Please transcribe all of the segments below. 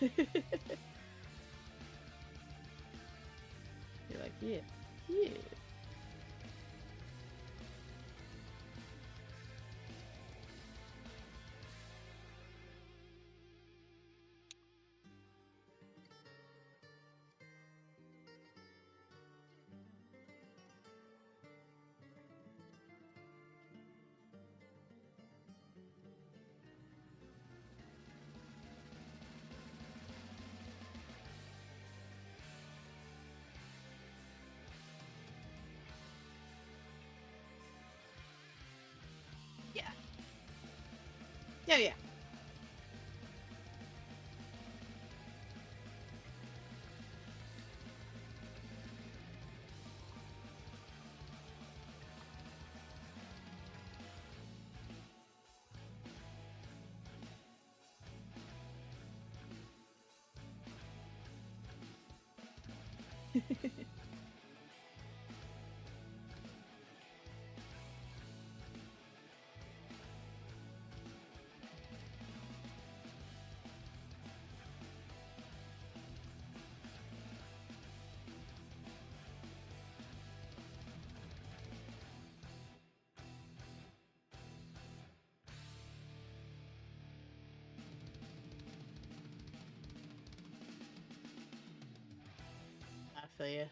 You're like, yeah, yeah. Yeah. Yeah, yeah. I feel you.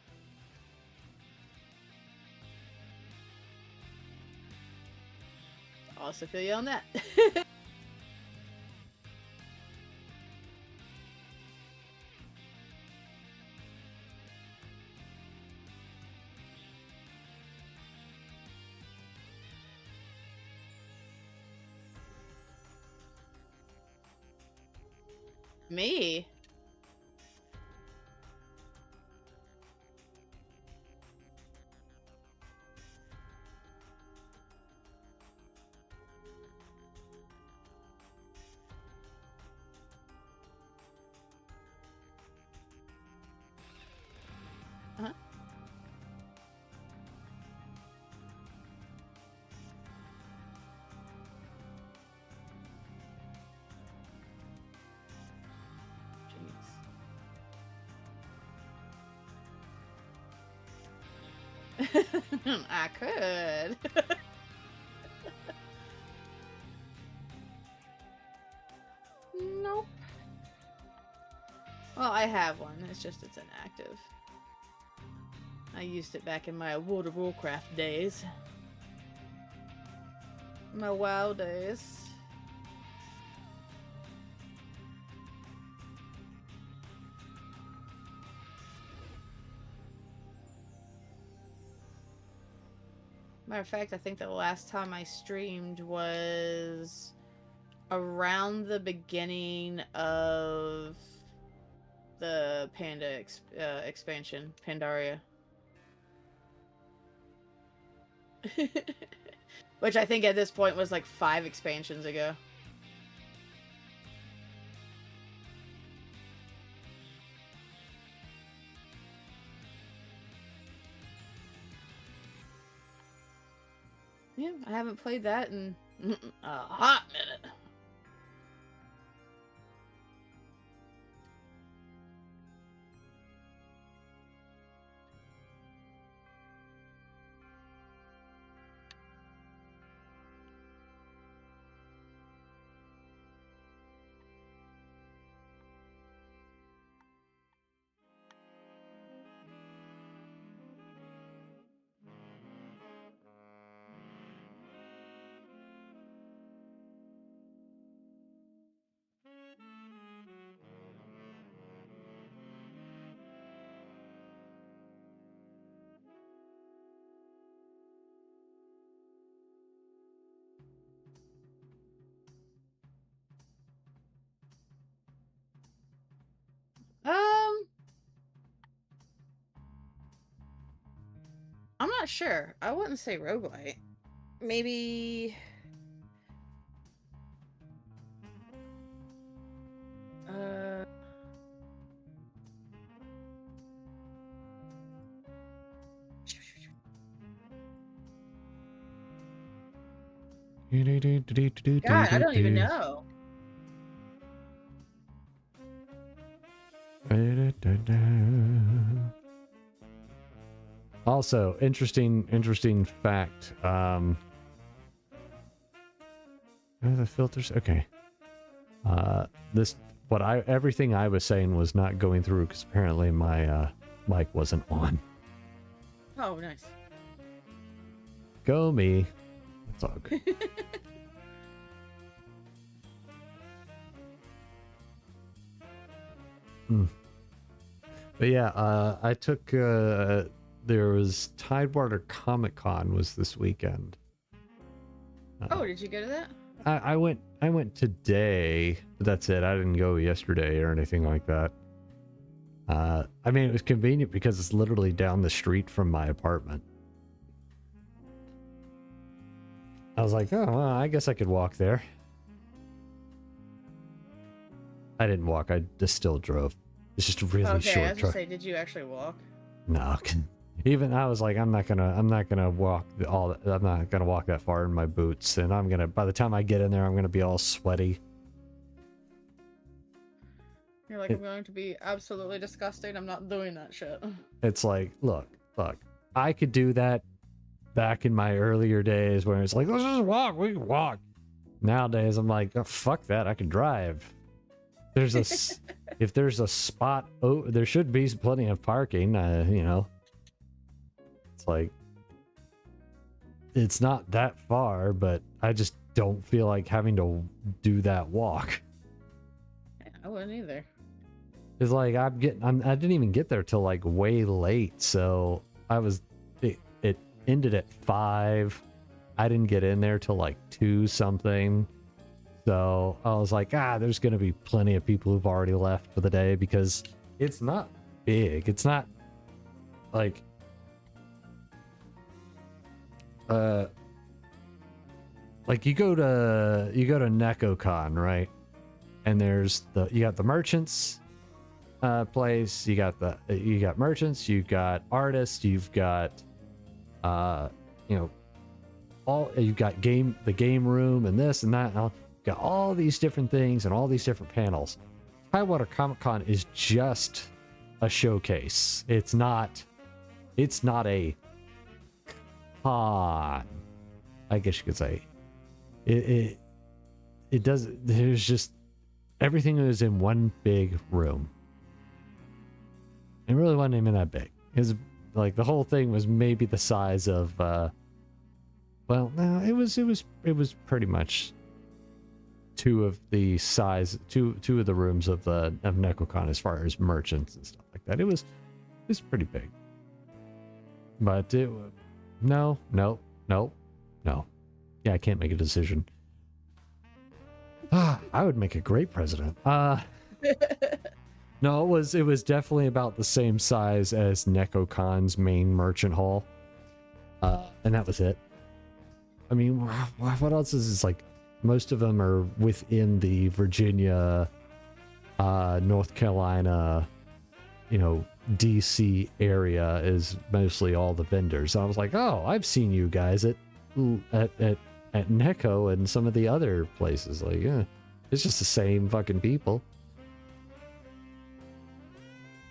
Also feel you on that. Me? Huh? Jeez. I could. Nope. Well, I have one. It's just it's inactive. I used it back in my World of Warcraft days. My WoW days. Matter of fact, I think the last time I streamed was around the beginning of the Panda expansion, Pandaria. Which I think at this point was like 5 expansions ago. Yeah, I haven't played that in a hot minute. Um, I'm not sure. I wouldn't say roguelite. Maybe. Uh. God, I don't even know. Also, interesting fact. The filters. Okay. Everything I was saying was not going through because apparently my mic wasn't on. Oh, nice. Go me. That's all good. But yeah, I took there was Tidewater Comic Con was this weekend. Oh, did you go to that? I went today, but that's it. I didn't go yesterday or anything like that. I mean, it was convenient because it's literally down the street from my apartment. I was like, oh, well, I guess I could walk there. I didn't walk. I just still drove. It's just a really short I was drive. say, did you actually walk? No, even I was like, I'm not gonna walk I'm not gonna walk that far in my boots, and by the time I get in there, I'm gonna be all sweaty. You're like, I'm going to be absolutely disgusting. I'm not doing that shit. It's like, look, I could do that back in my earlier days where it's like, let's just walk, we can walk. Nowadays, I'm like, oh, fuck that, I can drive. If there's a spot, there should be plenty of parking, you know. It's like, it's not that far, but I just don't feel like having to do that walk. Yeah, I wouldn't either. It's like I didn't even get there till like way late, so it ended at 5. I didn't get in there till like 2 something. So I was like, there's gonna be plenty of people who've already left for the day because it's not big. It's not like like you go to NecoCon, right? And you got the merchants place, you got merchants, you've got artists, you've got you've got the game room and this and that, and got all these different things and all these different panels. Tidewater Comic Con is just a showcase. It's not a con, I guess you could say. It does. There's just everything is in one big room. It really wasn't even that big. It was like the whole thing was maybe the size of well, no, it was pretty much two of the rooms of NecoCon as far as merchants and stuff like that. It was pretty big. But no. Yeah, I can't make a decision. I would make a great president. No, it was definitely about the same size as NecoCon's main merchant hall. And that was it. I mean, what else is this? Like, most of them are within the Virginia, North Carolina, DC area is mostly all the vendors. And I was like, oh, I've seen you guys at Neco and some of the other places. Like, yeah, it's just the same fucking people.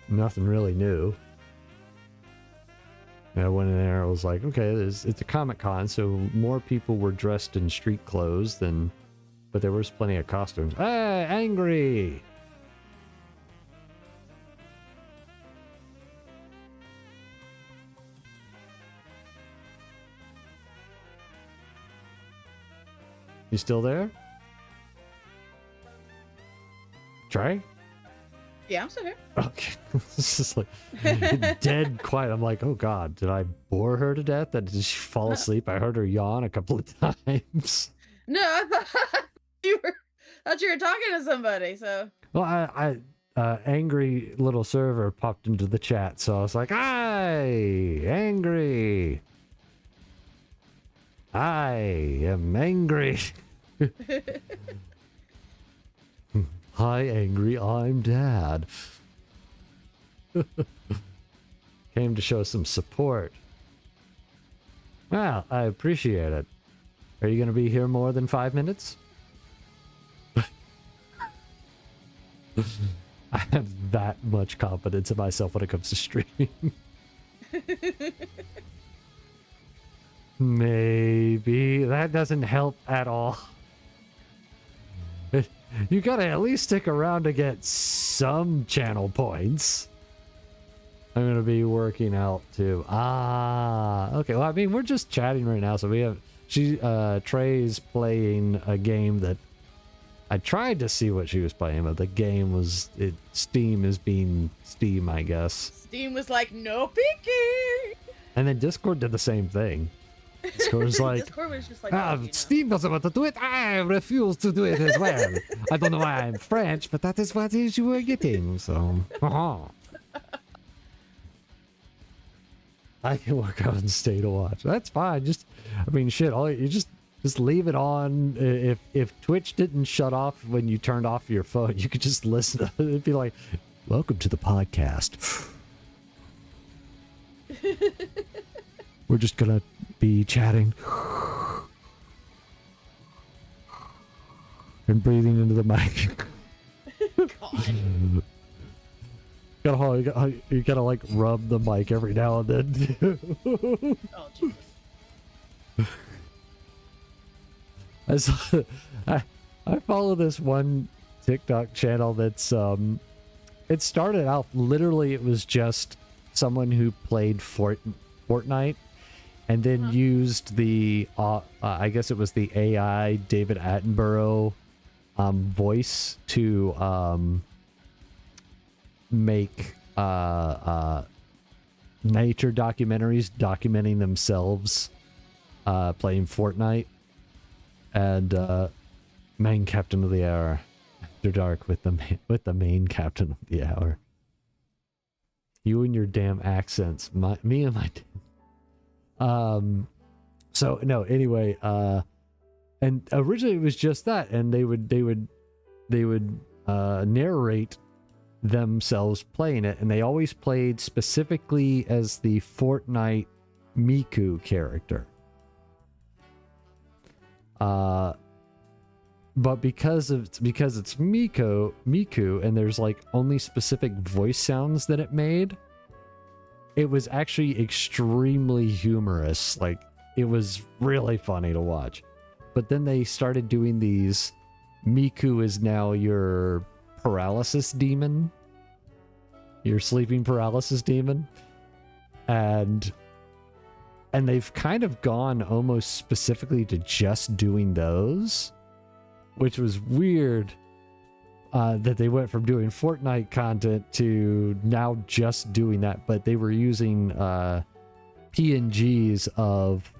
Nothing really new. I went in there, I was like, okay, it's a Comic-Con, so more people were dressed in street clothes but there was plenty of costumes. Hey, Angry! You still there? Trey? Yeah, I'm still here. Okay. It's just like dead quiet. I'm like, oh god, did I bore her to death? Did she fall asleep? I heard her yawn a couple of times. No, I thought you were talking to somebody, so. Well, I angry little server popped into the chat, so I was like, hi, Angry. I am angry. Hi, Angry, I'm Dad. Came to show some support. Well, I appreciate it. Are you going to be here more I have that much confidence in myself when it comes to streaming. Maybe that doesn't help at all. You gotta at least stick around to get some channel points. I'm gonna be working out too. Okay. Well, I mean, we're just chatting right now, so we have. Trey's playing a game that I tried to see what she was playing, but the game was Steam is being Steam, I guess. Steam was like, no peeking. And then Discord did the same thing. Discord was like, Discord was just like, Steam doesn't want to do it. I refuse to do it as well. I don't know why I'm French, but that is what is you were getting. So, I can work out and stay to watch. That's fine. Shit. You just leave it on. If Twitch didn't shut off when you turned off your phone, you could just listen to it. It'd be like, welcome to the podcast. We're just gonna be chatting and breathing into the mic. God. You gotta like rub the mic every now and then. Oh, Jesus. I follow this one TikTok channel that's it started out literally it was just someone who played Fortnite and then used the I guess it was the AI David Attenborough voice to make nature documentaries documenting themselves playing Fortnite. And main captain of the hour after dark with the main captain of the hour. You and your damn accents, me and my so no, anyway, and originally it was just that, and they would narrate themselves playing it, and they always played specifically as the Fortnite Miku character. But because it's Miku and there's like only specific voice sounds that it made, it was actually extremely humorous. Like, it was really funny to watch. But then they started doing these, Miku is now your paralysis demon, your sleeping paralysis demon, and they've kind of gone almost specifically to just doing those, which was weird, that they went from doing Fortnite content to now just doing that. But they were using PNGs of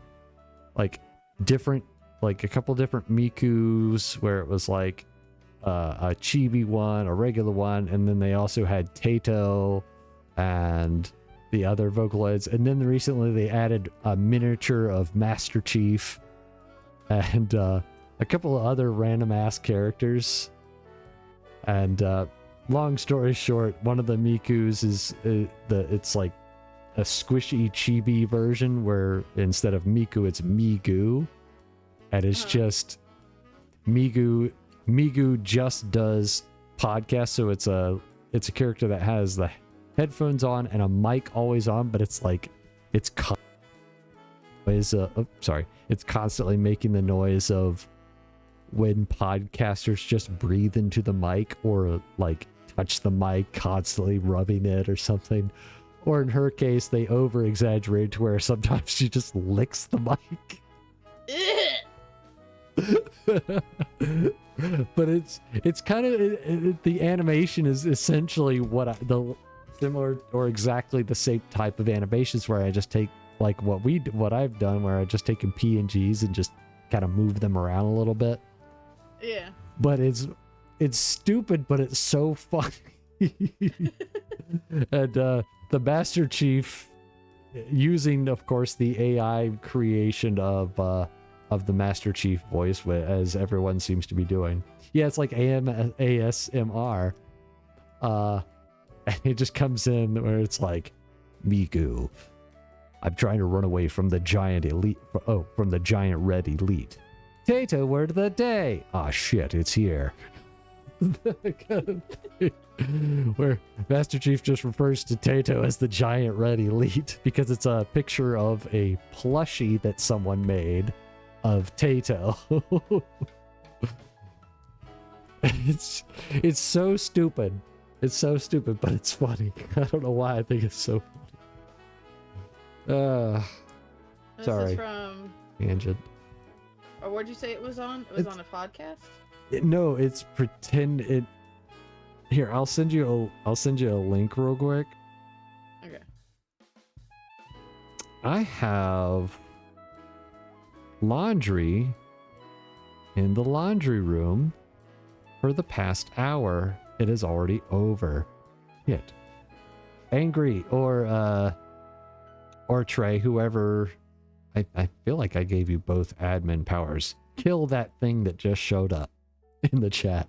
like different, like a couple different Mikus, where it was like a chibi one, a regular one, and then they also had Tato and the other Vocaloids, and then recently they added a miniature of Master Chief and a couple of other random ass characters. And long story short, one of the Mikus is it's like a squishy chibi version where instead of Miku it's Migu, and it's just Migu just does podcasts, so it's a character that has the headphones on and a mic always on, but it's like it's constantly making the noise of when podcasters just breathe into the mic or like touch the mic, constantly rubbing it or something. Or in her case, they over exaggerate to where sometimes she just licks the mic. But it's kind of the animation is essentially the similar or exactly the same type of animations where I just take like what I've done, where I just taken PNGs and just kind of move them around a little bit. Yeah. But it's stupid, but it's so funny. And the Master Chief, using of course the AI creation of the Master Chief voice, as everyone seems to be doing. Yeah, it's like ASMR. And it just comes in where it's like, Miku, I'm trying to run away from the giant elite. From the giant red elite. Tato, word of the day. Ah, shit, it's here. Where Master Chief just refers to Tato as the giant red elite because it's a picture of a plushie that someone made of Tato. It's so stupid. It's so stupid, but it's funny. I don't know why I think it's so funny. This Sorry. is from... Tangent. Or what'd you say it was on? It was on a podcast? No, it's pretend it. Here, I'll send you a link real quick. Okay. I have laundry in the laundry room for the past hour. It is already over. Shit. Angry or Trey, whoever. I feel like I gave you both admin powers. Kill that thing that just showed up in the chat.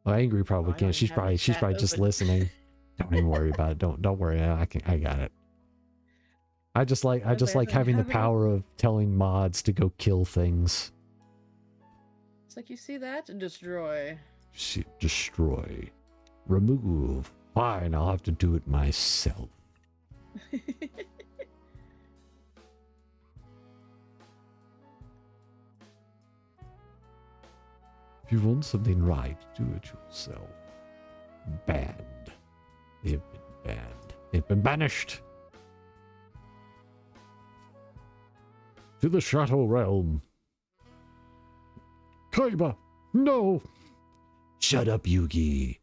Well, Angry probably I can't. don't even She's have probably the chat just open. listening. Don't even worry about it. Don't worry. I got it. I just like having the power of telling mods to go kill things. It's like, you see that? Destroy. Destroy. Remove. Fine, I'll have to do it myself. If you want something right, do it yourself. Banned. They've been banned. They've been banished. To the Shadow Realm. Kaiba, no! Shut up, Yugi.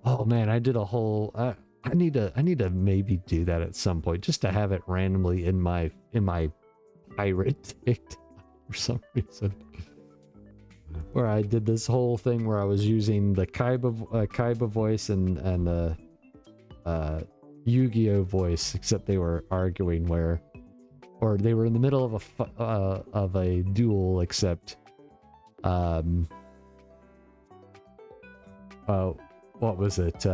Oh man, I did a whole. I need to maybe do that at some point, just to have it randomly in my pirate TikTok for some reason. Where I did this whole thing where I was using the Kaiba voice and Yu-Gi-Oh voice, except they were arguing or they were in the middle of a duel, except what was it?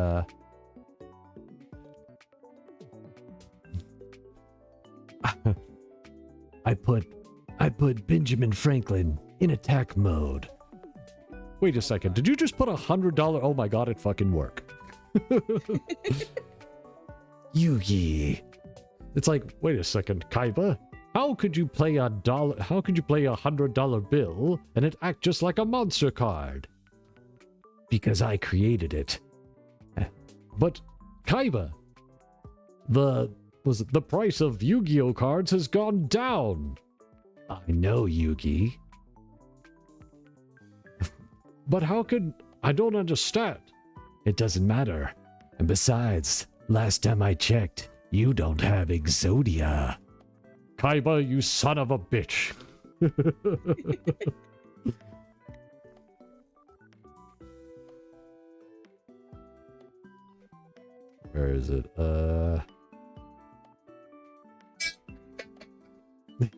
I put Benjamin Franklin in attack mode. Wait a second, did you just put $100? Oh my god, it fucking worked. Yugi. It's like, wait a second, Kaiba. How could you play a $100 bill and it act just like a monster card? Because I created it. But Kaiba, the price of Yu-Gi-Oh cards has gone down. I know, Yugi. But how could... I don't understand. It doesn't matter. And besides, last time I checked, you don't have Exodia. Kaiba, you son of a bitch. Where is it?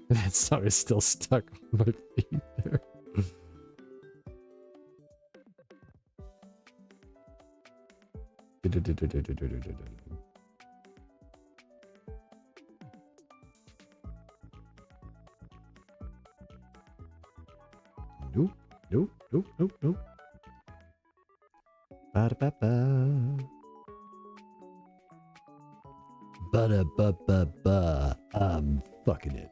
That song is still stuck on my feet there. Nope. Ba-da-ba-ba. Ba-da-ba-ba-ba. I'm fucking it.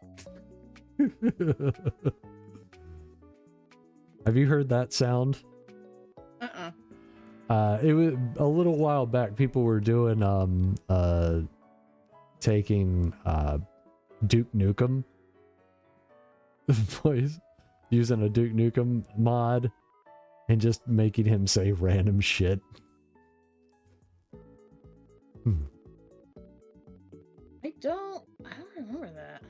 Have you heard that sound? It was a little while back. People were doing taking Duke Nukem voice, using a Duke Nukem mod, and just making him say random shit. I don't remember that.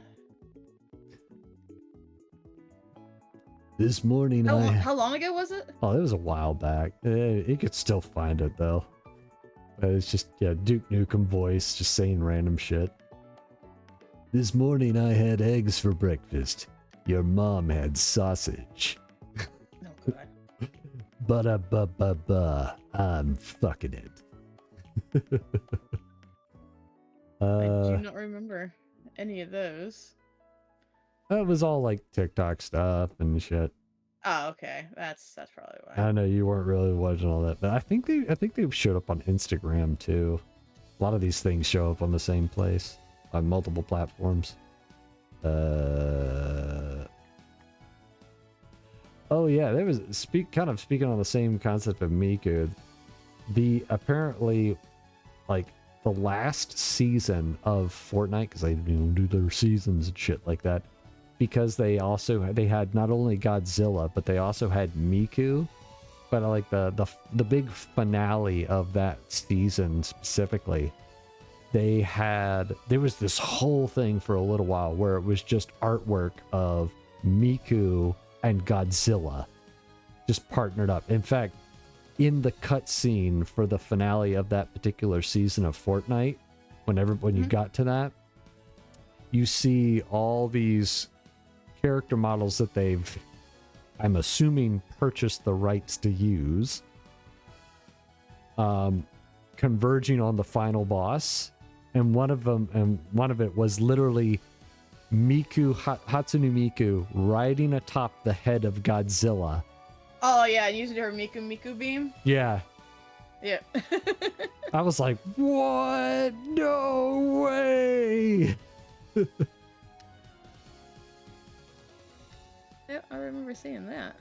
This morning How long ago was it? Oh, it was a while back. You could still find it though. But it's just, yeah, Duke Nukem voice just saying random shit. This morning I had eggs for breakfast. Your mom had sausage. No, God. Ba-da-ba-ba-ba. I'm fucking it. I do not remember any of those. That was all like TikTok stuff and shit. Oh, okay. That's probably why. I know you weren't really watching all that, but I think they've showed up on Instagram too. A lot of these things show up on the same place on multiple platforms. Oh yeah, there was speaking on the same concept of Miku. The apparently like the last season of Fortnite, because they do their seasons and shit like that, because they had not only Godzilla but they also had Miku. But like the big finale of that season specifically, there was this whole thing for a little while where it was just artwork of Miku and Godzilla just partnered up. In fact, in the cutscene for the finale of that particular season of Fortnite, when you got to that, you see all these character models that they've, I'm assuming, purchased the rights to use, converging on the final boss, and one of it was literally Hatsune Miku riding atop the head of Godzilla. Oh yeah, using her Miku beam. Yeah. Yeah. I was like, what? No way. Yeah, I remember seeing that.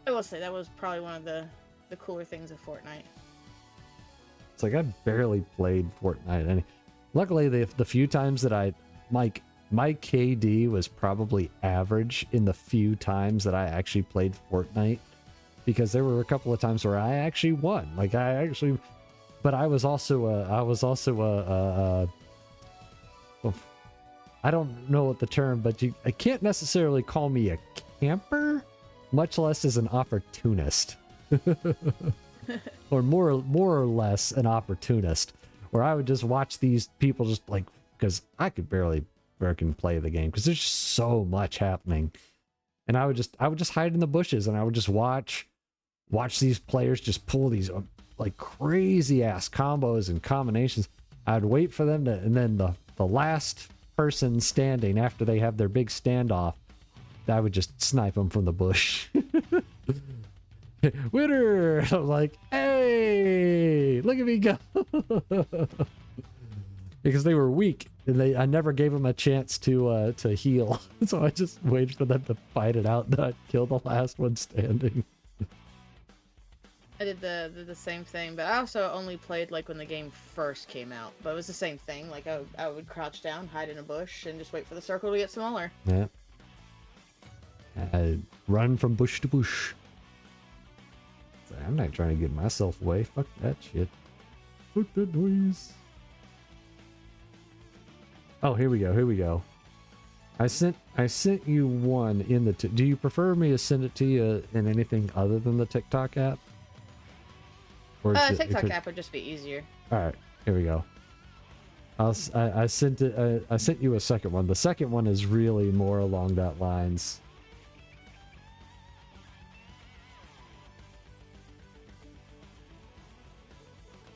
I will say that was probably one of the cooler things of Fortnite. It's like I barely played Fortnite. And luckily, the few times that my KD was probably average in the few times that I actually played Fortnite, because there were a couple of times where I actually won. Like but I was also I don't know what the term, but I can't necessarily call me a camper, much less as an opportunist. Or more or less an opportunist, where I would just watch these people just like, because I could barely freaking play the game because there's just so much happening, and I would just hide in the bushes and I would just watch these players just pull these like crazy ass combos and combinations. I'd wait for them to, and then the last person standing after they have their big standoff, I would just snipe them from the bush. Winner! I'm like, hey, look at me go. Because they were weak and I never gave them a chance to heal. So I just waited for them to fight it out and I'd kill the last one standing. I did the same thing, but I also only played like when the game first came out. But it was the same thing. Like I would crouch down, hide in a bush, and just wait for the circle to get smaller. Yeah. I'd run from bush to bush. I'm not trying to get myself away. Fuck that shit. Fuck that noise. Oh, here we go. I sent you one in the... do you prefer me to send it to you in anything other than the TikTok app? Or TikTok app would just be easier. Alright, here we go. I sent you a second one. The second one is really more along that lines.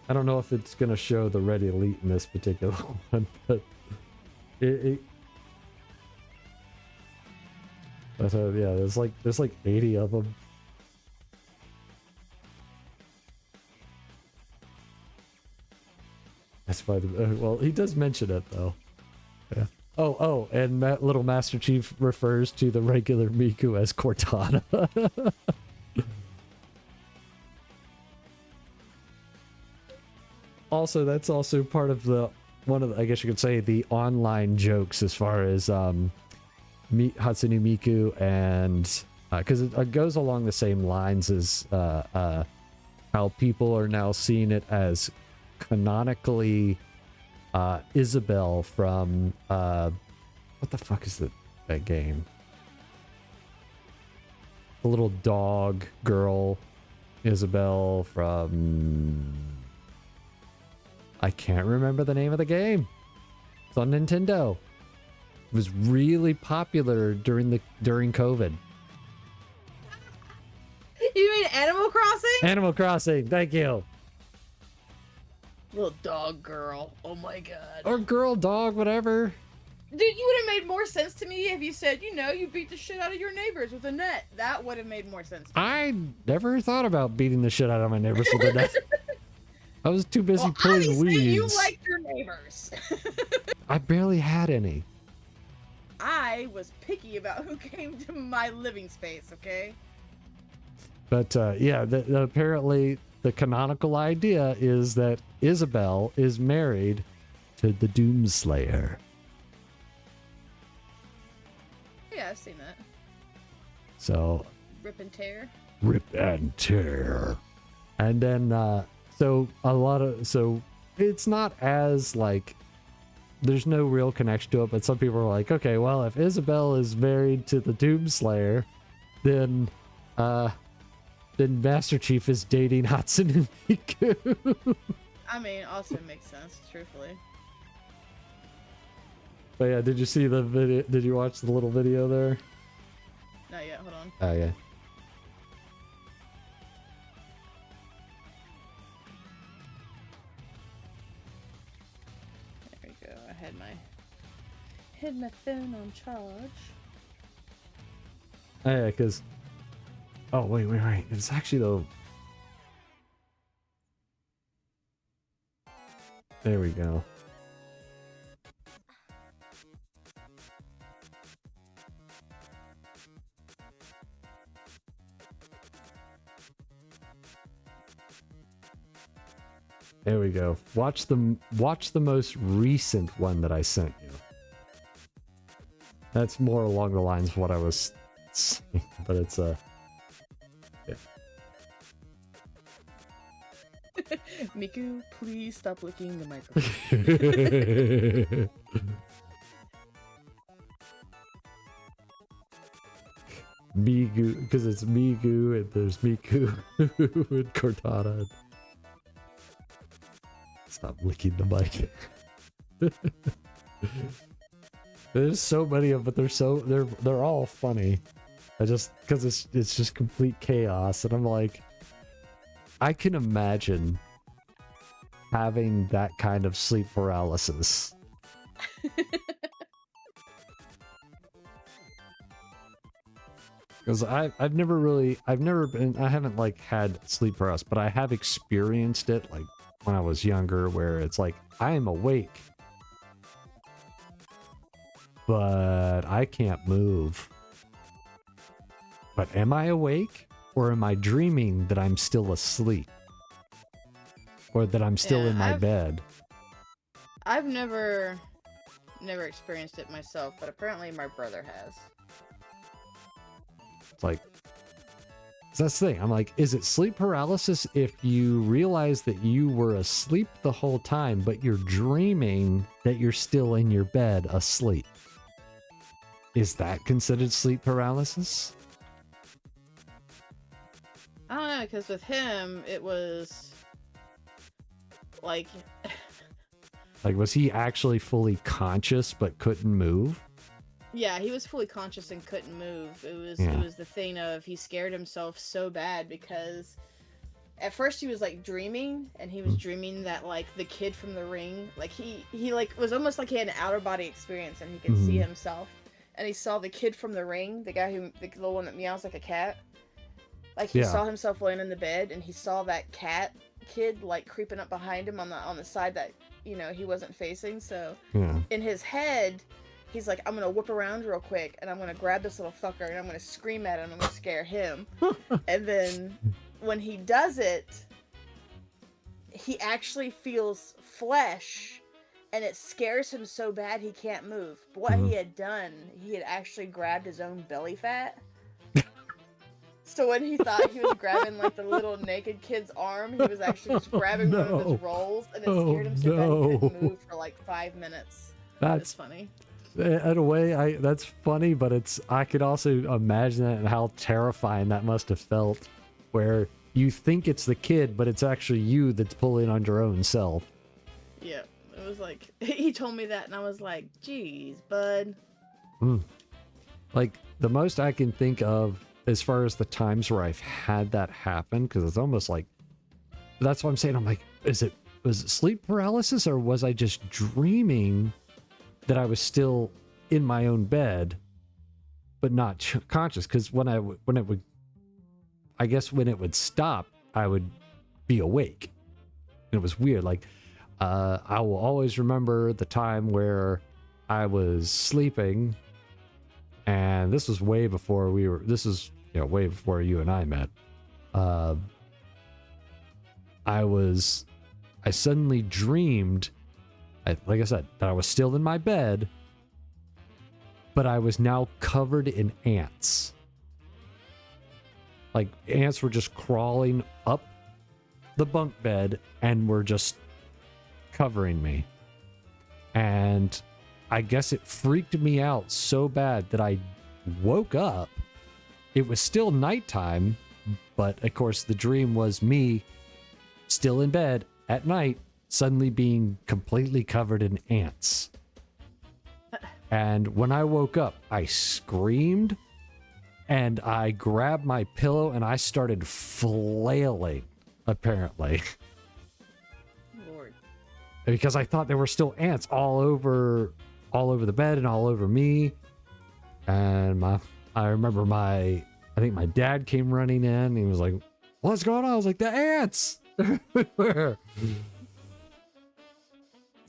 I don't know if it's going to show the Red Elite in this particular one, but yeah, there's like 80 of them. That's why well, he does mention it though. Yeah. Oh, and little Master Chief refers to the regular Miku as Cortana. Also, that's also part of I guess you could say, the online jokes as far as Hatsune Miku, and because it goes along the same lines as how people are now seeing it as canonically Isabelle from what the fuck is that game? The little dog girl Isabelle from... I can't remember the name of the game. It's on Nintendo. It was really popular during COVID. You mean Animal Crossing? Animal Crossing, thank you. Little dog girl. Oh my god. Or girl, dog, whatever. Dude, you would have made more sense to me if you said, you beat the shit out of your neighbors with a net. That would have made more sense to me. I never thought about beating the shit out of my neighbors with a net. I was too busy Well, pulling obviously weeds. you liked your neighbors. I barely had any. I was picky about who came to my living space, okay? But yeah, apparently the canonical idea is that Isabel is married to the Doomslayer. Yeah, I've seen that. So Rip and tear. rip and tear. And then so it's not as like there's no real connection to it, but some people are like, okay, well, if Isabel is married to the Doomslayer, then Master Chief is dating Hatsune Miku. I mean, also makes sense, truthfully. But yeah, did you see the video? Did you watch the little video there? Not yet, hold on. Oh yeah. There we go. I had my phone on charge. Oh yeah, because wait. It's actually though. There we go. There we go. Watch the most recent one that I sent you. That's more along the lines of what I was saying, but it's yeah. Miku, please stop licking the microphone. Migu, because it's Migu and there's Miku and Cortana. Stop licking the mic. There's so many of them, but they're all funny. Because it's just complete chaos, and I'm like, I can imagine having that kind of sleep paralysis. Because I haven't like had sleep paralysis, but I have experienced it like when I was younger, where it's like I am awake, but I can't move. But am I awake, or am I dreaming that I'm still asleep, or that I'm still in my bed? I've never experienced it myself, but apparently my brother has. It's like, that's the thing. I'm like, is it sleep paralysis if you realize that you were asleep the whole time, but you're dreaming that you're still in your bed asleep? Is that considered sleep paralysis? I don't know, because with him, it was like... Like, was he actually fully conscious but couldn't move? Yeah, he was fully conscious and couldn't move. It was the thing of he scared himself so bad because at first he was like dreaming, and he was dreaming that like the kid from The Ring, like he like was almost like he had an outer body experience and he could see himself, and he saw the kid from The Ring, the little one that meows like a cat. Like he saw himself laying in the bed, and he saw that cat kid like creeping up behind him on the side that he wasn't facing. So in his head, he's like, I'm gonna whip around real quick, and I'm gonna grab this little fucker, and I'm gonna scream at him, and I'm gonna scare him. And then when he does it, he actually feels flesh, and it scares him so bad he can't move. But what he had done, he had actually grabbed his own belly fat. So when he thought he was grabbing like the little naked kid's arm, he was actually just grabbing one of his rolls, and it scared him so bad he couldn't move for like 5 minutes. That's funny. In a way, that's funny, but I could also imagine that and how terrifying that must have felt, where you think it's the kid, but it's actually you that's pulling on your own self. Yeah, it was like, he told me that, and I was like, geez, bud. Like, the most I can think of as far as the times where I've had that happen, because it's almost like, that's what I'm saying, I'm like, is it was it sleep paralysis, or was I just dreaming that I was still in my own bed, but not conscious? Because when it would, I guess when it would stop, I would be awake. And it was weird. Like, I will always remember the time where I was sleeping, and this was way before way before you and I met. I suddenly dreamed, like I said, that I was still in my bed, but I was now covered in ants. Like, ants were just crawling up the bunk bed and were just covering me. And I guess it freaked me out so bad that I woke up. It was still nighttime, but of course the dream was me still in bed at night, suddenly being completely covered in ants. And when I woke up, I screamed and I grabbed my pillow and I started flailing, apparently. Lord. Because I thought there were still ants all over the bed and all over me. And I remember I think my dad came running in and he was like, "What's going on?" I was like, "The ants!" They're everywhere.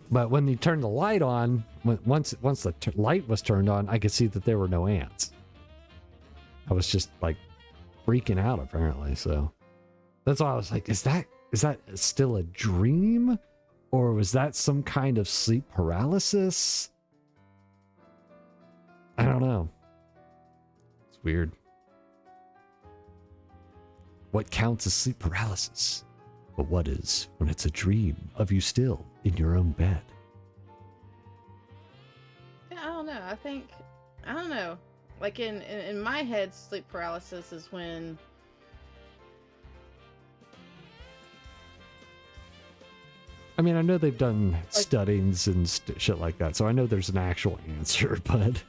But when you turned the light on, once the light was turned on, I could see that there were no ants. I was just like freaking out, apparently. So that's why I was like, is that still a dream? Or was that some kind of sleep paralysis? I don't know. It's weird. What counts as sleep paralysis? But what is when it's a dream of you still in your own bed? Yeah, I don't know. I don't know. Like in my head, sleep paralysis is when I mean, I know they've done studies and shit like that, so I know there's an actual answer, but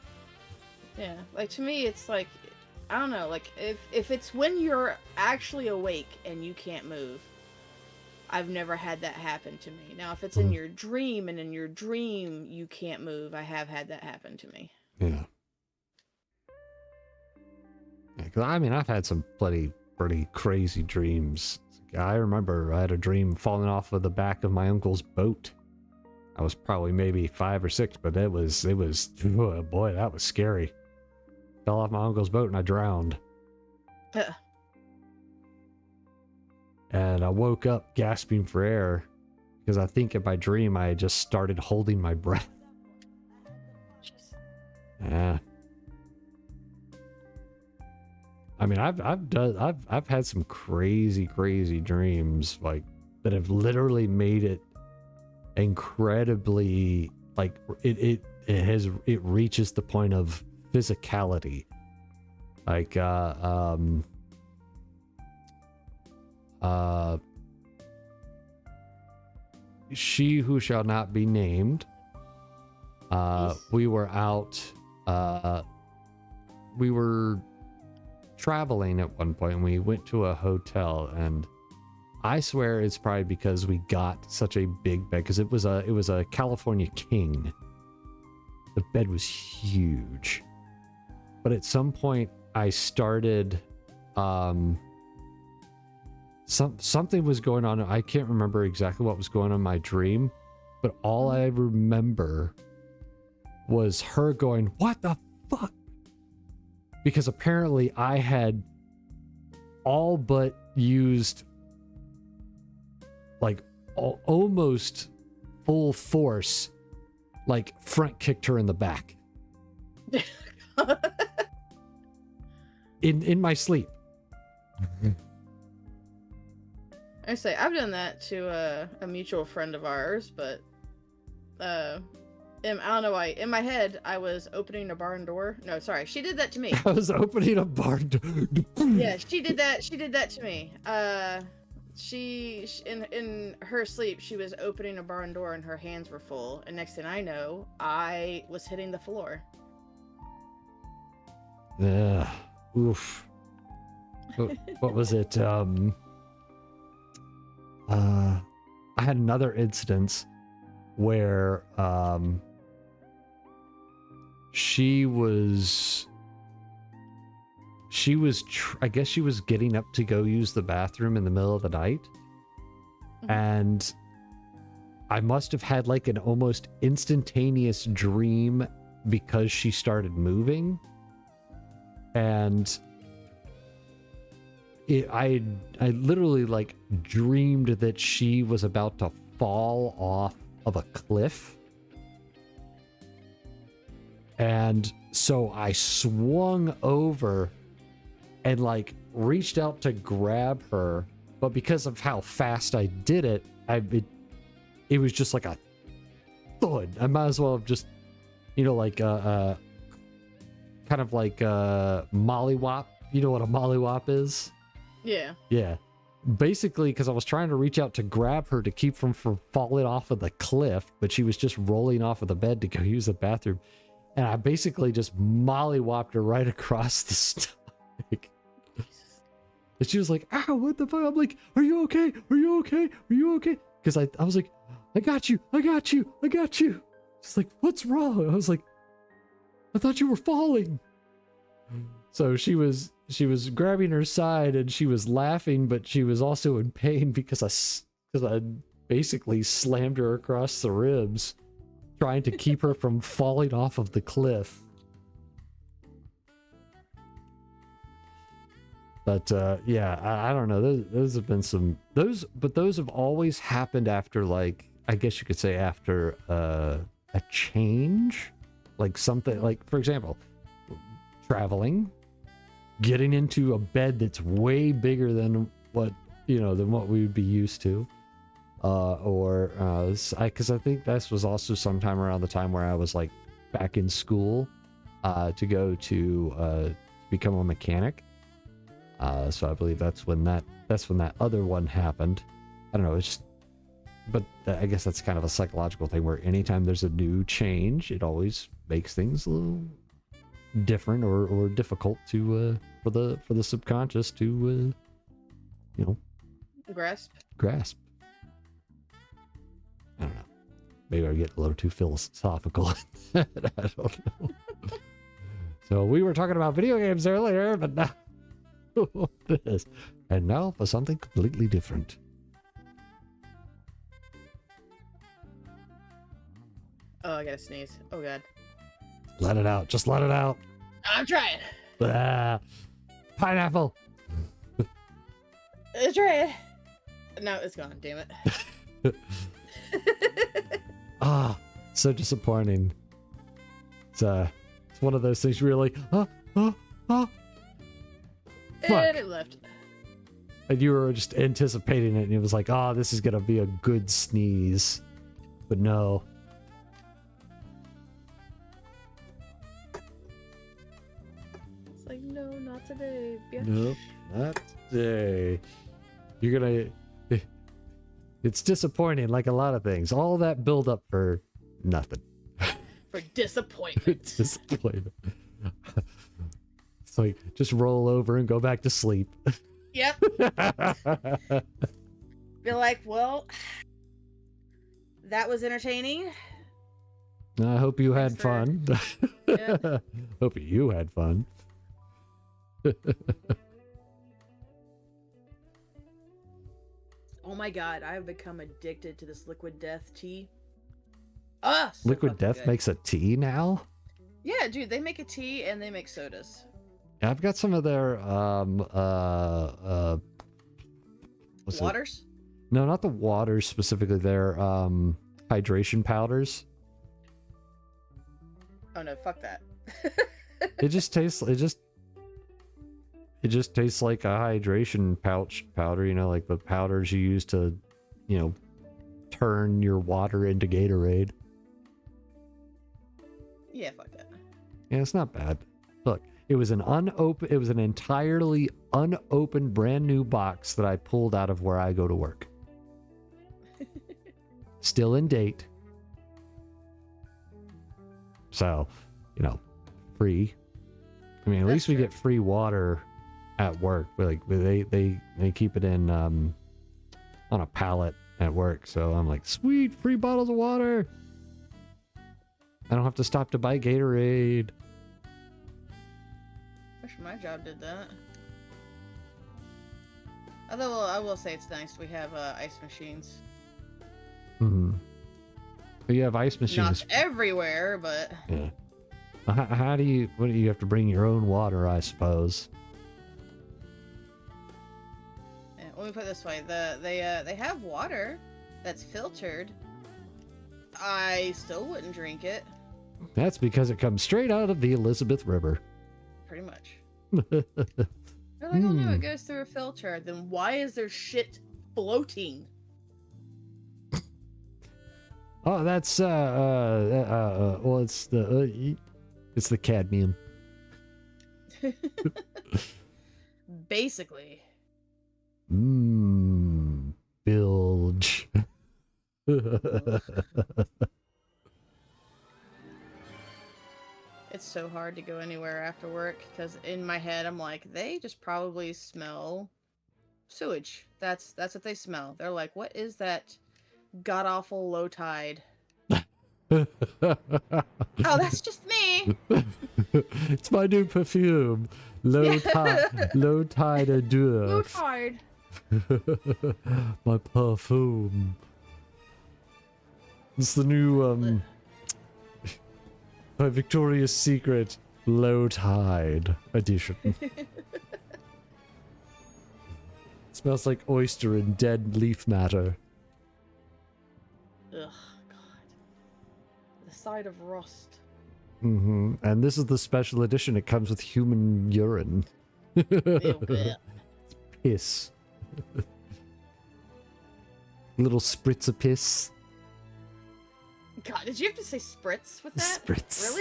yeah, like to me, it's like, I don't know, like if it's when you're actually awake and you can't move, I've never had that happen to me. Now, if it's in your dream and in your dream you can't move, I have had that happen to me. Yeah. Because I mean, I've had some pretty crazy dreams. I remember I had a dream falling off of the back of my uncle's boat. I was probably maybe 5 or 6, but it was oh boy, that was scary. Fell off my uncle's boat and I drowned. And I woke up gasping for air because I think in my dream I just started holding my breath. Yeah. I mean, I've had some crazy dreams like that have literally made it incredibly like it reaches the point of physicality. Like She Who Shall Not Be Named. We were out we were traveling at one point and we went to a hotel, and I swear it's probably because we got such a big bed, because it was a California King. The bed was huge, but at some point I started something was going on. I can't remember exactly what was going on in my dream, but all I remember was her going, "What the fuck?" Because apparently I had all but used like almost full force, like front kicked her in the back. in my sleep. I say I've done that to a mutual friend of ours, but I don't know why. In my head, I was opening a barn door. No, sorry, she did that to me. I was opening a barn door. Yeah, she did that. She did that to me. She in her sleep, she was opening a barn door and her hands were full. And next thing I know, I was hitting the floor. Yeah. Oof. What was it? I had another instance where she was I guess she was getting up to go use the bathroom in the middle of the night. Mhm. And I must have had like an almost instantaneous dream because she started moving. And I literally like dreamed that she was about to fall off of a cliff. And so I swung over and like reached out to grab her, but because of how fast I did it, it was just like a thud. I might as well have just, like kind of like mollywop. You know what a mollywop is? Yeah. Yeah. Basically, because I was trying to reach out to grab her to keep from falling off of the cliff, but she was just rolling off of the bed to go use the bathroom. And I basically just mollywopped her right across the stomach. And she was like, ow, what the fuck? I'm like, are you okay? Are you okay? Are you okay? Because I was like, I got you. I got you. I got you. She's like, what's wrong? I was like, I thought you were falling. So she was grabbing her side and she was laughing, but she was also in pain because I basically slammed her across the ribs, trying to keep her from falling off of the cliff. But yeah, I don't know. Those have been but those have always happened after, like, I guess you could say after a change, like something like, for example, traveling, getting into a bed that's way bigger than what we would be used to, because I think this was also sometime around the time where I was like back in school to go to become a mechanic. So I believe that's when that other one happened. I don't know. It's just, but I guess that's kind of a psychological thing where anytime there's a new change, it always makes things a little different or difficult to for the subconscious to grasp. I don't know. Maybe I get a little too philosophical. I don't know. So we were talking about video games earlier, but now this, and now for something completely different. Oh, I gotta sneeze. Oh god. Let it out. Just let it out. I'm trying. Pineapple. I'm trying. No, it's gone. Damn it. So disappointing. It's one of those things where you're like, fuck. And it left. And you were just anticipating it, and it was like, this is gonna be a good sneeze. But no. It's like, no, not today, bitch. Nope, not today. You're gonna... It's disappointing, like a lot of things. All that build up for nothing. For disappointment. Disappointment. It's like, just roll over and go back to sleep. Yep. Be like, well, that was entertaining. I hope you had Thanks fun. Yeah. Hope you had fun. Oh my god, I've become addicted to this Liquid Death tea. So Liquid fucking Death good. makes a tea now? Yeah, dude, they make a tea and they make sodas. Yeah, I've got some of their what's it? Waters? No, not the waters specifically. Their hydration powders. Oh no, fuck that. It just tastes like a hydration powder, like the powders you use to, turn your water into Gatorade. Yeah, fuck that. Yeah, it's not bad. Look, it was an entirely unopened brand new box that I pulled out of where I go to work. Still in date. So, free. I mean, at least we get free water at work. They keep it in on a pallet at work, so I'm like, sweet, free bottles of water. I don't have to stop to buy Gatorade. Wish my job did that. Although I will say it's nice we have ice machines. Hmm. You have ice machines. Not everywhere, but Yeah. How do you? What do you have to bring your own water? I suppose. yeah, let me put it this way: they have water that's filtered. I still wouldn't drink it. That's because it comes straight out of the Elizabeth River. Pretty much. They're like, oh no, it goes through a filter. Then why is there shit floating? Oh, that's well, it's the cadmium. Basically. Bilge. It's so hard to go anywhere after work because in my head I'm like, they just probably smell sewage. That's what they smell. They're like, what is that god awful low tide? Oh, that's just me. It's my new perfume. Low tide, low tide adore. Low tide. My perfume. It's the new my Victoria's Secret Low Tide edition. Smells like oyster and dead leaf matter. Ugh, God. The side of rust. Mm-hmm. And this is the special edition. It comes with human urine. Piss. Little spritz of piss. God, did you have to say spritz with that? Spritz.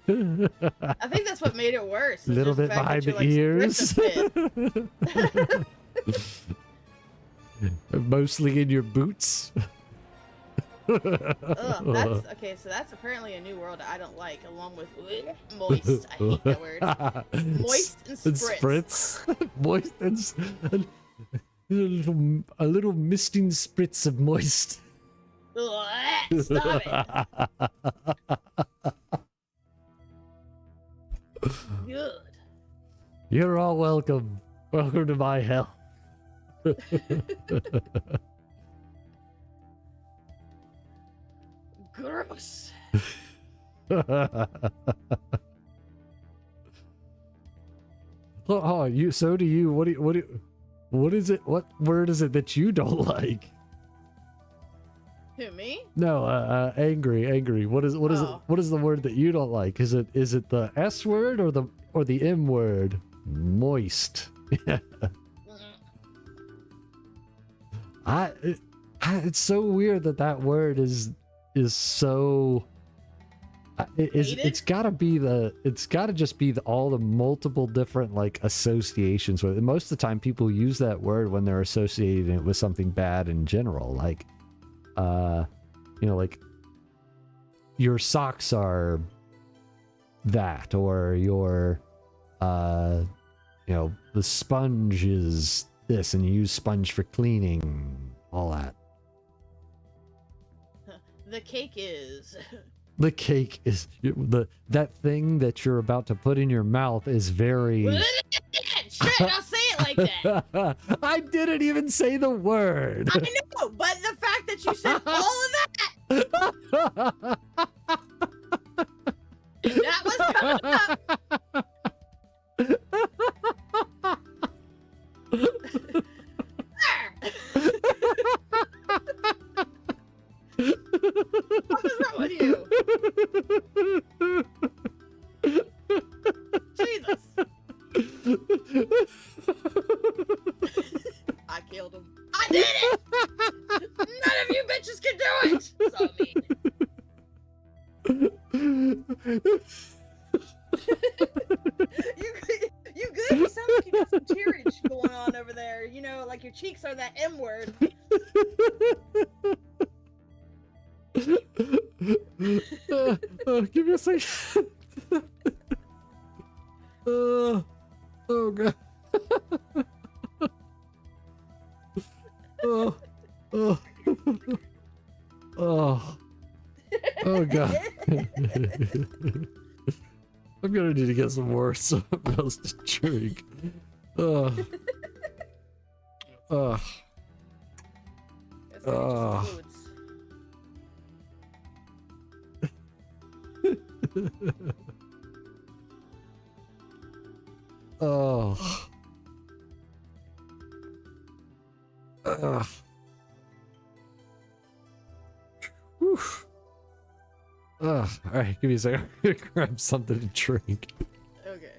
Really? I think that's what made it worse. A little bit behind the ears. Mostly in your boots. Ugh, that's okay. So that's apparently a new word I don't like, along with moist. I hate that word. Moist and spritz. Moist and a little misting spritz of moist. Ugh, stop it. Good. You're all welcome. Welcome to my hell. Gross. Oh, you. So do you. What is it? What word is it that you don't like? Who, me? No, angry. What is it? What is the word that you don't like? Is it the S word or the M word? Moist. It's so weird that word is so. It's gotta just be all the multiple different like associations with it. Most of the time people use that word when they're associating it with something bad in general, like like your socks are that, or your the sponge is this, and you use sponge for cleaning, all that. The cake is. The cake is that thing that you're about to put in your mouth is very. Shit, I'll say it like that. I didn't even say the word. I know, but the fact that you said all of that. And that was coming up. What is wrong with you? Jesus. I killed him. I did it! None of you bitches can do it! So mean. You good? You sound like you got some tearage going on over there. You know, like your cheeks are that M word. Give me a second. Oh god. Oh, Oh. Oh. Oh god. I'm gonna need to get some more something else to drink. Oh. Oh. Guess I need some fluids. Oh. Ugh. Whew. Ugh. Alright, give me a second. I'm gonna grab something to drink. Okay.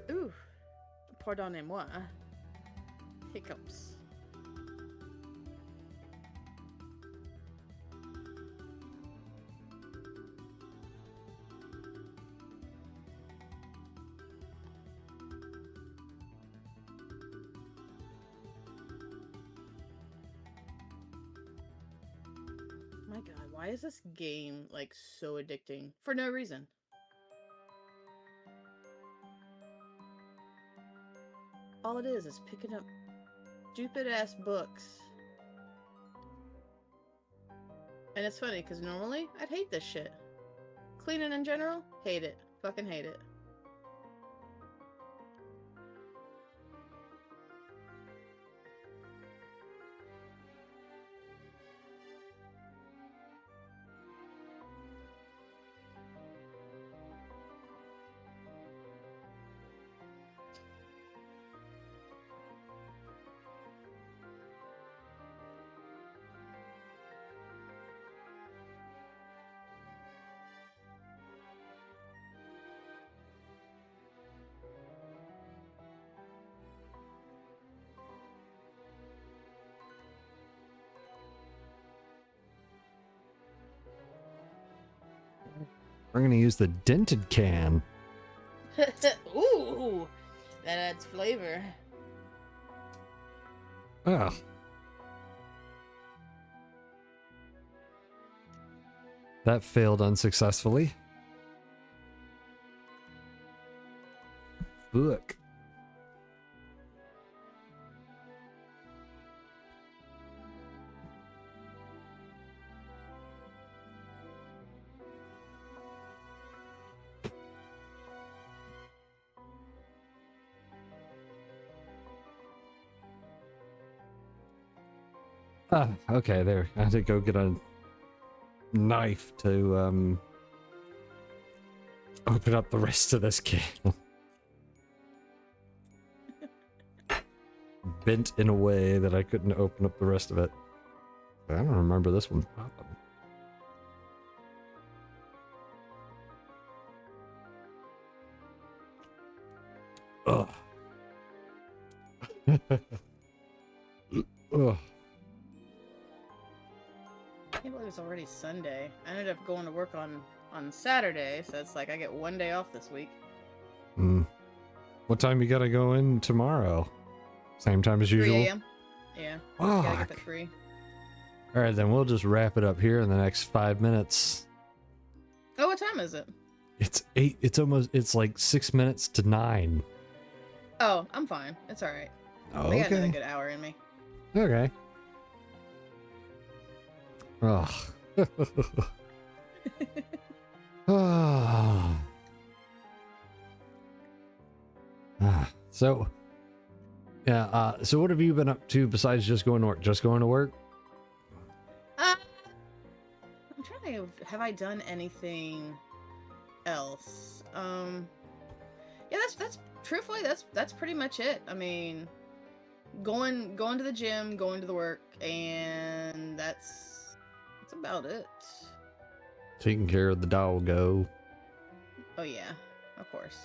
Ooh. Pardonnez-moi. Hiccups. My god, why is this game like so addicting? For no reason. All it is picking up stupid ass books. And it's funny because normally I'd hate this shit. Cleaning in general, hate it. Fucking hate it. We're gonna use the dented can. Ooh, that adds flavor. Ah. That failed unsuccessfully. Look. Ah, okay, there. I had to go get a knife to open up the rest of this can. Bent in a way that I couldn't open up the rest of it. I don't remember this one popping. Ugh. Ugh. I can't believe it's already Sunday. I ended up going to work on Saturday, so it's like I get one day off this week. What time you gotta go in tomorrow? Same time as 3 usual? a.m. Yeah. Gotta get Fuck. to 3. Alright, then we'll just wrap it up here in the next 5 minutes. Oh, what time is it? It's 8, it's like 6 minutes to 9. Oh, I'm fine. It's alright. Oh, I got another okay. good hour in me. Okay. Ugh. Ah. So, yeah, so what have you been up to besides just going to work? Just going to work? I'm trying to think of, have I done anything else? Yeah, that's truthfully that's pretty much it. I mean, going to the gym, going to the work, and that's about it. Taking care of the doggo. Oh yeah, of course.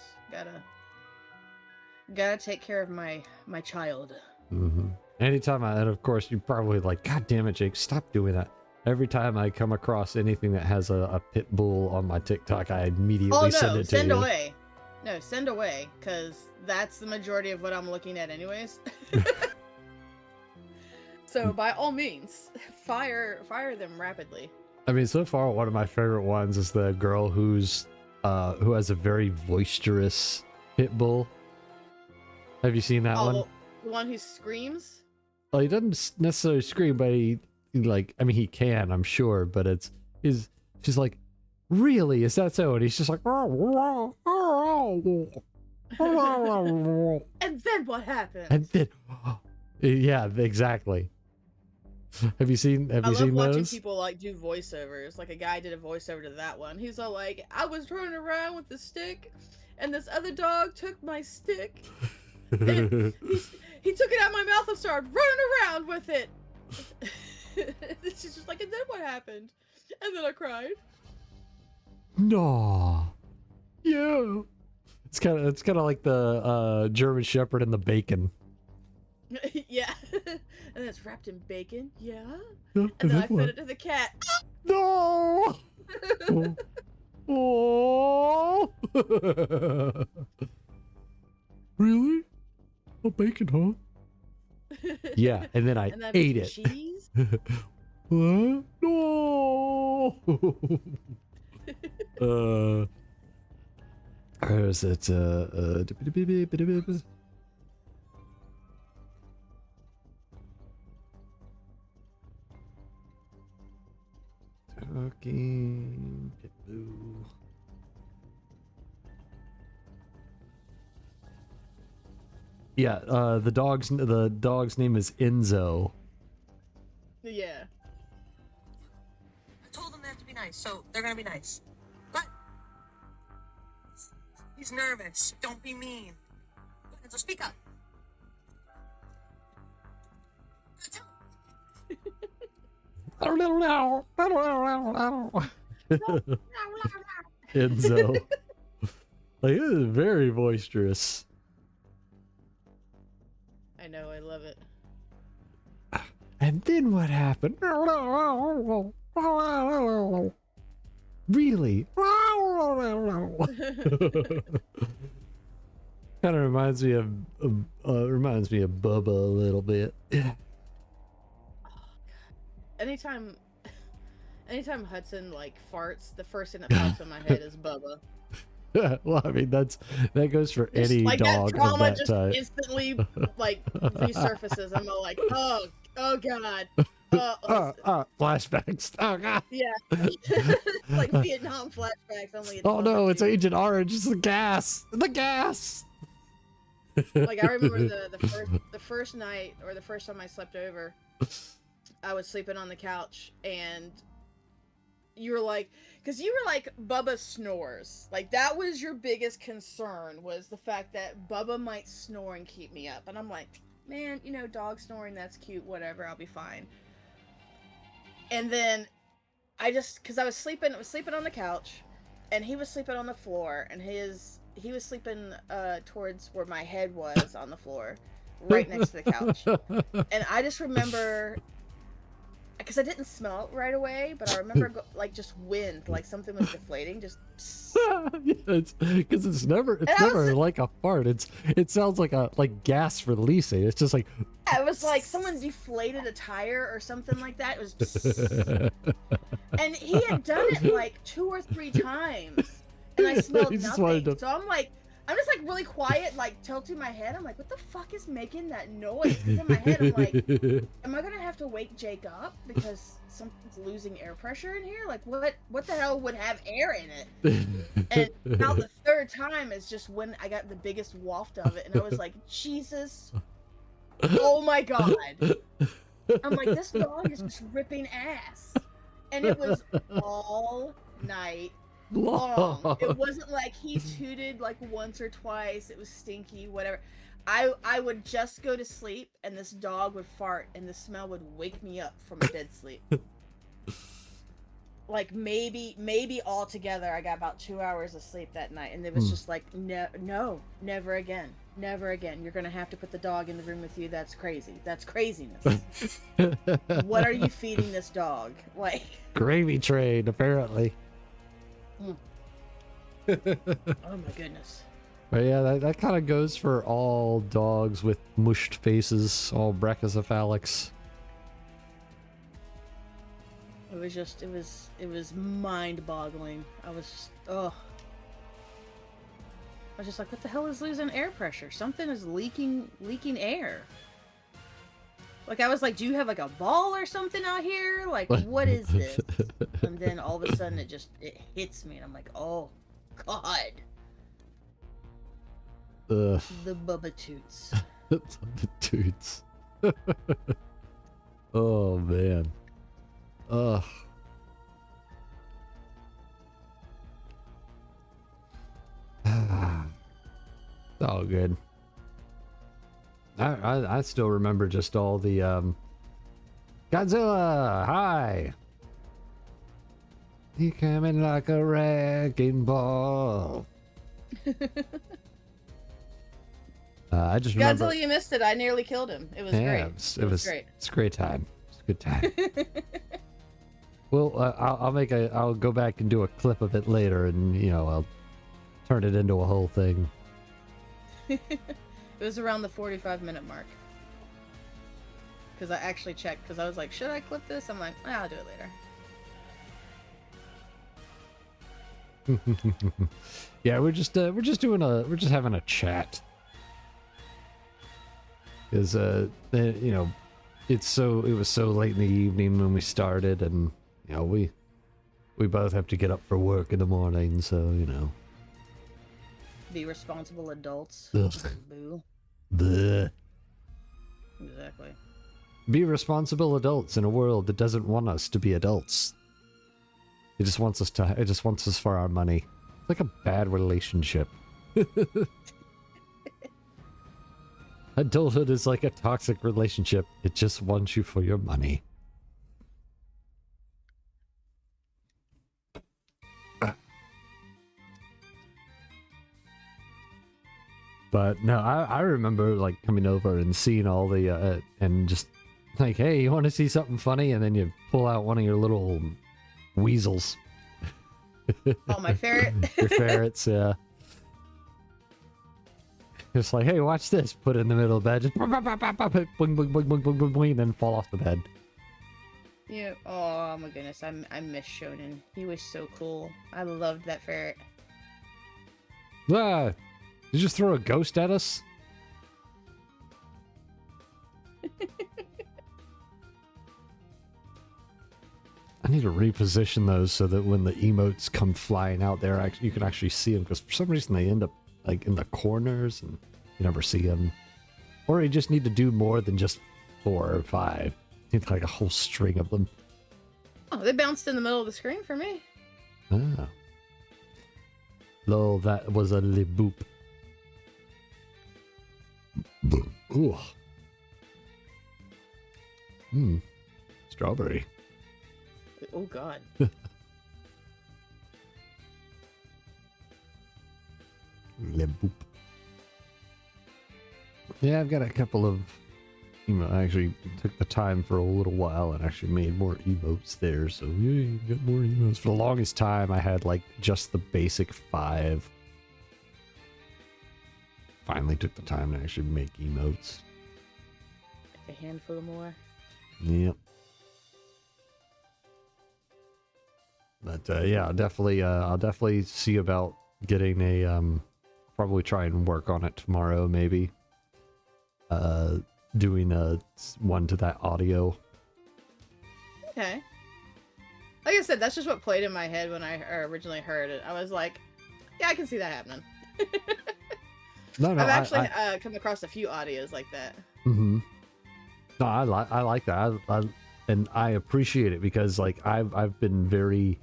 Gotta take care of my child. Mm-hmm. Anytime and of course, you probably like, God damn it, Jake, stop doing that. Every time I come across anything that has a pit bull on my TikTok, I immediately Oh send no, it to send you. away. No, send away, because that's the majority of what I'm looking at anyways. So by all means, fire them rapidly. I mean, so far one of my favorite ones is the girl who has a very boisterous pit bull. Have you seen that one? The one who screams? Well, he doesn't necessarily scream, but he like, I mean, he can, I'm sure, but she's like, really? Is that so? And he's just like, And then what happens? and then, yeah, exactly. Have you seen I love watching those? people like do voiceovers. Like a guy did a voiceover to that one. He's all like, I was running around with the stick, and this other dog took my stick. And he took it out of my mouth and started running around with it. She's just like, and then what happened? And then I cried. No. Yeah. It's kind of like the German Shepherd and the bacon. Yeah. And it's wrapped in bacon. Yeah. Yeah, And then I what? fed it to the cat. No. Oh. Really? Oh, bacon, huh? Yeah, and then I And then ate some it. cheese. What? No. Where is it? Talking pit bull. Yeah, the dog's name is Enzo. Yeah. I told them they have to be nice, so they're gonna be nice. But he's nervous. Don't be mean. So speak up. Tell Enzo. Like, it is very boisterous. I know, I love it. And then what happened? Really? Kind of reminds me of Bubba a little bit. Anytime Hudson like farts, the first thing that pops in my head is Bubba. Well, I mean, that goes for Just, any like, dog that trauma of that just type. instantly like resurfaces. I'm all like, oh god. Flashbacks. Oh god. Yeah. Like Vietnam flashbacks, only it's Oh no, Bubba it's too. Agent Orange. It's the gas. The gas. Like I remember the first night, or the first time I slept over, I was sleeping on the couch and you were like, because you were like, Bubba snores. Like that was your biggest concern, was the fact that Bubba might snore and keep me up. And I'm like, man, you know, dog snoring, that's cute, whatever, I'll be fine. And then because I was sleeping on the couch, and he was sleeping on the floor, and he was sleeping towards where my head was on the floor, right next to the couch. And I just remember, because I didn't smell it right away, but I remember like just wind, like something was deflating, just. Yeah, it's because it's never like a fart. It sounds like gas releasing. It's just like. It was like someone deflated a tire or something like that. It was. And he had done it like 2 or 3 times, and I smelled He just nothing. wanted to- So I'm just like really quiet, like tilting my head. I'm like, what the fuck is making that noise? 'Cause in my head, I'm like, am I gonna have to wake Jake up because something's losing air pressure in here? Like, what the hell would have air in it? And now the 3rd time is just when I got the biggest waft of it, and I was like, Jesus, oh my god. I'm like, this dog is just ripping ass. And it was all night long. It wasn't like he tooted like once or twice. It was stinky, whatever. I would just go to sleep and this dog would fart and the smell would wake me up from a dead sleep. Like maybe all together I got about 2 hours of sleep that night, and it was just like, no, never again. Never again. You're gonna have to put the dog in the room with you. That's crazy. That's craziness. What are you feeding this dog? Like Gravy train, apparently. oh my goodness. But yeah, that kind of goes for all dogs with mushed faces, all brachycephalics. It was just, it was mind-boggling. I was just, I was just like, what the hell is losing air pressure? Something is leaking air. Like, I was like, do you have like a ball or something out here? Like, what is this? And then all of a sudden it hits me and I'm like, oh, God. Ugh. The Bubba Toots. The toots. Oh, man. Ugh. It's all good. I still remember just all the Godzilla, hi. You coming like a wrecking ball. I just remember. Godzilla, you missed it. I nearly killed him. It was great. It was great. It's a great time. It's a good time. Well, I'll go back and do a clip of it later, and I'll turn it into a whole thing. It was around the 45-minute mark. Because I actually checked, because I was like, should I clip this? I'm like, I'll do it later. Yeah, we're just having a chat. Because it was so late in the evening when we started, and we both have to get up for work in the morning, so Be responsible adults. Ugh. Boo. Bleh. Exactly. Be responsible adults in a world that doesn't want us to be adults. It just wants us for our money. It's like a bad relationship. Adulthood is like a toxic relationship. It just wants you for your money. But no, I remember like coming over and seeing all the and just like, hey, you want to see something funny? And then you pull out one of your little weasels. Oh, my ferret. Your ferrets, yeah. Just like, hey, watch this. Put it in the middle of the bed. Just boing, boing, boing, boing, boing, boing, boing, then fall off the bed. Yeah. Oh my goodness, I miss Shonen. He was so cool. I loved that ferret. Ah, did you just throw a ghost at us? I need to reposition those so that when the emotes come flying out there, you can actually see them. Because for some reason they end up like in the corners and you never see them. Or you just need to do more than just 4 or 5. You need like a whole string of them. Oh, they bounced in the middle of the screen for me. Ah. Lol, that was a boop. Ooh. Strawberry. Oh God. Boop. Yeah, I've got a couple of I actually took the time for a little while and actually made more emotes there, so yeah, you got more emotes. For the longest time I had like just the basic 5. Finally took the time to actually make emotes. A handful more. Yep. But yeah, I'll definitely see about getting a probably try and work on it tomorrow, maybe. Doing a one to that audio. Okay. Like I said, that's just what played in my head when I originally heard it. I was like, yeah, I can see that happening. No, I've actually come across a few audios like that. Mm-hmm. No, I like that. And I appreciate it because like I've been very,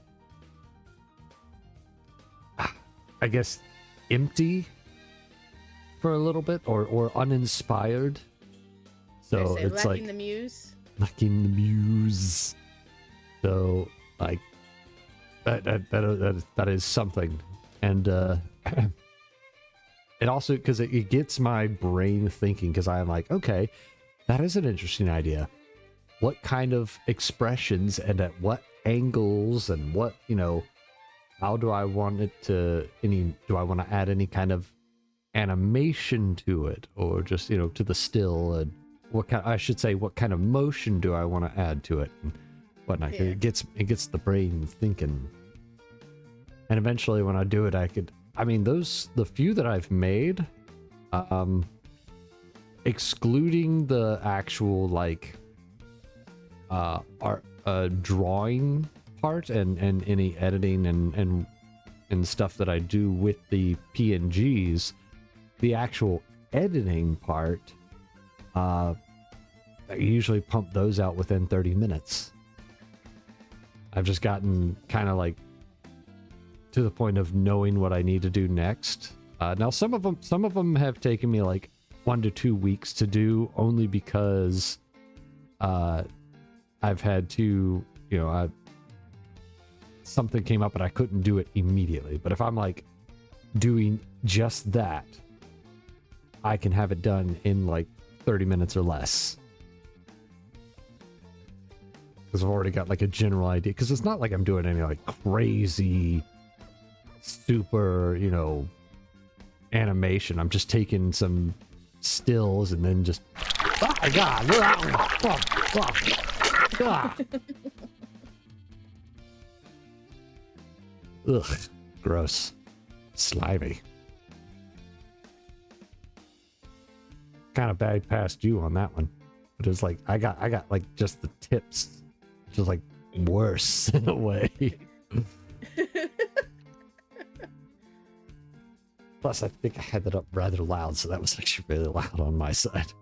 I guess, empty for a little bit or uninspired. So it's lacking like the muse. Lacking the muse. So like that is something, and it also, because it gets my brain thinking, because I'm like, okay, that is an interesting idea. What kind of expressions and at what angles and what, how do I want it to, do I want to add any kind of animation to it, or just, to the still, and what kind of motion do I want to add to it and whatnot. Yeah. It gets the brain thinking. And eventually when I do it, the few that I've made, excluding the actual art, drawing part and any editing and stuff that I do with the PNGs, the actual editing part, I usually pump those out within 30 minutes. I've just gotten kind of to the point of knowing what I need to do next. Now some of them have taken me 1 to 2 weeks to do, only because I've had to, something came up and I couldn't do it immediately. But if I'm doing just that, I can have it done in 30 minutes or less. Because I've already got a general idea. Because it's not like I'm doing any crazy, super, animation. I'm just taking some stills and then just, oh my god. Ugh, gross, slimy. Kind of bad past you on that one, but it's I got just the tips, just worse in a way. Plus, I think I had that up rather loud, so that was actually really loud on my side.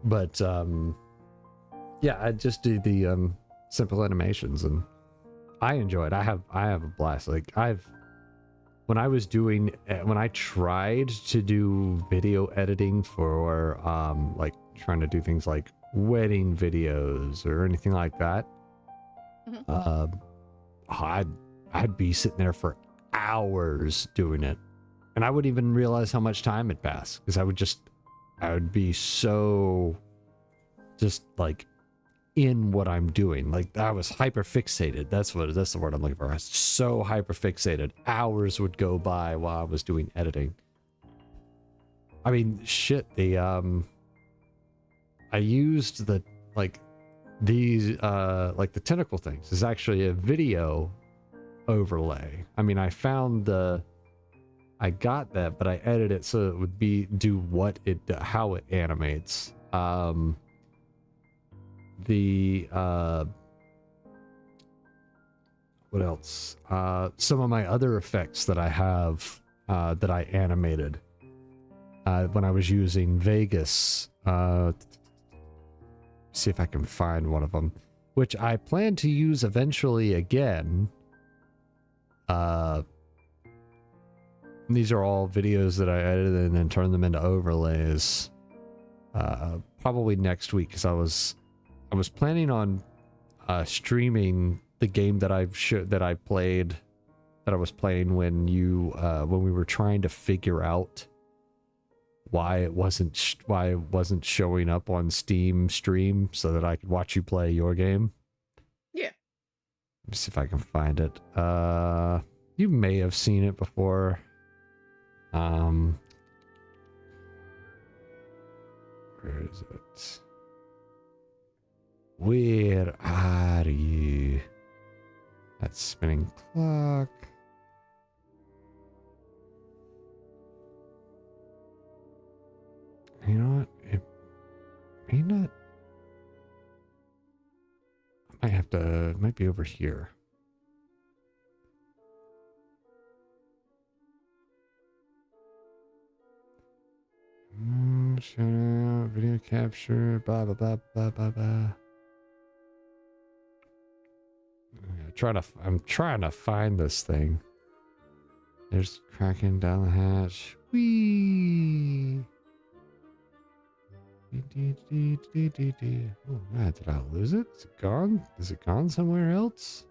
But yeah, I just do the simple animations, and I enjoy it. I have a blast. When I tried to do video editing for trying to do things like wedding videos or anything like that, I'd be sitting there for hours doing it, and I wouldn't even realize how much time had passed, because I would be so just in what I'm doing. I was hyper fixated. That's the word I'm looking for. I was so hyper fixated. Hours would go by while I was doing editing. I mean, shit, I used the tentacle things is actually a video overlay. I mean, I got that, but I edited it so it would do how it animates. What else? Some of my other effects that I have, that I animated, when I was using Vegas, see if I can find one of them, which I plan to use eventually again. These are all videos that I edited and then turned them into overlays. Probably next week, because I was planning on streaming the game that I was playing when we were trying to figure out why it wasn't showing up on Steam stream so that I could watch you play your game. Yeah. Let me see if I can find it. You may have seen it before. Where is it? Where are you? That spinning clock. You know what? It may not. I might have to. It might be over here. Shout out, video capture, blah blah blah blah blah blah. I'm trying to find this thing. There's cracking down the hatch. Whee! Oh man, did I lose it? Is it gone? Is it gone somewhere else?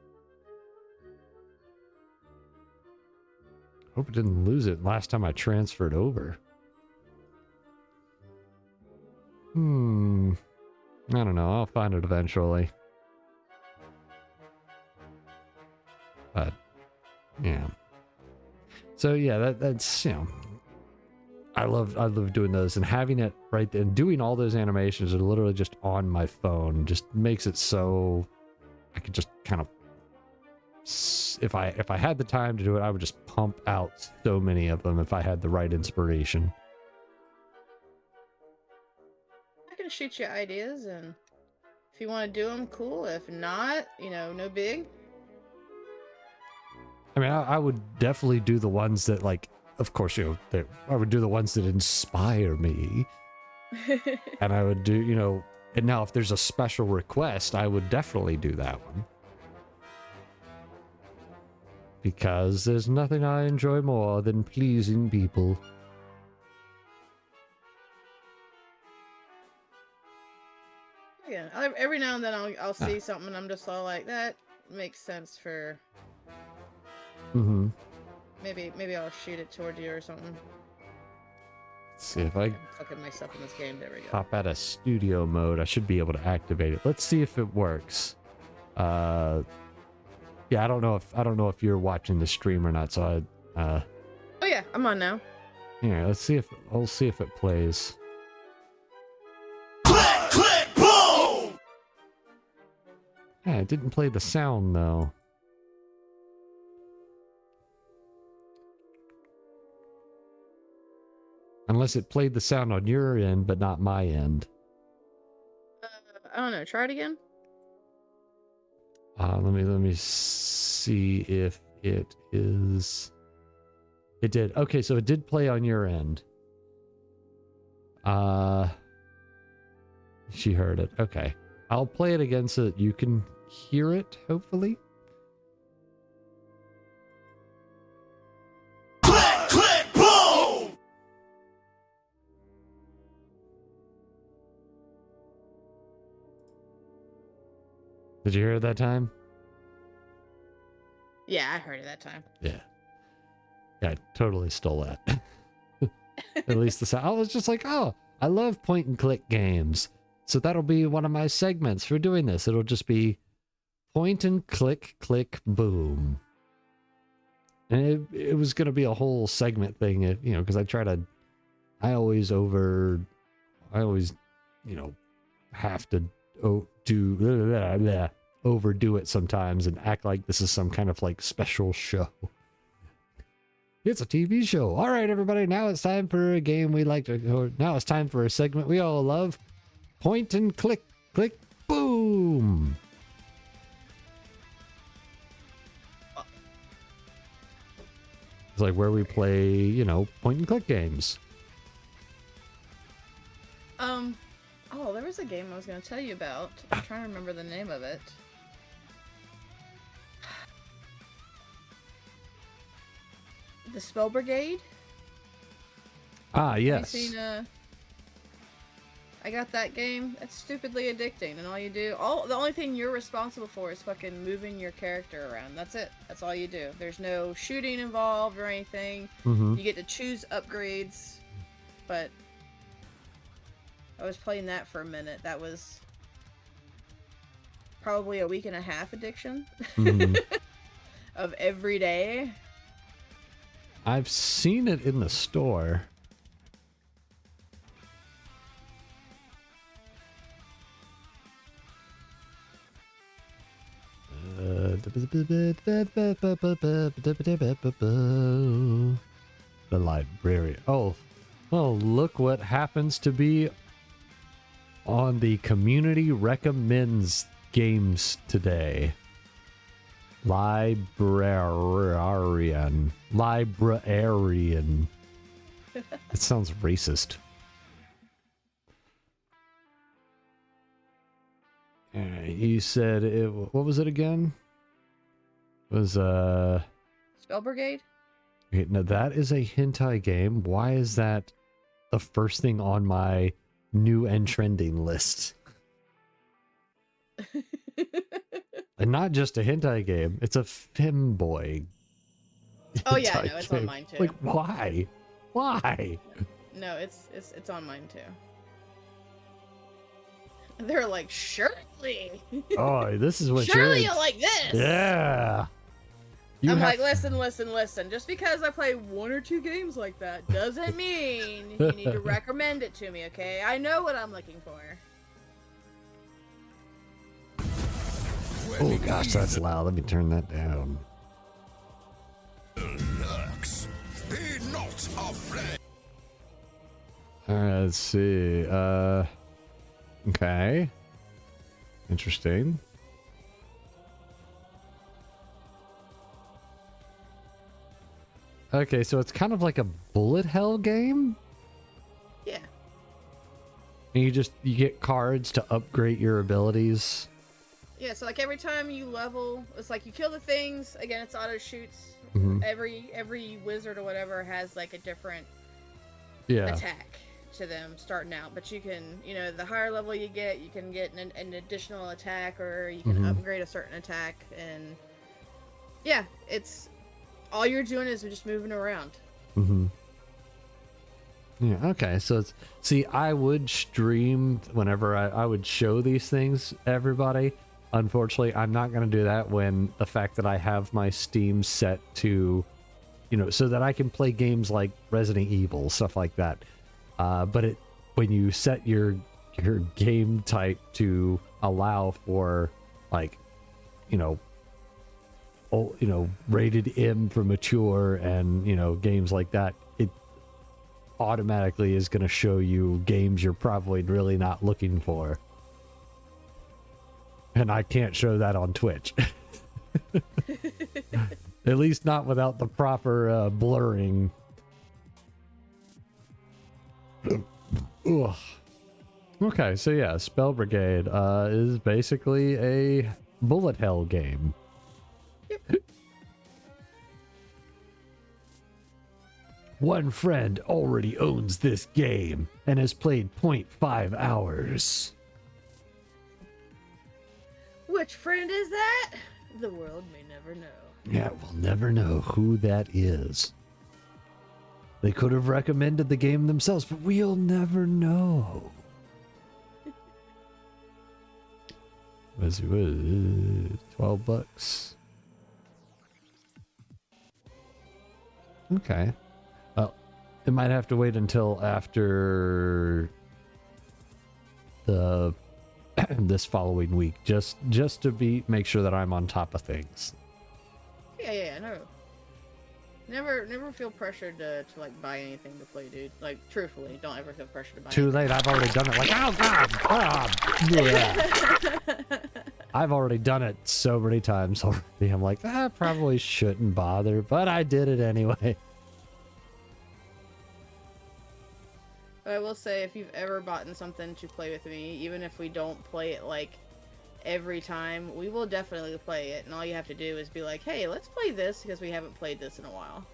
Hope I didn't lose it last time I transferred over. I don't know. I'll find it eventually. But, yeah. So, yeah, that's, you know, I love doing those, and having it right there and doing all those animations are literally just on my phone just makes it so I could just kind of, if I had the time to do it, I would just pump out so many of them if I had the right inspiration. I can shoot you ideas, and if you want to do them, cool. If not, you know, no big. I mean, I would definitely do the ones that, like, of course, you know, I would do the ones that inspire me. And I would do, you know, and now if there's a special request, I would definitely do that one. Because there's nothing I enjoy more than pleasing people. Yeah, every now and then I'll see something and I'm just all like, that makes sense for... Mm-hmm. Maybe I'll shoot it toward you or something. Let's see if I I'm fucking myself in this game. There we go. hop out of studio mode. I should be able to activate it. Let's see if it works. Yeah, I don't know if you're watching the stream or not. So Oh yeah, I'm on now. yeah, I'll see if it plays. Click, click, boom! Yeah, it didn't play the sound though. Unless it played the sound on your end, but not my end. I don't know. Try it again. Let me see if it is. It did. Okay, so it did play on your end. She heard it. Okay. I'll play it again so that you can hear it, hopefully. Click, click, boom! Did you hear it that time? Yeah, I heard it that time. Yeah. Yeah, I totally stole that. At least the sound. I was just like, oh, I love point and click games. So that'll be one of my segments for doing this. It'll just be point and click, click, boom. And it was going to be a whole segment thing, you know, because I always, you know, have to overdo it sometimes and act like this is some kind of like special show. It's a TV show. All right, everybody. Now it's time for a game we like to. Or now it's time for a segment we all love. Point and click, click, boom. It's like where we play, you know, point and click games. Oh, there was a game I was going to tell you about. I'm trying to remember the name of it. The Spell Brigade? Ah, yes. Have you seen, I got that game. It's stupidly addicting, and all you do, the only thing you're responsible for is fucking moving your character around. That's it. That's all you do. There's no shooting involved or anything. Mm-hmm. You get to choose upgrades, but I was playing that for a minute. That was probably a week and a half addiction Mm-hmm. of every day. I've seen it in the store. The library. Oh, look what happens to be on the community recommends games today. Librarian. It sounds racist. You said it. What was it again? It was Spell Brigade? Okay, now that is a hentai game. Why is that the first thing on my new and trending list? And not just a hentai game, it's a femboy Oh yeah, entire no, it's on game. mine too. Like, why? Why? No, it's on mine too. They're like, surely, Oh, this is what surely you're. you'll like this. Yeah. You I'm have- like, listen. Just because I play 1 or 2 games like that doesn't mean you need to recommend it to me, okay? I know what I'm looking for. Oh gosh, that's loud. Let me turn that down. Lurks. Be not afraid. All right, let's see. Okay. Interesting. Okay, so it's kind of like a bullet hell game. Yeah. And you get cards to upgrade your abilities. Yeah, so like every time you level, it's like you kill the things, again it's auto shoots. Mhm. Every wizard or whatever has like a different Yeah. attack to them starting out, but you can, the higher level you get an additional attack, or you can Mhm. upgrade a certain attack, and yeah, it's all you're doing is just moving around. Mm-hmm. Yeah, okay. So it's I would stream whenever I would show these things everybody. Unfortunately, I'm not going to do that when the fact that I have my Steam set to, so that I can play games like Resident Evil, stuff like that. But when you set your game type to allow for like, rated M for mature and, games like that, it automatically is going to show you games you're probably really not looking for. And I can't show that on Twitch. At least not without the proper blurring. Ugh. Okay, so yeah, Spell Brigade is basically a bullet hell game. One friend already owns this game and has played 0.5 hours. Which friend is that? The world may never know. Yeah, we'll never know who that is. They could have recommended the game themselves, but we'll never know. Was it $12? Okay. Well, it might have to wait until after the this following week, just to make sure that I'm on top of things. Yeah, no. Never feel pressured to like buy anything to play, dude. Like truthfully, don't ever feel pressured to buy. Too late. I've already done it. Like, oh god, yeah. I've already done it so many times already. I'm like, I probably shouldn't bother, but I did it anyway. I will say, if you've ever bought something to play with me, even if we don't play it like every time, we will definitely play it, and all you have to do is be like, hey, let's play this because we haven't played this in a while.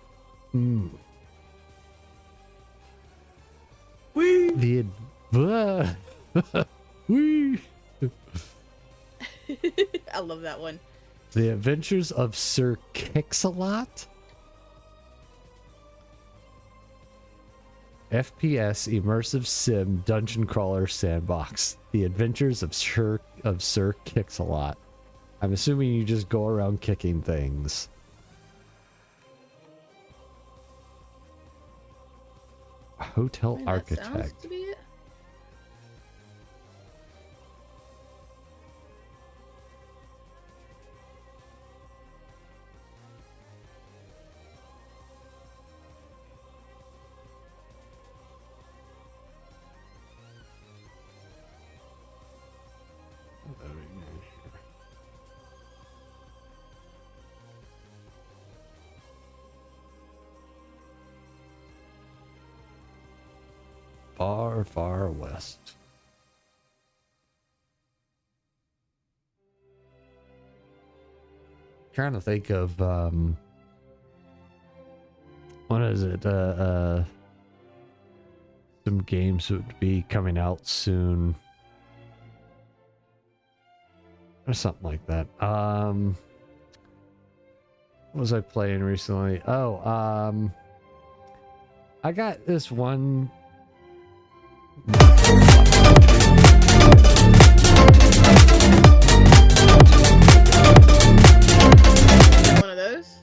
Wee. Wee. I love that one. The Adventures of Sir Kixalot. FPS immersive sim dungeon crawler sandbox. The Adventures of Sir Kixalot. I'm assuming you just go around kicking things. Hotel That sounds architect. to be it. Far, far west. Trying to think of what is it? Some games would be coming out soon. Or something like that. What was I playing recently? Oh, I got this one. One of those?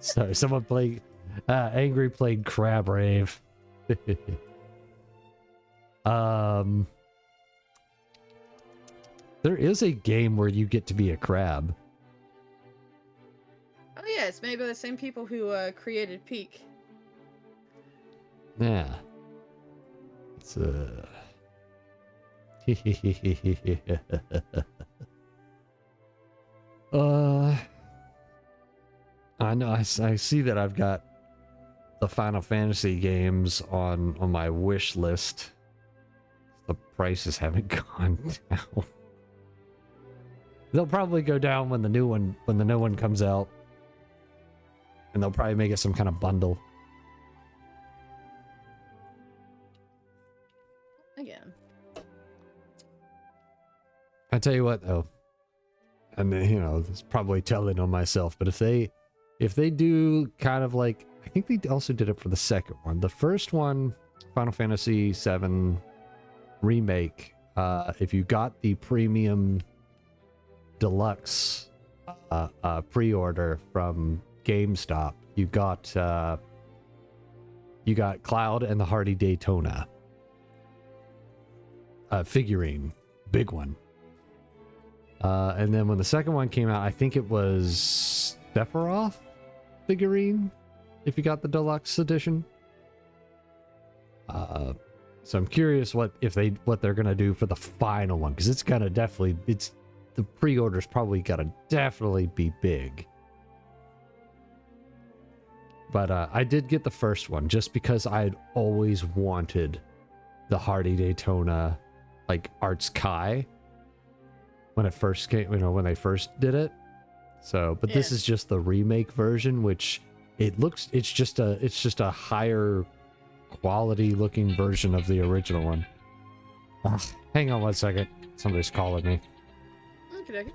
Sorry, someone played. Angry played Crab Rave. There is a game where you get to be a crab. Oh yeah, it's made by the same people who created Peak. Yeah. It's I know I see that I've got the Final Fantasy games on my wish list. The prices haven't gone down. They'll probably go down when the new one comes out. And they'll probably make it some kind of bundle. Again. I tell you what though. And you know, it's probably telling on myself, but if they do kind of like, I think they also did it for the second one. The first one, Final Fantasy VII Remake, if you got the premium deluxe pre-order from GameStop, you got Cloud and the Hardy Daytona figurine, big one. And then when the second one came out, I think it was Sephiroth figurine, if you got the deluxe edition. So I'm curious what they're gonna do for the final one, because the pre-order's probably gotta definitely be big. But I did get the first one just because I had always wanted the Hardy Daytona, like Arts Kai, when it first came, when they first did it. So, but this is just the remake version, which it's just a higher quality looking version of the original one. Ugh, hang on one second. Somebody's calling me. Okay.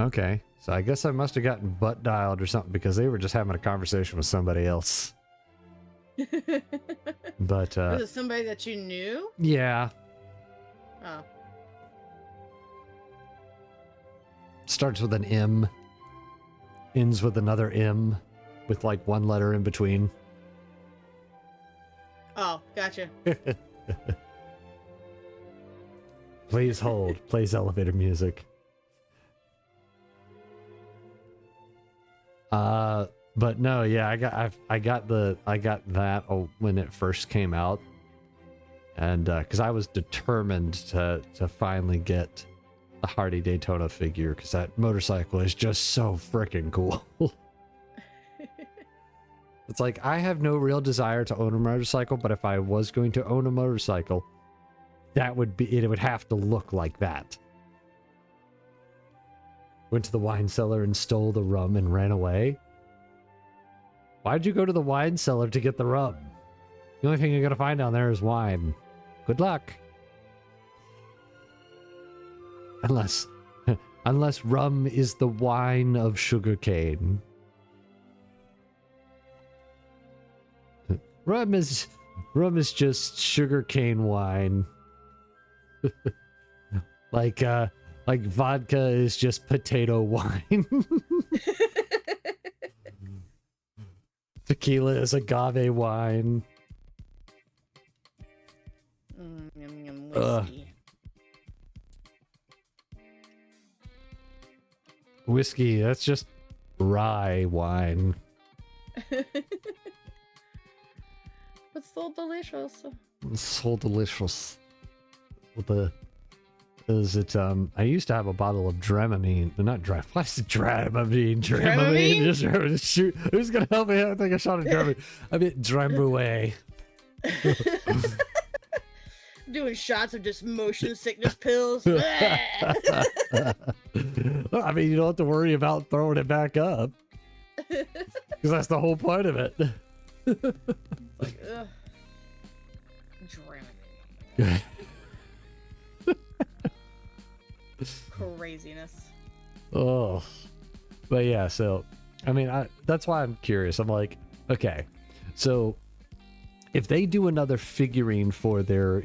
Okay, so I guess I must have gotten butt dialed or something, because they were just having a conversation with somebody else. But was it somebody that you knew? yeah, Oh. starts with an M, ends with another M, with like one letter in between. Oh, gotcha. Please hold. Plays elevator music. But no, yeah, I got that when it first came out, and because I was determined to finally get the Hardy Daytona figure, because that motorcycle is just so freaking cool. It's like, I have no real desire to own a motorcycle, but if I was going to own a motorcycle, it would have to look like that. Went to the wine cellar and stole the rum and ran away. Why'd you go to the wine cellar to get the rum? The only thing you're gonna find down there is wine. Good luck. Unless rum is the wine of sugarcane. Rum is just sugarcane wine. Like vodka is just potato wine. Tequila is agave wine. Yum, yum, whiskey. Whiskey, that's just rye wine. But so delicious. So delicious. I used to have a bottle of Dramamine. Not Dramamine. What's Dramamine? Dramamine? Just shoot. Who's gonna help me? I think I shot a Dramamine. I meant Drambuie. Doing shots of just motion sickness pills. Well, I mean, you don't have to worry about throwing it back up. Because that's the whole point of it. Like, ugh. Dramamine. Craziness. Oh, but yeah, so I mean, that's why I'm curious. I'm like, okay, so if they do another figurine for their,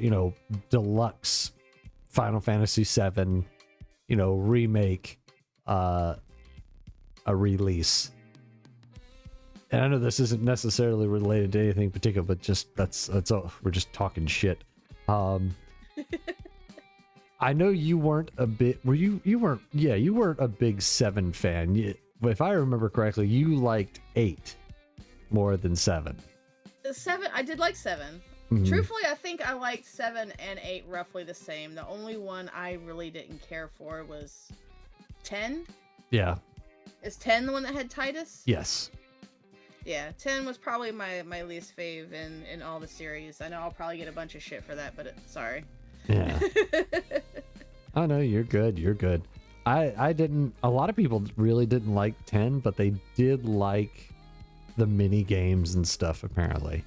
deluxe Final Fantasy VII, remake, a release, and I know this isn't necessarily related to anything particular, but just that's all. We're just talking shit. I know you weren't a bit. Were you? You weren't. Yeah, you weren't a big 7 fan. If I remember correctly, you liked 8 more than 7. 7, I did like 7. Mhm. Truthfully, I think I liked 7 and 8 roughly the same. The only one I really didn't care for was 10. Yeah. Is 10 the one that had Titus? Yes. Yeah, 10 was probably my least fave in all the series. I know I'll probably get a bunch of shit for that, but sorry. Yeah. Oh no, you're good. You're good. I didn't. A lot of people really didn't like 10, but they did like the mini games and stuff. Apparently,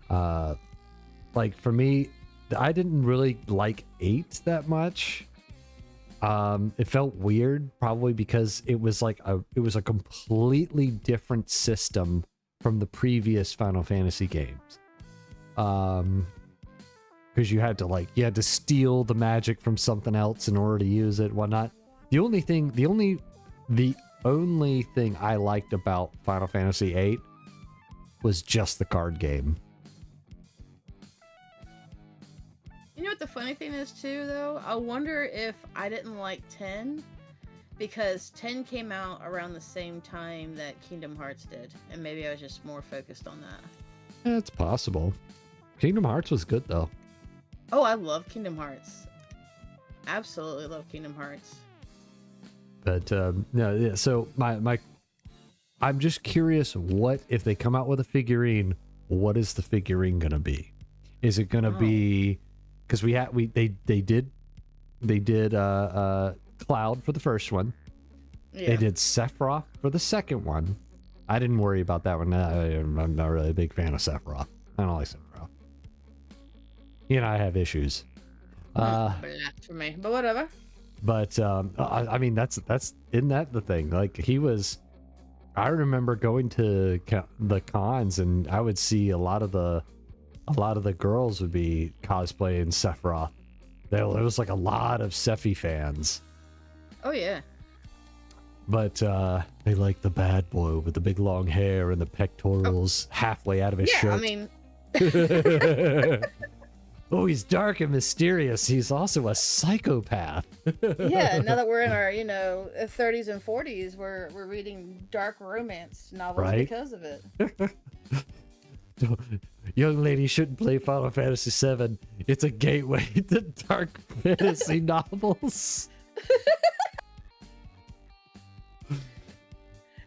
like for me, I didn't really like 8 that much. It felt weird, probably because it was a completely different system from the previous Final Fantasy games. Because you had to steal the magic from something else in order to use it, whatnot. The only thing I liked about Final Fantasy VIII was just the card game. You know what the funny thing is too, though? I wonder if I didn't like 10 because 10 came out around the same time that Kingdom Hearts did, and maybe I was just more focused on that. Yeah, it's possible. Kingdom Hearts was good though. Oh, I love Kingdom Hearts. Absolutely love Kingdom Hearts. But no, yeah, so I'm just curious, what if they come out with a figurine, what is the figurine gonna be? Is it gonna be, because they did Cloud for the first one. Yeah. They did Sephiroth for the second one. I didn't worry about that one. I'm not really a big fan of Sephiroth. I don't like Sephiroth. I have issues. Blasphemy, but whatever. But I mean, isn't that the thing? Like, he was. I remember going to the cons, and I would see a lot of the girls would be cosplaying Sephiroth. There was like a lot of Sephi fans. Oh yeah. But they like the bad boy with the big long hair and the pectorals halfway out of his shirt. I mean. Oh, he's dark and mysterious. He's also a psychopath. Yeah, now that we're in our 30s and 40s, we're reading dark romance novels because of it. Young lady shouldn't play Final Fantasy VII. It's a gateway to dark fantasy novels.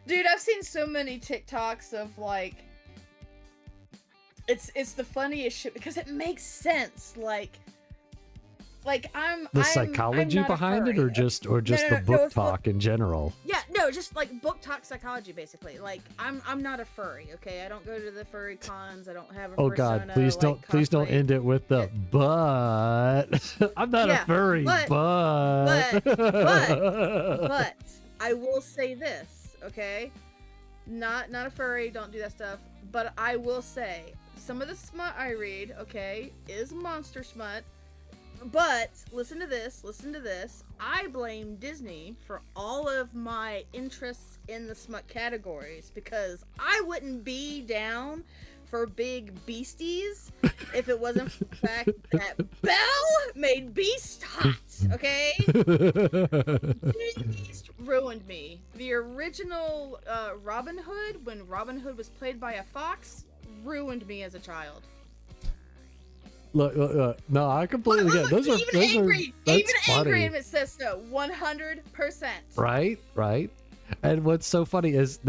Dude, I've seen so many TikToks of like, it's the funniest shit because it makes sense. Like I'm psychology I'm not a behind it, furry. or just No, the book it's talk in general. Yeah, no, just like book talk psychology, basically. Like I'm not a furry, okay? I don't go to the furry cons. I don't have a Oh persona, God, please don't cosplay. end it with the but. I'm not a furry, but I will say this, okay? Not a furry, don't do that stuff. But I will say some of the smut I read, okay, is monster smut. But listen to this. I blame Disney for all of my interests in the smut categories because I wouldn't be down for big beasties if it wasn't for the fact that Belle made Beast hot, okay? Beast ruined me. The original Robin Hood, when Robin Hood was played by a fox, ruined me as a child. Look, no, I completely get it. Those are Angry funny. if it says so. 100%. Right. And what's so funny is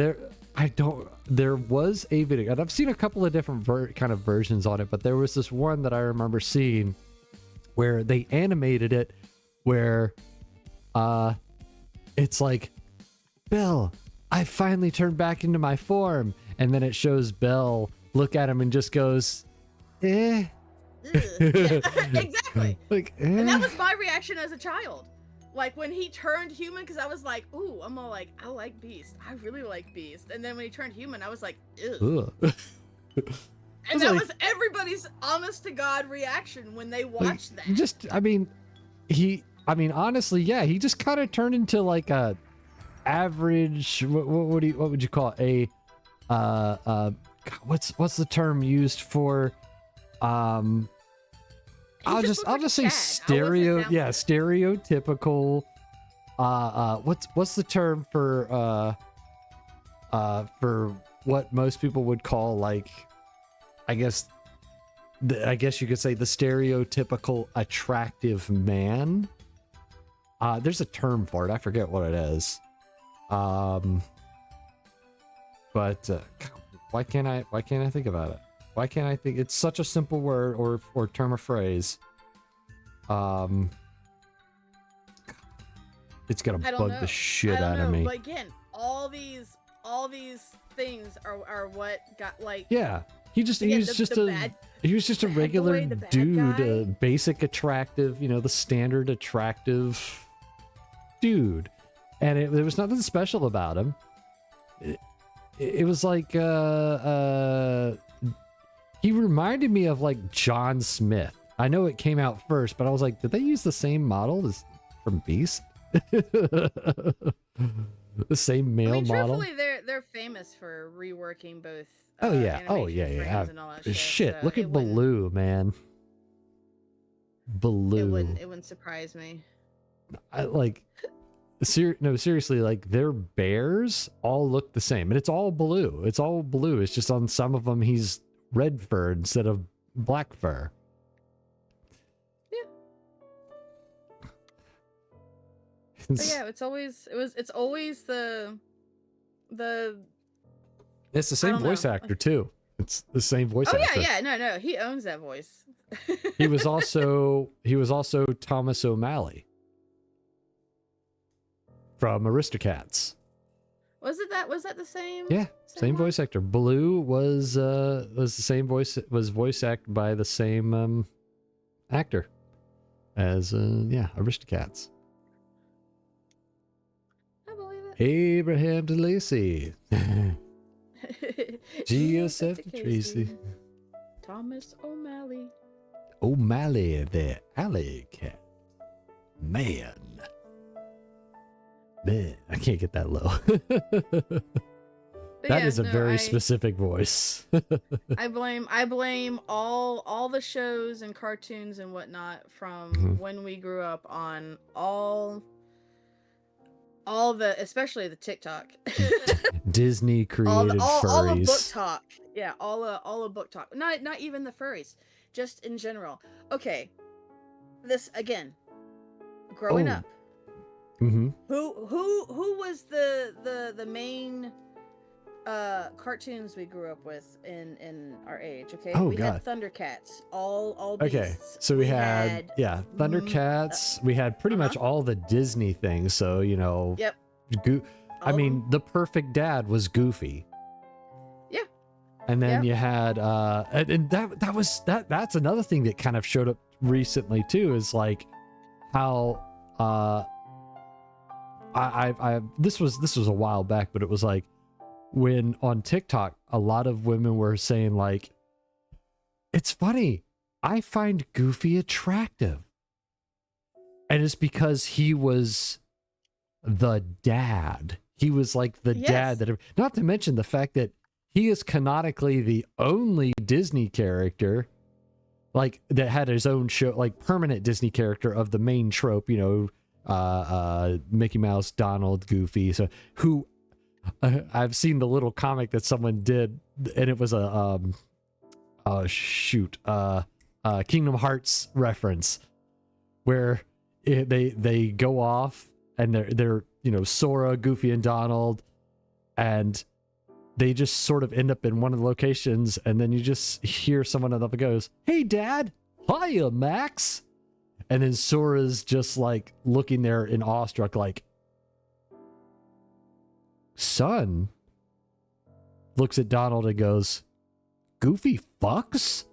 I don't. There was a video, and I've seen a couple of different kind of versions on it, but there was this one that I remember seeing where they animated it, where, it's like, Bill, I finally turned back into my form, and then it shows Bill look at him and just goes, eh. Ugh. Yeah, exactly. Like, eh. And that was my reaction as a child. Like when he turned human, because I was like, ooh, I'm all like, I like Beast. I really like Beast. And then when he turned human, I was like, ew. Ugh. And that was everybody's honest to God reaction when they watched that. Just, I mean, honestly, yeah, he just kind of turned into like a average. What would you call it? What's the term used for? I'll just say stereotypical. What's the term for what most people would call, like, I guess you could say the stereotypical attractive man. There's a term for it. I forget what it is. But why can't I think about it? Why can't I think? It's such a simple word or term or phrase. It's gonna bug the shit out of me. But again, all these things are what got, like. Yeah, he was just a regular dude, a basic attractive, the standard attractive dude, and there was nothing special about him. It was like he reminded me of like John Smith. I know it came out first, but I was like, did they use the same model as from Beast? The same male model. Truthfully, they're famous for reworking both. Oh yeah, and all that shit. So look at Baloo, man. Baloo. It wouldn't surprise me. Seriously, like their bears all look the same, and it's all blue. It's just on some of them he's red fur instead of black fur. Yeah. It's always the. It's the same voice actor too. It's the same voice actor. Oh yeah, no, he owns that voice. He was also Thomas O'Malley from Aristocats. Was that the same? Yeah, same voice actor. Baloo was the same voice, was voice acted by the same actor as Aristocats. I believe it. Abraham DeLacy. Giuseppe Tracy. Thomas O'Malley. O'Malley, the alley cat. Man, I can't get that low. That is a very specific voice. I blame all the shows and cartoons and whatnot from when we grew up on all the, especially the TikTok. Disney created furries. All of book talk. Yeah, all of book talk. Not even the furries, just in general. Okay, this again. Growing up. Mm-hmm. Who was the main cartoons we grew up with in our age? Okay, we had Thundercats, all beasts. Okay, so we had Thundercats. We had pretty much all the Disney things. So Yep. I mean, the perfect dad was Goofy. Yeah. And then you had and that's another thing that kind of showed up recently too, is like how this was a while back, but it was like when on TikTok a lot of women were saying like, it's funny, I find Goofy attractive, and it's because he was the dad. He was like the dad that, not to mention the fact that he is canonically the only Disney character like that had his own show, like permanent Disney character of the main trope, Mickey Mouse, Donald, Goofy. So who I've seen the little comic that someone did, and it was a Kingdom Hearts reference where they go off and they're Sora, Goofy, and Donald, and they just sort of end up in one of the locations, and then you just hear someone up and goes, "Hey, Dad!" "Hiya, Max!" And then Sora's just like looking there in awestruck, like, "Son," looks at Donald and goes, "Goofy fucks?"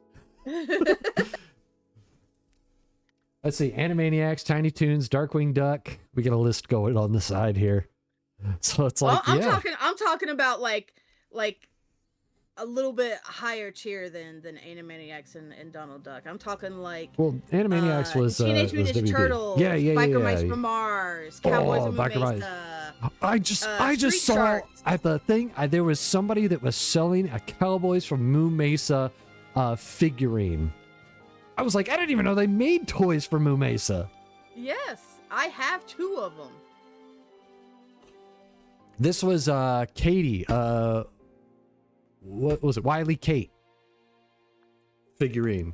Let's see, Animaniacs, Tiny Toons, Darkwing Duck. We got a list going on the side here. So it's like, I'm yeah. talking about like a little bit higher tier than Animaniacs and Donald Duck. I'm talking like, Well, Animaniacs was Teenage was Mutant Ninja WB. Turtles, Yeah. Biker Mice from Mars, Cowboys of Biker Mice. Mesa. I just Street saw Sharks. at the thing. There was somebody that was selling a Cowboys from Moon Mesa figurine. I was like, I didn't even know they made toys for Moon Mesa. Yes, I have 2 of them. This was Katie. What was it? Wiley Kate figurine.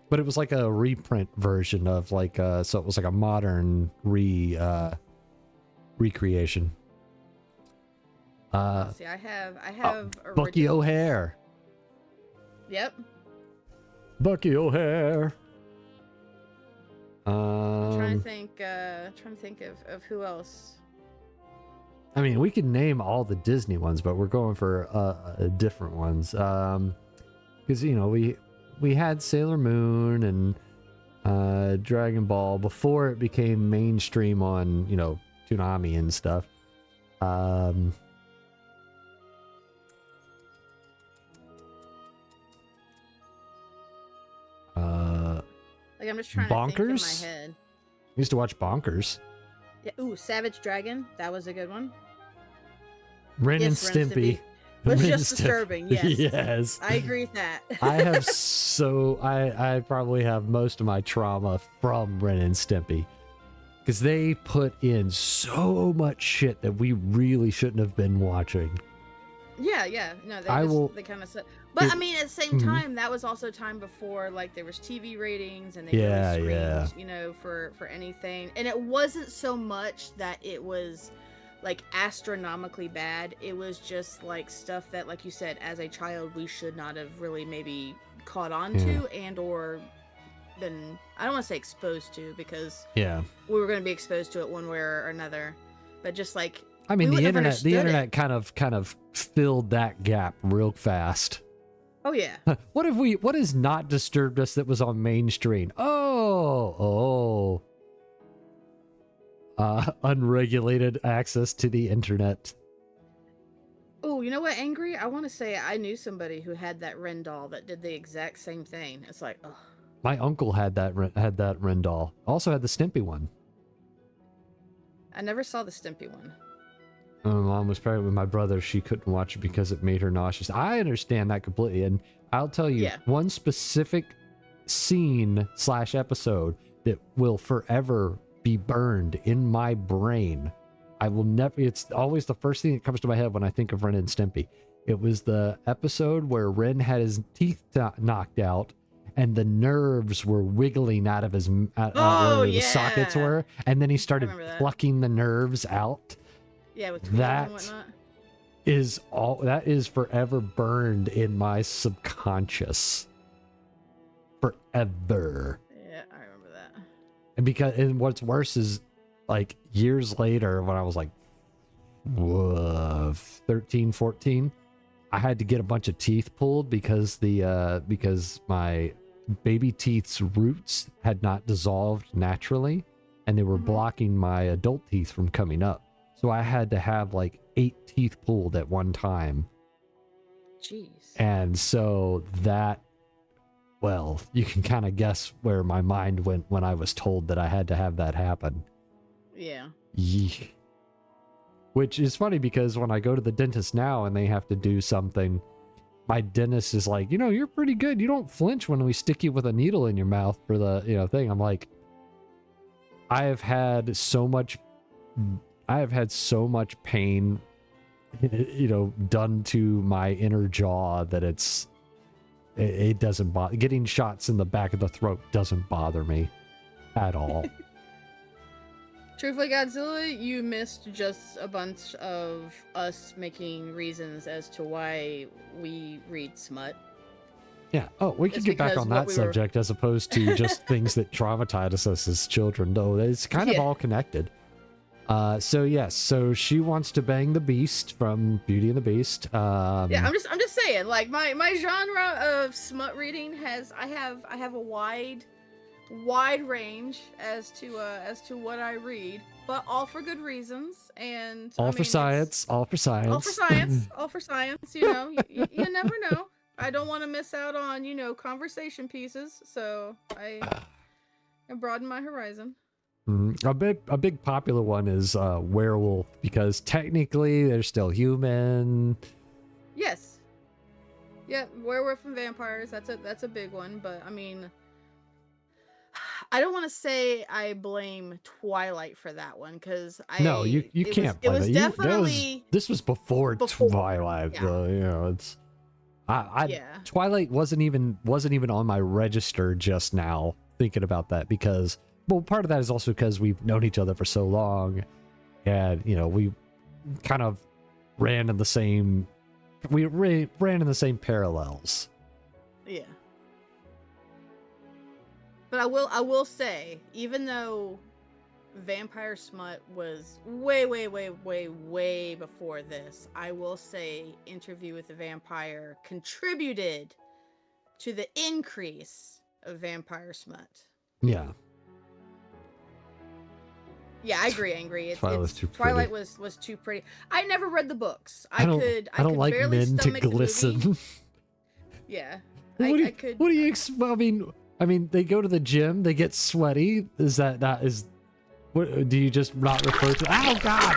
But it was like a reprint version of like so it was like a modern recreation. See, I have Bucky originals. O'Hare. Yep. Bucky O'Hare. I'm trying to think of who else. I mean, we can name all the Disney ones, but we're going for different ones. Because you know we had Sailor Moon and Dragon Ball before it became mainstream on Toonami and stuff. Like I'm just trying Bonkers? to think in my head. I used to watch Bonkers. Yeah, ooh, Savage Dragon. That was a good one. Ren and Yes, Ren and Stimpy. Was Ren and just Stimpy. disturbing. Yes. Yes. I agree with that. I have I probably have most of my trauma from Ren and Stimpy. Because they put in so much shit that we really shouldn't have been watching. Yeah. No, they kind of said. But I mean, at the same time, that was also time before like there was TV ratings and they really screened, for anything. And it wasn't so much that it was like astronomically bad. It was just like stuff that, like you said, as a child, we should not have really maybe caught on to and or been, I don't want to say exposed to, because we were going to be exposed to it one way or another. But just like, I mean, the internet it. kind of filled that gap real fast. Oh yeah. What has not disturbed us that was on mainstream? Unregulated access to the internet. Oh, you know what, Angry? I want to say I knew somebody who had that Ren doll that did the exact same thing. It's like, oh. My uncle had that Ren doll. Also had the Stimpy one. I never saw the Stimpy one. My mom was pregnant with my brother. She couldn't watch it because it made her nauseous. I understand that completely. And I'll tell you, one specific scene / episode that will forever be burned in my brain. I will never, it's always the first thing that comes to my head when I think of Ren and Stimpy. It was the episode where Ren had his teeth knocked out and the nerves were wiggling out of his, where the sockets were. And then he started plucking the nerves out. Yeah, with tools and whatnot. That is forever burned in my subconscious. Forever. Yeah, I remember that. And what's worse is, like, years later, when I was like 13, 14, I had to get a bunch of teeth pulled because because my baby teeth's roots had not dissolved naturally, and they were blocking my adult teeth from coming up. So I had to have like 8 teeth pulled at one time. Jeez. And so that, well, you can kind of guess where my mind went when I was told that I had to have that happen. Yeah. Which is funny because when I go to the dentist now and they have to do something, my dentist is like, you're pretty good. You don't flinch when we stick you with a needle in your mouth for the, thing. I'm like, I have had so much pain, done to my inner jaw that it doesn't bother. Getting shots in the back of the throat doesn't bother me at all. Truthfully, Godzilla, you missed just a bunch of us making reasons as to why we read smut. Yeah. Oh, we could It's get back because on what that we were- subject as opposed to just things that traumatize us as children. Though it's kind of Yeah. all connected. So yes, so she wants to bang the Beast from Beauty and the Beast. Yeah, I'm just saying, like my genre of smut reading I have a wide range as to what I read, but all for good reasons, and all I for mean, it's- science. All for science. all for science, all for science. You know, you never know. I don't want to miss out on conversation pieces, so I broaden my horizon. Mhm. A big popular one is werewolf, because technically they're still human. Yes. Yeah, werewolf and vampires. That's a big one, but I mean, I don't want to say I blame Twilight for that one because No, you can't It blame was it. definitely This was before before, Twilight. yeah. Though, it's yeah. Twilight wasn't even on my register just now thinking about that, because part of that is also because we've known each other for so long, and we kind of ran in the same parallels. Yeah. But I will say, even though vampire smut was way before this, I will say Interview with the Vampire contributed to the increase of vampire smut. Yeah. Yeah, I agree, Angry. Twilight was too Twilight pretty. was too pretty. I never read the books. I don't could like barely men to stomach the movie. glisten. Yeah. What I could. do you I mean, they go to the gym, they get sweaty. Is that not is? What do you just not refer to? Oh God!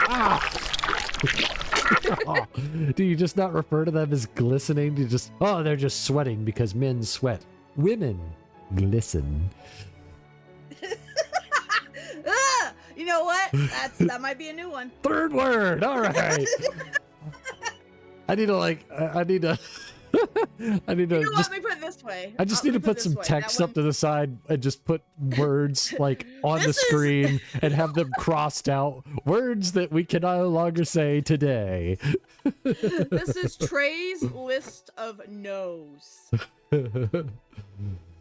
Oh. Do you just not refer to them as glistening? You just they're just sweating because men sweat. Women glisten. Ah! You know what? That might be a new one. Third word. All right. I need to You know what? just. Let me put it this way. I just Let need me to put it some this way. text That up to the side and just put words like on the This is- screen and have them crossed out. Words that we can no longer say today. This is Trey's list of no's.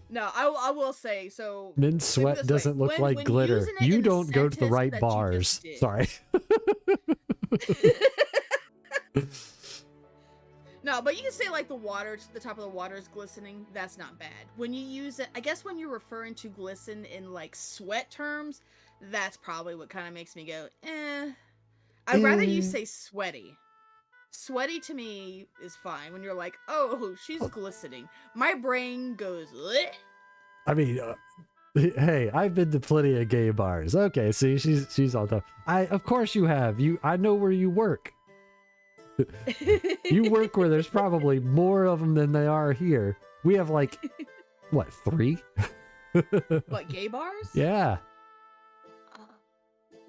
No, I will say so. Men's this sweat way. doesn't look like when glitter. using it You in the don't go to the sentence right that you bars. just did. Sorry. No, but you can say like the top of the water is glistening. That's not bad. When you use it, I guess when you're referring to glisten in like sweat terms, that's probably what kind of makes me go, eh. I'd rather you say sweaty. Sweaty to me is fine. When you're like, oh, she's glistening. My brain goes, bleh. I mean, hey, I've been to plenty of gay bars. Okay, see, she's on top. Of course you have. I know where you work. You work where there's probably more of them than there are here. We have like, what, 3? What, gay bars? Yeah.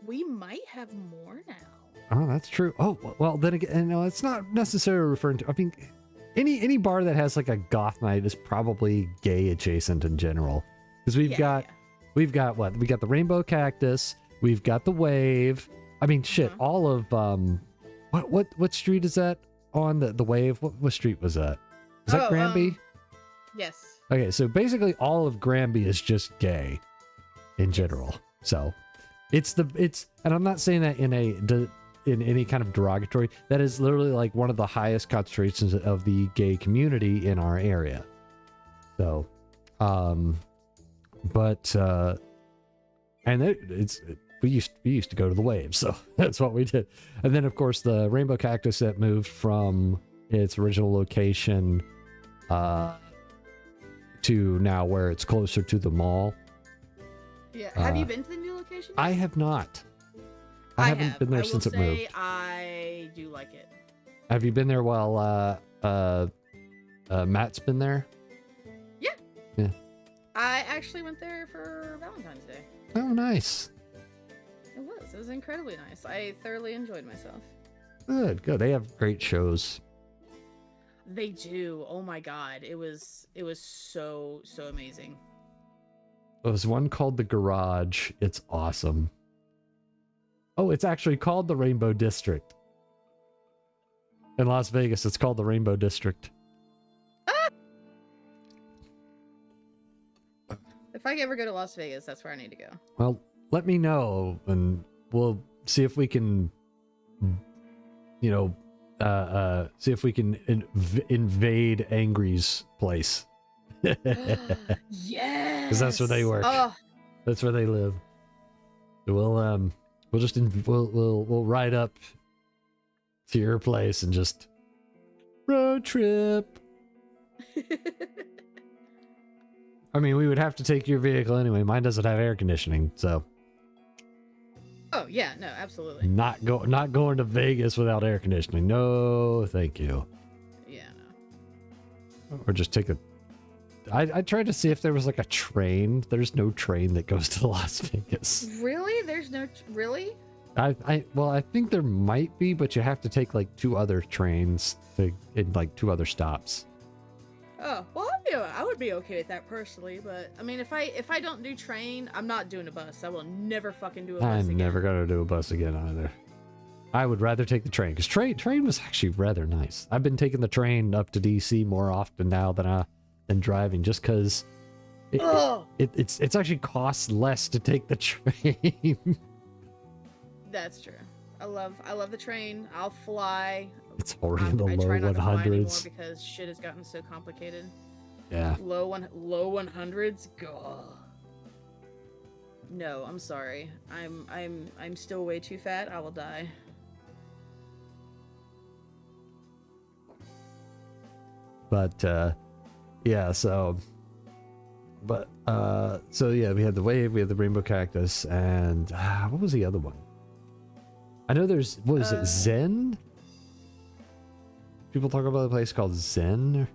We might have more now. Oh, that's true. Oh, well, then again, no, it's not necessarily referring to. I mean, any bar that has like a goth night is probably gay adjacent in general, because we've got what? We got the Rainbow Cactus. We've got the Wave. I mean, shit. All of what street is that on the Wave? What street was that? Is that Granby? Yes. Okay, so basically all of Granby is just gay in general. So it's and I'm not saying that in any kind of derogatory. That is literally like one of the highest concentrations of the gay community in our area. So, we used to go to the Wave, so that's what we did. And then of course the Rainbow Cactus that moved from its original location to now where it's closer to the mall. Yeah. Have you been to the new location? I have not. I haven't been there since it moved. I do like it. Have you been there while Matt's been there? Yeah. Yeah. I actually went there for Valentine's Day. Oh, nice. It was incredibly nice. I thoroughly enjoyed myself. Good. They have great shows. They do. Oh my god. It was so amazing. There's one called The Garage. It's awesome. Oh, it's actually called the Rainbow District. In Las Vegas, it's called the Rainbow District. If I ever go to Las Vegas, that's where I need to go. Well, let me know, and we'll see if we can, you know, see if we can invade Angry's place. Yes. Because that's where they work. Oh, That's where they live. So we'll just we'll ride up to your place and just road trip. I mean, we would have to take your vehicle anyway. Mine doesn't have air conditioning, so oh yeah, no, absolutely. not going to Vegas without air conditioning. No, thank you. Yeah, no. Or just take a. I tried to see if there was like a train. There's no train that goes to Las Vegas. Really? There's no really? Well, I think there might be, but you have to take like 2 other trains in like 2 other stops. Oh, well, I would be okay with that personally, but I mean, if I don't do train, I'm not doing a bus. I will never fucking do a bus I'm again. never gonna do a bus again either. I would rather take the train because train was actually rather nice. I've been taking the train up to DC more often now than driving, just because it's actually costs less to take the train. That's true. I love the train. I'll fly. It's already in the I low try not to fly anymore 100s. because shit has gotten so complicated. Yeah. Low 100s. God. No, I'm sorry. I'm still way too fat. I will die. But yeah, so yeah, we had the wave, we had the rainbow cactus, and what was the other one? I know there's what is it, Zen? People talk about a place called Zen.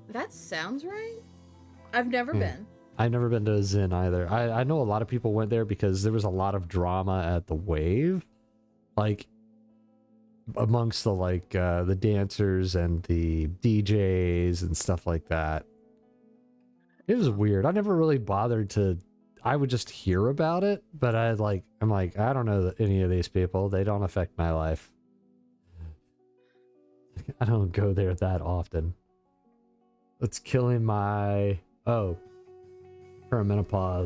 That sounds right. I've never been. I've never been to Zen either. I know a lot of people went there because there was a lot of drama at the wave, like amongst the the dancers and the DJs and stuff like that. It was weird. I never really bothered to. I would just hear about it, but I'm like, I don't know any of these people. They don't affect my life. I don't go there that often. It's killing my perimenopause.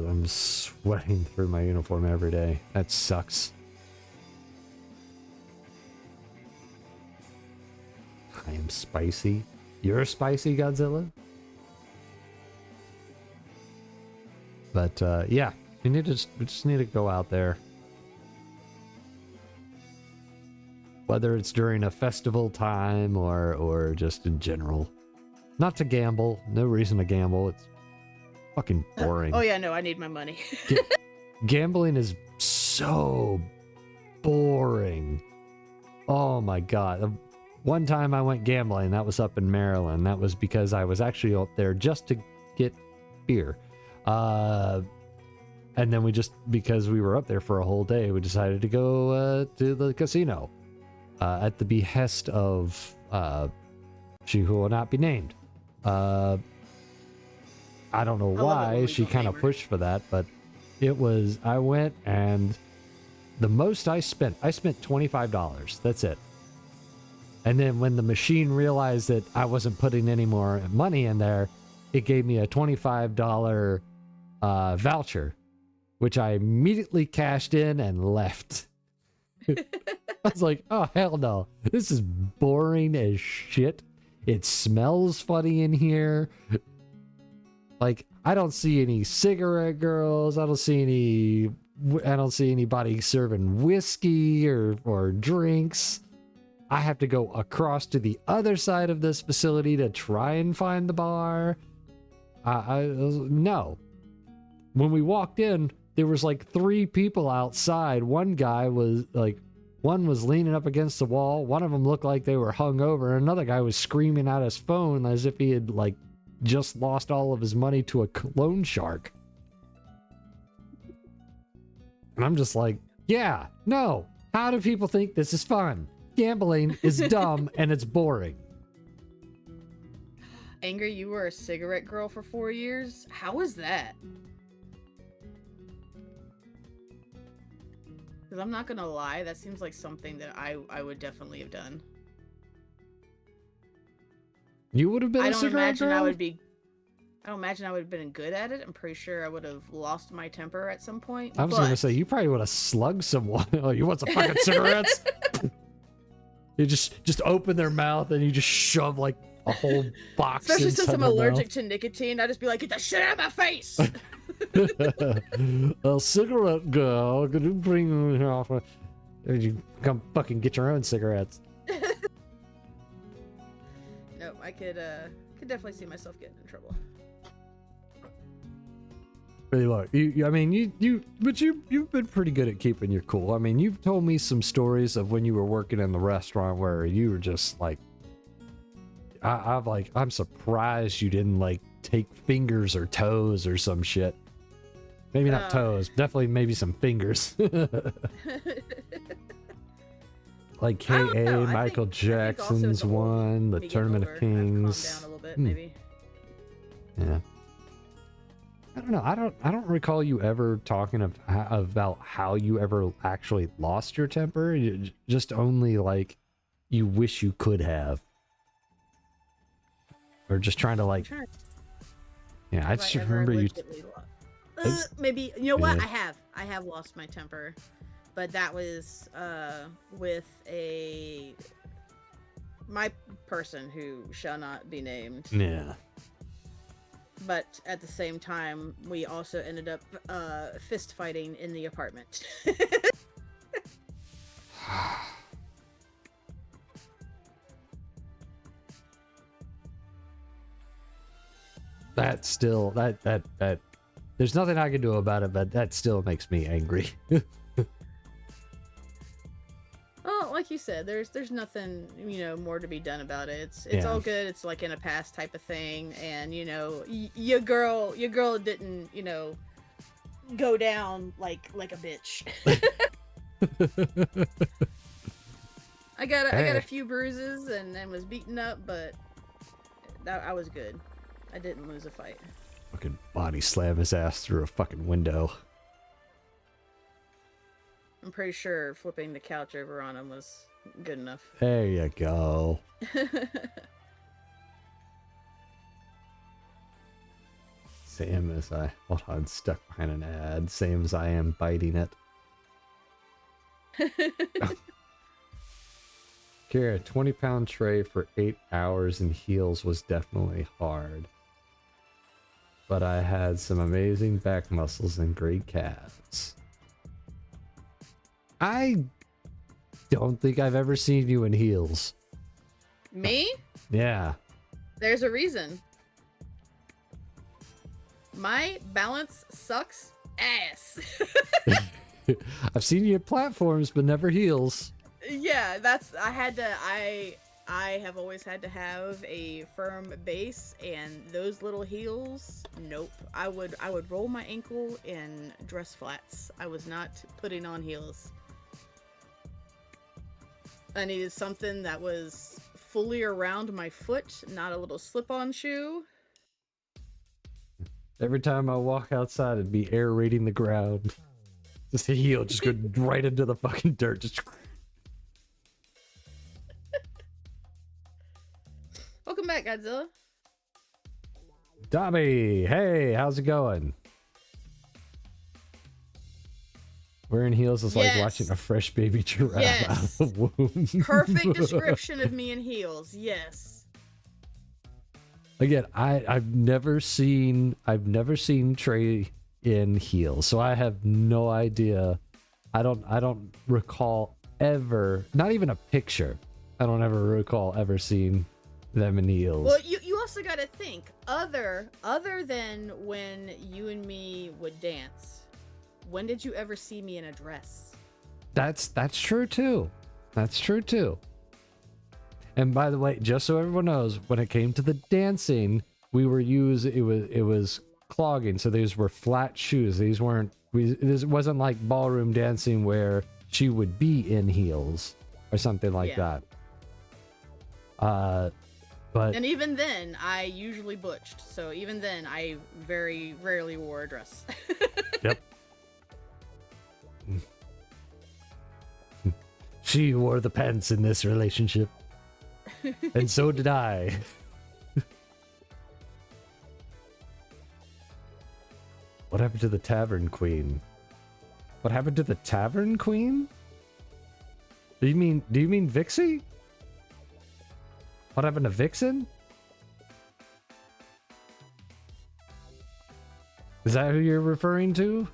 I'm sweating through my uniform every day. That sucks. I am spicy. You're spicy, Godzilla? But yeah, we just need to go out there. Whether it's during a festival time or just in general. Not to gamble. No reason to gamble. It's fucking boring. Oh yeah, no, I need my money. Gambling is so boring. Oh my god. One time I went gambling, that was up in Maryland. That was because I was actually up there just to get beer. And then because we were up there for a whole day, we decided to go to the casino at the behest of she who will not be named. I don't know why she kind of pushed for that, but I went, and the most I spent $25. That's it. And then when the machine realized that I wasn't putting any more money in there, it gave me a $25 voucher, which I immediately cashed in and left. I was like, oh, hell no. This is boring as shit. It smells funny in here. Like, I don't see any cigarette girls. I don't see anybody serving whiskey or drinks. I have to go across to the other side of this facility to try and find the bar. No. When we walked in, there was like 3 people outside. One was leaning up against the wall. One of them looked like they were hungover. Another guy was screaming at his phone as if he had just lost all of his money to a loan shark. And I'm just like, yeah, no. How do people think this is fun? Gambling is dumb and it's boring. Angry, you were a cigarette girl for 4 years? How was that? Because I'm not gonna lie, that seems like something that I would definitely have done. You would have been I a don't cigarette imagine girl? I don't imagine I would have been good at it. I'm pretty sure I would have lost my temper at some point. I was gonna say you probably would have slugged someone. Oh, you want some fucking cigarettes? You just open their mouth and you just shove like a whole box. Especially since inside I'm their allergic mouth. to nicotine, I'd just be like, get the shit out of my face. A cigarette girl, could you bring me off? Or you come fucking get your own cigarettes. No, I could definitely see myself getting in trouble. Hey, look, but you've been pretty good at keeping your cool. I mean, you've told me some stories of when you were working in the restaurant where you were just like, I'm surprised you didn't like take fingers or toes or some shit. Maybe not toes, definitely maybe some fingers. Like K.A. Michael Jackson's one, the Tournament of Kings. Calm down a little bit, maybe. Yeah. I don't know. I don't recall you ever talking about how you ever actually lost your temper. Just only like you wish you could have, or just trying to like. Yeah, I just remember you. Maybe you know what? Yeah. I have lost my temper, but that was with my person who shall not be named. Yeah. But at the same time, we also ended up fist fighting in the apartment. That still that there's nothing I can do about it, but that still makes me angry. Well, like you said, there's nothing more to be done about it. It's all good. It's like in a past type of thing, and your girl didn't go down like a bitch. I got a few bruises and was beaten up, but I was good. I didn't lose a fight. Fucking body slam his ass through a fucking window. I'm pretty sure flipping the couch over on him was good enough. There you go. Same as hold on, stuck behind an ad. Same as I am biting it. Kira, 20-pound tray for 8 hours in heels was definitely hard. But I had some amazing back muscles and great calves. I don't think I've ever seen you in heels. Me? Yeah. There's a reason. My balance sucks ass. I've seen you at platforms, but never heels. Yeah, I have always had to have a firm base, and those little heels, nope. I would roll my ankle in dress flats. I was not putting on heels. I needed something that was fully around my foot, not a little slip-on shoe. Every time I walk outside, it'd be aerating the ground. Just a heel, just go right into the fucking dirt. Just. Welcome back, Godzilla. Dobby, hey, how's it going? Wearing heels is like watching a fresh baby giraffe out of the womb. Perfect description of me in heels. Yes. Again, I've never seen Trey in heels, so I have no idea. I don't recall ever, not even a picture. I don't ever recall ever seeing them in heels. Well, you also got to think other than when you and me would dance. When did you ever see me in a dress? That's true too. That's true too. And by the way, just so everyone knows, when it came to the dancing, it was clogging. So these were flat shoes. These weren't. This wasn't like ballroom dancing where she would be in heels or something like that. But and even then, I usually butched. So even then, I very rarely wore a dress. Yep. She wore the pants in this relationship. And so did I. What happened to the Tavern Queen? What happened to the Tavern Queen? Do you mean Vixie? What happened to Vixen? Is that who you're referring to?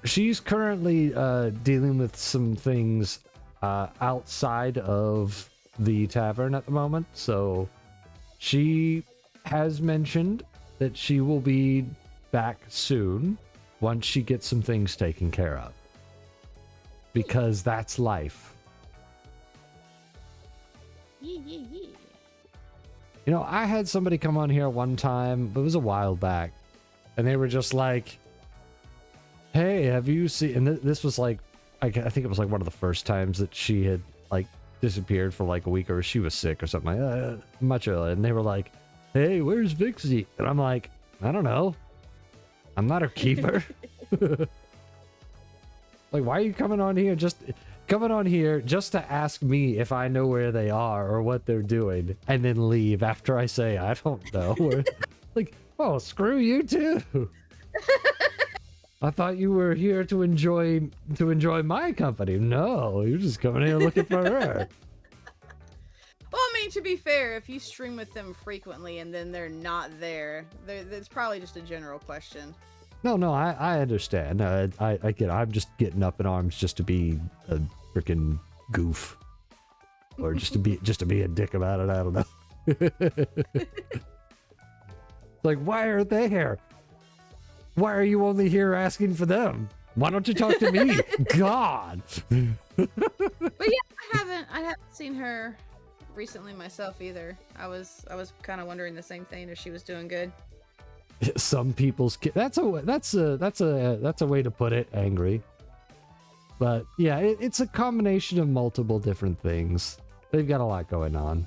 She's currently dealing with some things outside of the tavern at the moment, so she has mentioned that she will be back soon once she gets some things taken care of. Because that's life. Yeah. You know, I had somebody come on here one time, but it was a while back, and they were just like, hey, have you seen, and this was like, I think it was like one of the first times that she had like disappeared for like a week, or she was sick or something like that, much earlier, and they were like, hey, where's Vixie? And I'm like, I don't know. I'm not her keeper. Like, why are you coming on here just to ask me if I know where they are or what they're doing, and then leave after I say I don't know? Like, oh, screw you too. I thought you were here to enjoy my company. No, you're just coming here looking for her. Well, I mean, to be fair, if you stream with them frequently and then they're not there, it's probably just a general question. No, I understand. I get. I'm just getting up in arms just to be a freaking goof, or just to be a dick about it. I don't know. Like, why are they here? Why are you only here asking for them? Why don't you talk to me? God. But yeah, I haven't seen her recently myself either. I was kind of wondering the same thing, if she was doing good. Some people's that's a way to put it, angry. But yeah, it's a combination of multiple different things. They've got a lot going on.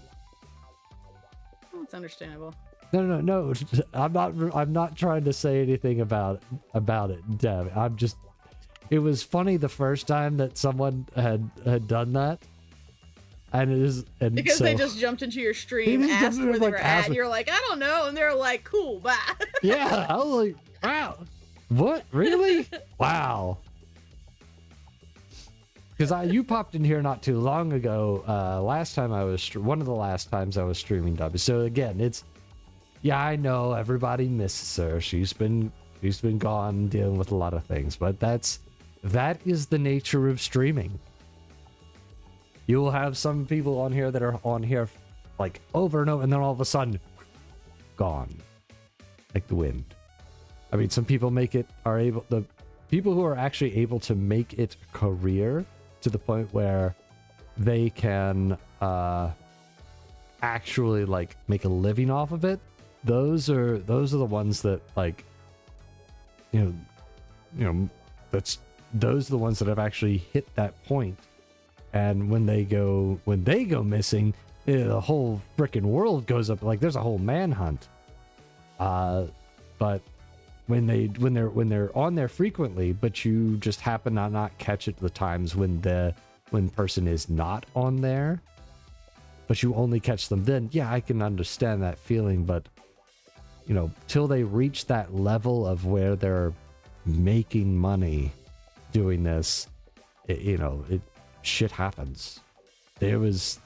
Well, it's understandable. No. I'm not trying to say anything about it, Dev. It was funny the first time that someone had done that. Because they just jumped into your stream, asked where they were at, and you're like, I don't know, and they're like, cool, bye. Yeah, I was like, wow, what, really? Wow. Because you popped in here not too long ago. Last time one of the last times I was streaming Dubby. So again, I know everybody misses her. She's been gone dealing with a lot of things, but that is the nature of streaming. You will have some people on here that are on here like over and over, and then all of a sudden, gone. Like the wind. I mean, some people the people who are actually able to make it a career to the point where they can actually like make a living off of it. Those are the ones that, like, those are the ones that have actually hit that point. And when they go missing, the whole freaking world goes up. Like, there's a whole manhunt. But when they're on there frequently, but you just happen to not catch it the times when person is not on there, but you only catch them then. Yeah, I can understand that feeling, but till they reach that level of where they're making money doing this, shit happens. There have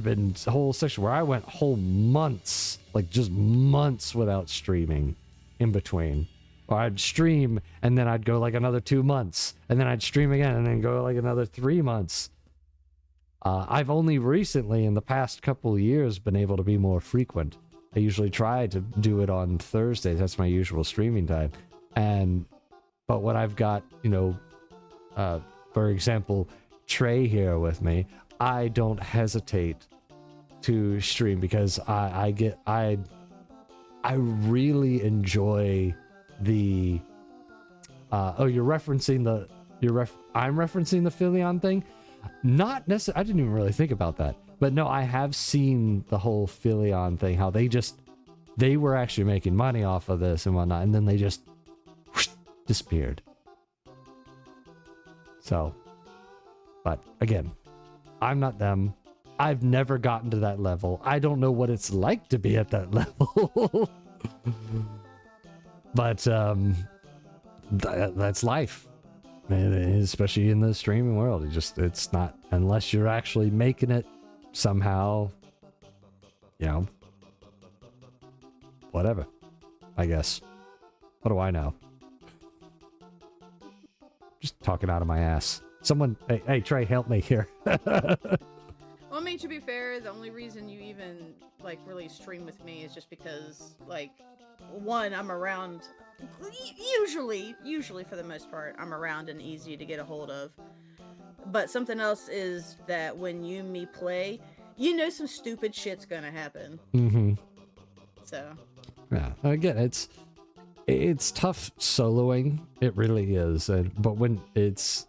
been a whole section where I went whole months, like just months without streaming in between. Or I'd stream and then I'd go like another 2 months, and then I'd stream again and then go like another 3 months. I've only recently, in the past couple of years, been able to be more frequent. I usually try to do it on Thursdays. That's my usual streaming time. But when I've got, for example, Trey here with me, I don't hesitate to stream because I really enjoy the I'm referencing the Philion thing. Not necessarily, I didn't even really think about that. But no, I have seen the whole Philion thing, how they just they were actually making money off of this and whatnot, and then they just whoosh, disappeared. So, but again, I'm not them. I've never gotten to that level. I don't know what it's like to be at that level. But that's life. And especially in the streaming world. It's not, unless you're actually making it somehow, you know, whatever, I guess. What do I know? Just talking out of my ass. Someone, hey Trey, help me here. Well, I mean, to be fair, the only reason you even, like, really stream with me is just because, like, one, I'm around, usually for the most part, I'm around and easy to get a hold of. But something else is that when you and me play, you know some stupid shit's gonna happen. Mm-hmm. So. Yeah, again, it's tough soloing. It really is. But when it's,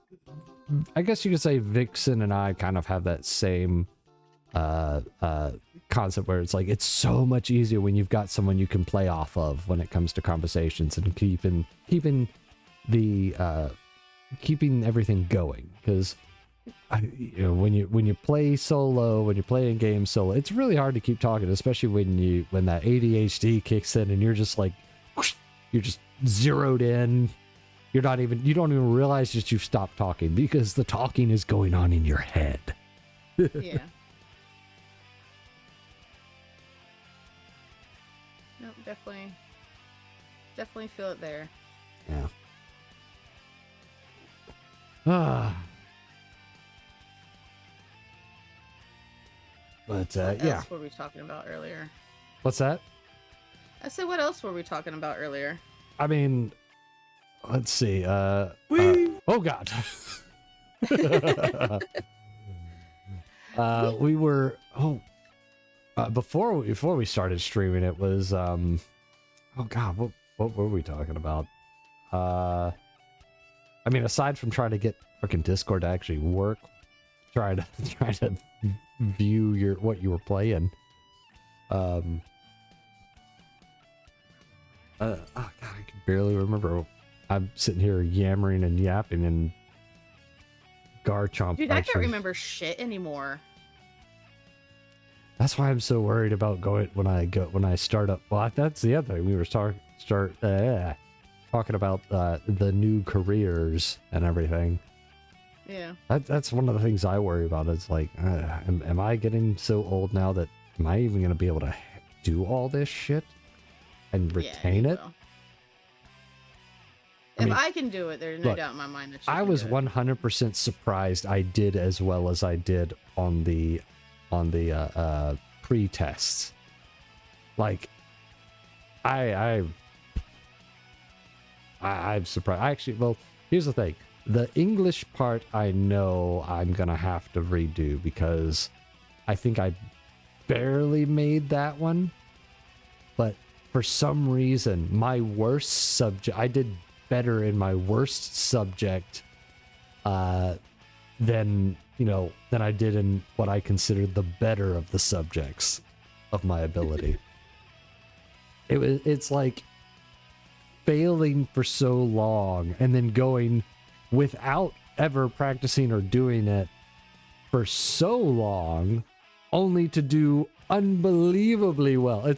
I guess you could say Vixen and I kind of have that same concept where it's like it's so much easier when you've got someone you can play off of when it comes to conversations and keeping everything going. Because when you play solo, when you're playing games solo, it's really hard to keep talking, especially when that ADHD kicks in and you're just like whoosh, you're just zeroed in. You don't even realize that you've stopped talking because the talking is going on in your head. Yeah. Nope, definitely feel it there. Yeah. But What yeah. else were we talking about earlier? What's that? I said, what else were we talking about earlier? I mean, let's see. Oh God. We were before we started streaming. It was oh God, what were we talking about? I mean, aside from trying to get fucking Discord to actually work, trying to view what you were playing. Oh God, I can barely remember. I'm sitting here yammering and yapping and Garchomp. Dude, I can't remember shit anymore. That's why I'm so worried about when I start up. Well, that's the other thing we were talking about the new careers and everything. Yeah. That's one of the things I worry about. It's like, am I getting so old now that am I even going to be able to do all this shit and retain it? If I can do it, there's no doubt in my mind that you I was 100% surprised I did as well as I did on the pre-tests. Like, I'm surprised. Actually, well, here's the thing. The English part I know I'm gonna have to redo because I think I barely made that one. But for some reason, my worst subject, I did better in my worst subject than I did in what I considered the better of the subjects of my ability. It's like failing for so long and then going without ever practicing or doing it for so long only to do unbelievably well.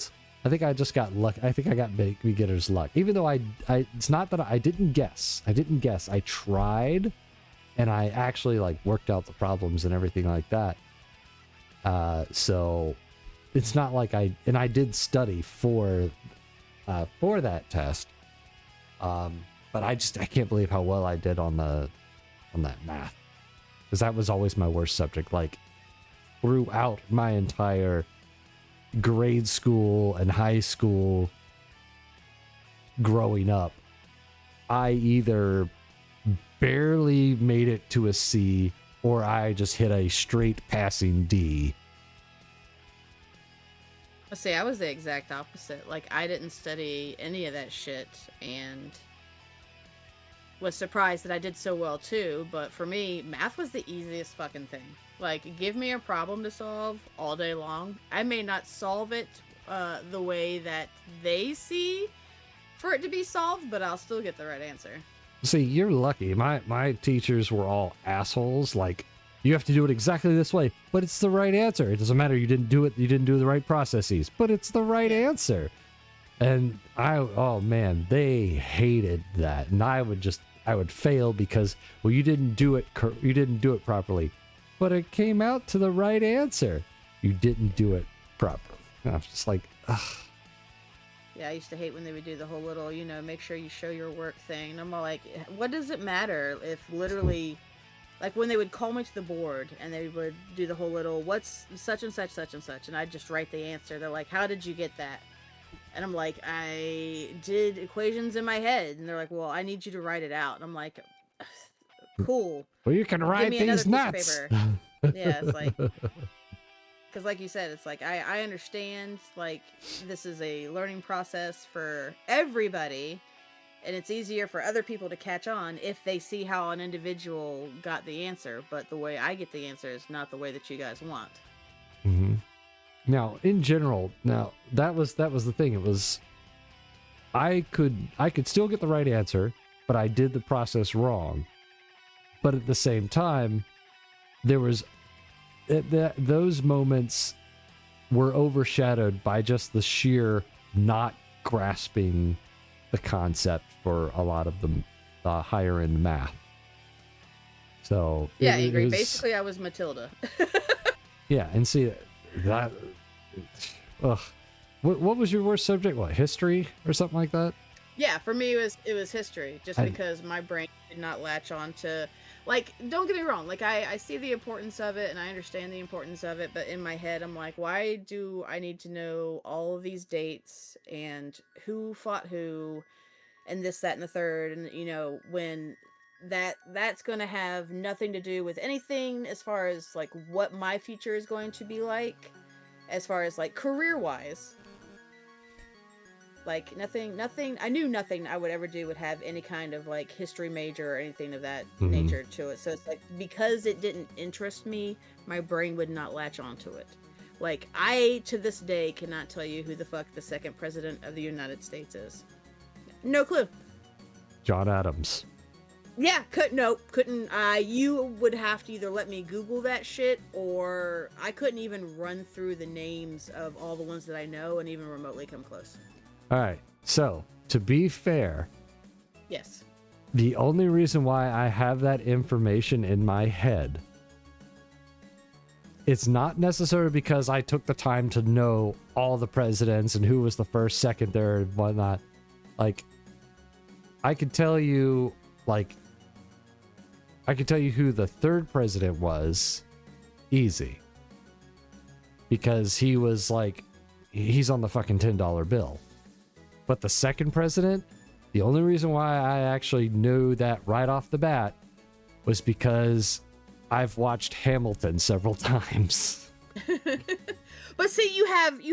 I think I just got luck. I think I got beginner's luck. Even though it's not that I didn't guess. I tried, and I actually worked out the problems and everything like that. So it's not like I did study for that test. But I can't believe how well I did on that math, because that was always my worst subject. Like throughout my entire grade school and high school growing up, I either barely made it to a C or I just hit a straight passing D. Let's see, I was the exact opposite. Like, I didn't study any of that shit and was surprised that I did so well too. But for me, math was the easiest fucking thing. Like, give me a problem to solve all day long. I may not solve it the way that they see for it to be solved, but I'll still get the right answer. See, you're lucky. My teachers were all assholes. Like, you have to do it exactly this way, but it's the right answer. It doesn't matter. You didn't do it. You didn't do the right processes, but it's the right answer. And oh man, they hated that. And I would fail because, well, you didn't do it properly, but it came out to the right answer. You didn't do it properly. And I was just like, ugh. Yeah, I used to hate when they would do the whole little, make sure you show your work thing. And I'm all like, what does it matter if literally, like when they would call me to the board and they would do the whole little, what's such and such, such and such, and I'd just write the answer. They're like, how did you get that? And I'm like, I did equations in my head. And they're like, well, I need you to write it out. And I'm like, cool. Well, you can write these nuts. Yeah, it's like, because like you said, it's like, I understand, like, this is a learning process for everybody. And it's easier for other people to catch on if they see how an individual got the answer. But the way I get the answer is not the way that you guys want. Mm-hmm. Now, in general, that was the thing. It was, I could still get the right answer, but I did the process wrong. But at the same time, there was those moments were overshadowed by just the sheer not grasping the concept for a lot of the higher end math. So yeah, I agree. Basically, I was Matilda. Yeah, and see that. Ugh. What was your worst subject? What, history or something like that? Yeah, for me it was history, just because my brain did not latch on to, like, don't get me wrong, like I see the importance of it and I understand the importance of it, but in my head I'm like, why do I need to know all of these dates and who fought who and this, that, and the third, and when that's going to have nothing to do with anything as far as like what my future is going to be like, as far as like career wise. Like nothing I knew nothing I would ever do would have any kind of like history major or anything of that nature to it. So it's like, because it didn't interest me, my brain would not latch onto it. Like, I to this day cannot tell you who the fuck the second president of the United States is. No clue. John Adams. Yeah, couldn't. You would have to either let me Google that shit, or I couldn't even run through the names of all the ones that I know and even remotely come close. All right. So, to be fair, yes, the only reason why I have that information in my head, it's not necessarily because I took the time to know all the presidents and who was the first, second, third, whatnot. Like, I could tell you, who the third president was, easy. Because he was like, he's on the fucking $10 bill. But the second president, the only reason why I actually knew that right off the bat was because I've watched Hamilton several times. But see, you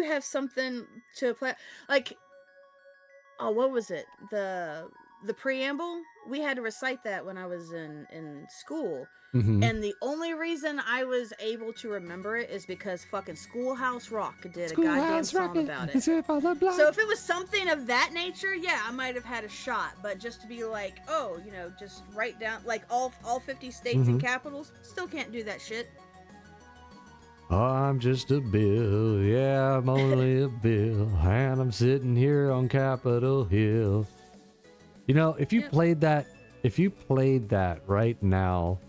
have something to play. Like, oh, what was it? The preamble? We had to recite that when I was in school. Mm-hmm. And the only reason I was able to remember it is because fucking Schoolhouse Rock did a goddamn song about it. So if it was something of that nature, yeah, I might have had a shot. But just to be like, oh, just write down, like, all 50 states and capitals, still can't do that shit. I'm just a bill, yeah, I'm only a bill, and I'm sitting here on Capitol Hill. If you played that right now,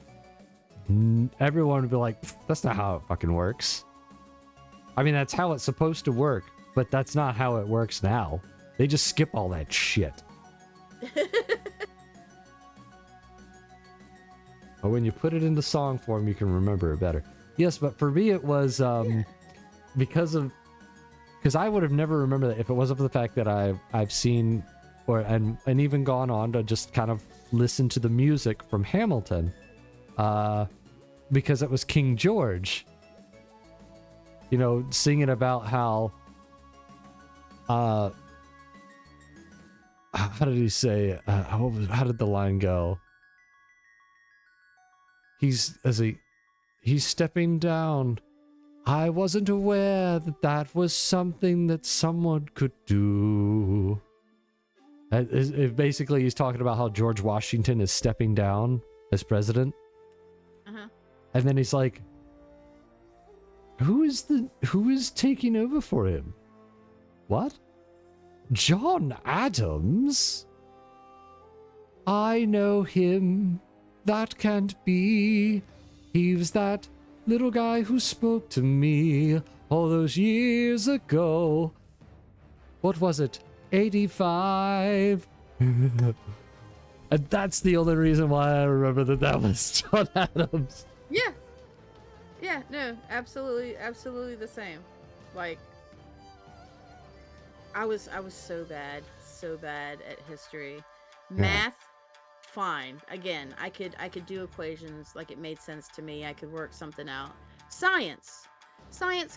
everyone would be like, that's not how it fucking works. I mean, that's how it's supposed to work, but that's not how it works now. They just skip all that shit. But when you put it into song form, you can remember it better. Yes, but for me it was because I would have never remembered that if it wasn't for the fact that I've seen and even gone on to just kind of listen to the music from Hamilton, because it was King George, singing about how how did he say, how did the line go? He's stepping down I wasn't aware that that was something that someone could do. Basically, he's talking about how George Washington is stepping down as president. Uh-huh. And then he's like, who is taking over for him? What? John Adams? I know him. That can't be. He was that little guy who spoke to me all those years ago. What was it? 85. And that's the only reason why I remember that was John Adams. Yeah. Yeah, no, absolutely the same. Like, I was so bad at history. Math, fine. Again, I could do equations, like it made sense to me. I could work something out. Science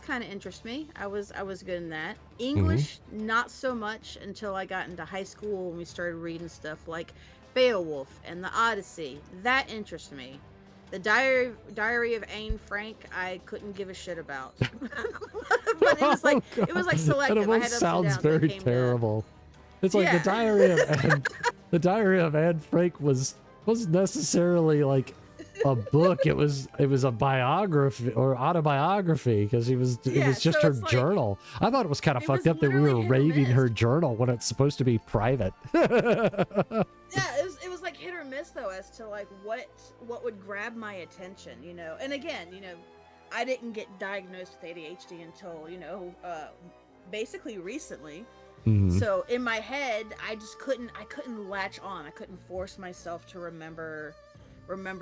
kind of interests me. I was good in that. English, not so much until I got into high school and we started reading stuff like Beowulf and the Odyssey. That interests me. The Diary of Anne Frank, I couldn't give a shit about. But it was like selective. It almost sounds very terrible. It's like the Diary of Anne Frank wasn't necessarily like a book. It was a biography or autobiography because it was just her journal. I thought it was kind of fucked up that we were raiding her journal when it's supposed to be private. Yeah, it was like hit or miss though as to like what would grab my attention, you know. And again, you know, I didn't get diagnosed with ADHD until, you know, basically recently. So in my head, I couldn't latch on. I couldn't force myself to remember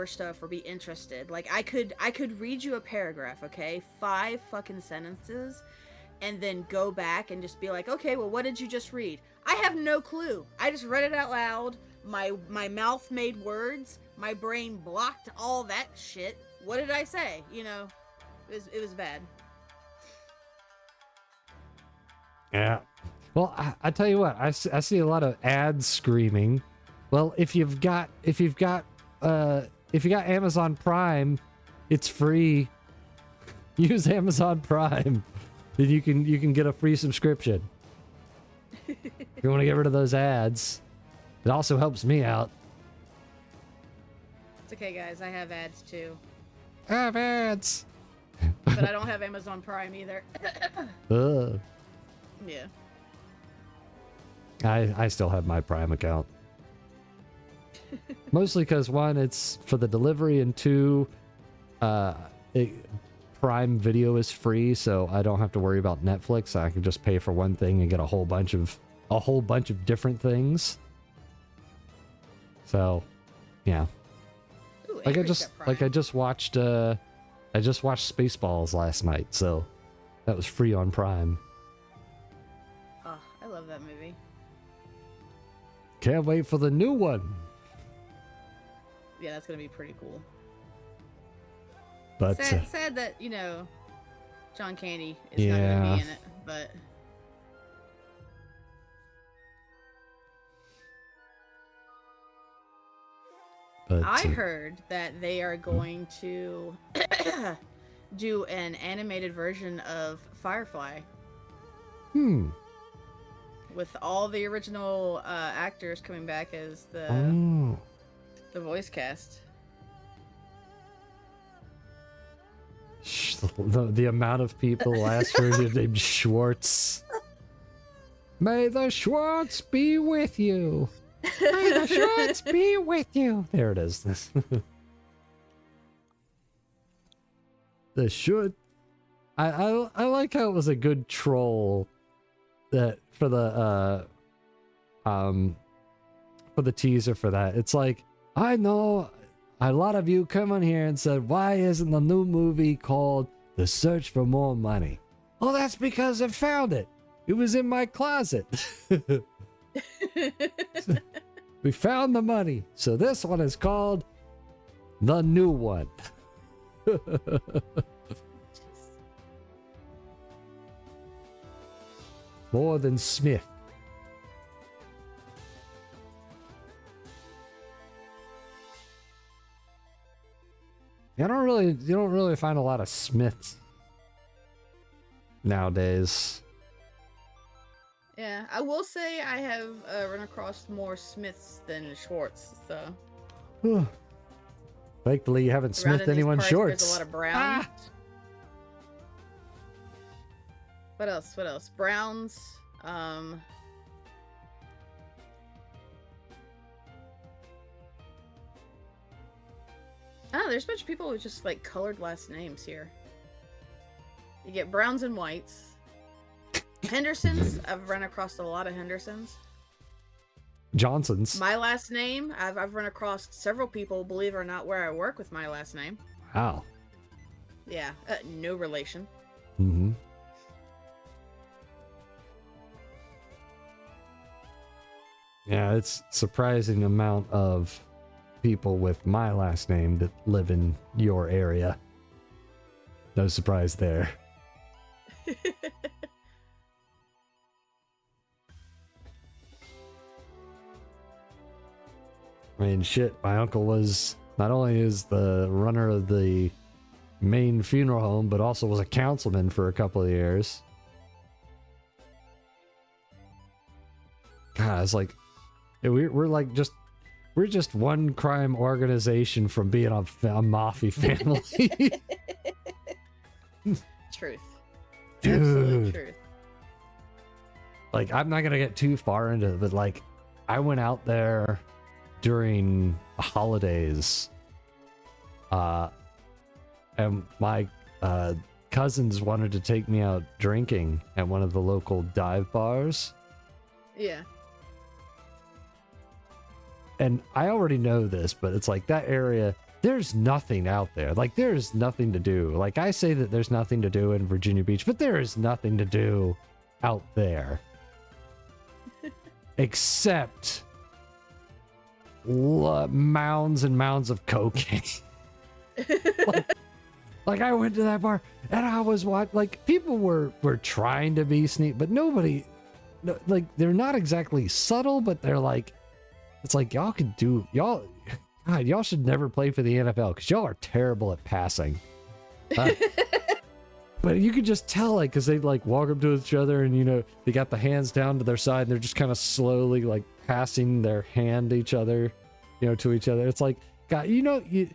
stuff or be interested. Like I could read you a paragraph, okay? 5 fucking sentences, and then go back and just be like, okay, well, what did you just read? I have no clue. I just read it out loud. My mouth made words. My brain blocked all that shit. What did I say? You know, it was bad. Yeah. Well, I tell you what, I see a lot of ads screaming. Well, if you've got Amazon Prime, it's free. Use Amazon Prime, then you can get a free subscription. If you want to get rid of those ads, it also helps me out. It's okay, guys. I have ads too. I have ads, but I don't have Amazon Prime either. Yeah. I still have my Prime account. Mostly because 1, it's for the delivery, and 2, Prime Video is free, so I don't have to worry about Netflix. I can just pay for one thing and get a whole bunch of different things. So, yeah. Ooh, I just watched Spaceballs last night, so that was free on Prime. Oh, I love that movie. Can't wait for the new one. Yeah, that's gonna be pretty cool. But sad that, you know, John Candy is not gonna be in it, but I heard that they are going to do an animated version of Firefly. With all the original actors coming back as the voice cast. The amount of people last heard named Schwartz. May the Schwartz be with you. May the Schwartz be with you. There it is. The Schwartz. I like how it was a good troll that for the teaser for that. It's like, I know a lot of you come on here and said, why isn't the new movie called The Search for More Money? Well, that's because I found it. It was in my closet. We found the money. So this one is called The New One. More than Smith. You don't really find a lot of Smiths nowadays. Yeah, I will say I have run across more Smiths than Schwartz. So Thankfully, you haven't around smithed in these anyone's parts, shorts. There's a lot of Browns. What else? What else? Browns. Oh, there's a bunch of people with just like colored last names here. You get Browns and Whites. Hendersons. I've run across a lot of Hendersons. Johnson's. My last name. I've run across several people, believe it or not, where I work with my last name. Wow. Yeah, no relation. Mm-hmm. Yeah, it's surprising amount of people with my last name that live in your area. No surprise there. I mean, shit, my uncle was not only is the runner of the main funeral home, but also was a councilman for a couple of years. God, it's like, we're like just, we're just one crime organization from being a mafia family. Truth. Dude. Absolute truth. Like, I'm not gonna get too far into it, but like, I went out there during the holidays, and my cousins wanted to take me out drinking at one of the local dive bars. Yeah. And I already know this, but it's like that area, there's nothing out there. Like, there's nothing to do. Like, I say that there's nothing to do in Virginia Beach, but there is nothing to do out there. Except mounds and mounds of cocaine. like I went to that bar and I was like, people were trying to be sneak, but nobody, like, they're not exactly subtle, but they're like, it's like, y'all could do, y'all should never play for the NFL because y'all are terrible at passing. But you could just tell, like, because they like walk up to each other and, you know, they got the hands down to their side and they're just kind of slowly like passing their hand to each other, you know, to each other. It's like, God, you know, you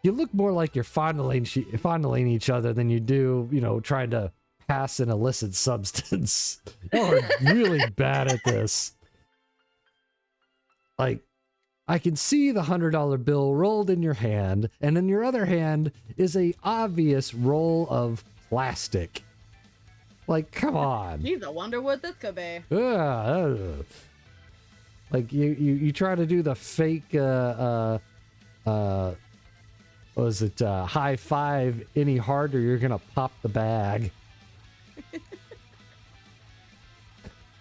look more like you're fondling each other than you do, you know, trying to pass an illicit substance. Y'all are really bad at this. Like, I can see the $100 bill rolled in your hand, and in your other hand is a obvious roll of plastic. Like, come on. Geez, I wonder what this could be. Like, you try to do the fake high five any harder, you're gonna pop the bag.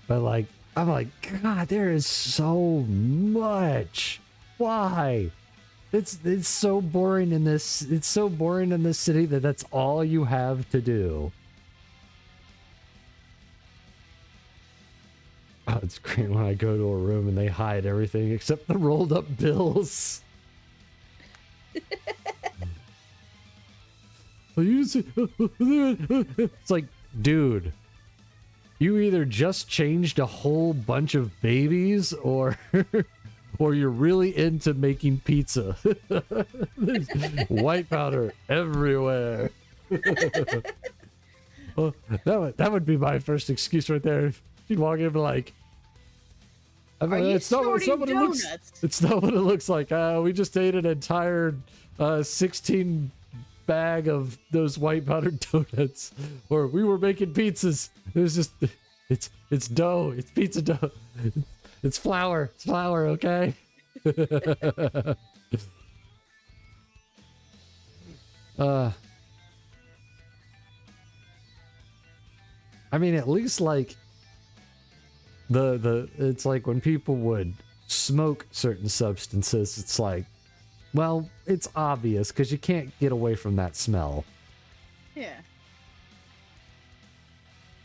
But like, I'm like, God, there is so much. Why? It's so boring in this. It's so boring in this city that that's all you have to do. Oh, it's great when I go to a room and they hide everything except the rolled up bills. It's like, dude, you either just changed a whole bunch of babies or you're really into making pizza. There's white powder everywhere. Well, that would be my first excuse right there. She'd walk in and be like, it's not what it looks like. We just ate an entire 16 bag of those white powdered donuts, or we were making pizzas. It was just, it's dough. It's pizza dough. It's flour. It's flour, okay? I mean, at least like it's like when people would smoke certain substances, it's like, well, it's obvious because you can't get away from that smell. Yeah.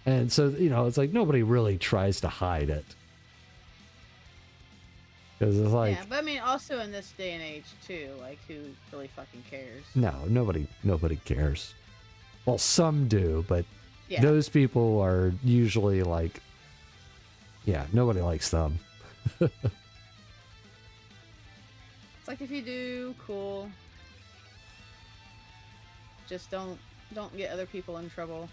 And so, you know, it's like nobody really tries to hide it. Because it's like... Yeah, but I mean, also in this day and age, too, like, who really fucking cares? No, nobody cares. Well, some do, but Yeah. Those people are usually like, yeah, nobody likes them. It's like if you do, cool. Just don't get other people in trouble.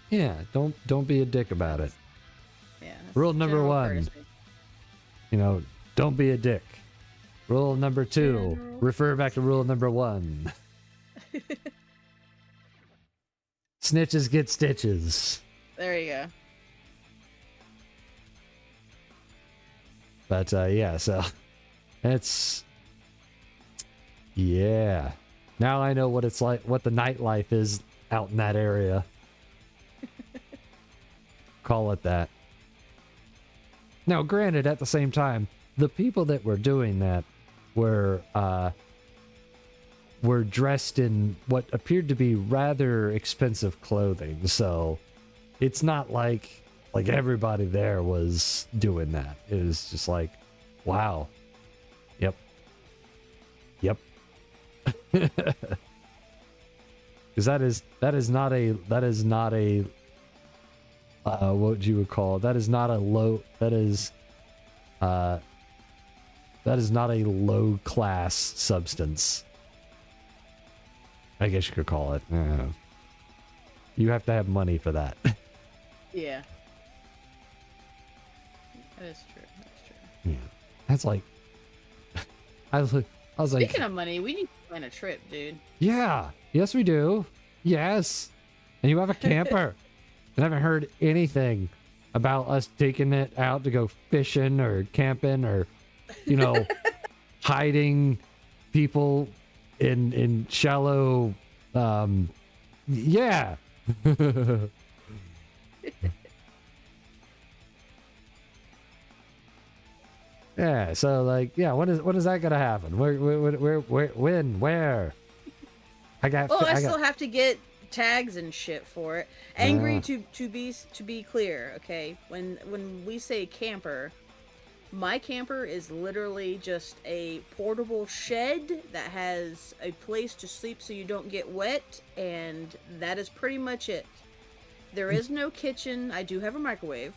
Yeah, don't be a dick about it. Yeah. that's Rule number general 1. courtesy. You know, don't be a dick. Rule number 2, General refer back to rule number 1. Snitches get stitches. There you go. But yeah, so it's, yeah. Now I know what it's like, what the nightlife is out in that area. Call it that. Now, granted, at the same time, the people that were doing that were dressed in what appeared to be rather expensive clothing. So it's not like everybody there was doing that. It was just like, wow. Yep. Because that is not a what you would call it. That is not a low class substance. I guess you could call it. You have to have money for that. Yeah. That is true. That's true. Yeah, that's like I was like, Speaking of money, we need to plan a trip, dude. yeah, yes we do, yes, and you have a camper. I haven't heard anything about us taking it out to go fishing or camping or, you know, hiding people in shallow, yeah. Yeah, so like, yeah, when is that gonna happen? Where, when, where? I still have to get tags and shit for it. Angry to be clear, okay? When we say camper, my camper is literally just a portable shed that has a place to sleep so you don't get wet, and that is pretty much it. There is no kitchen. I do have a microwave.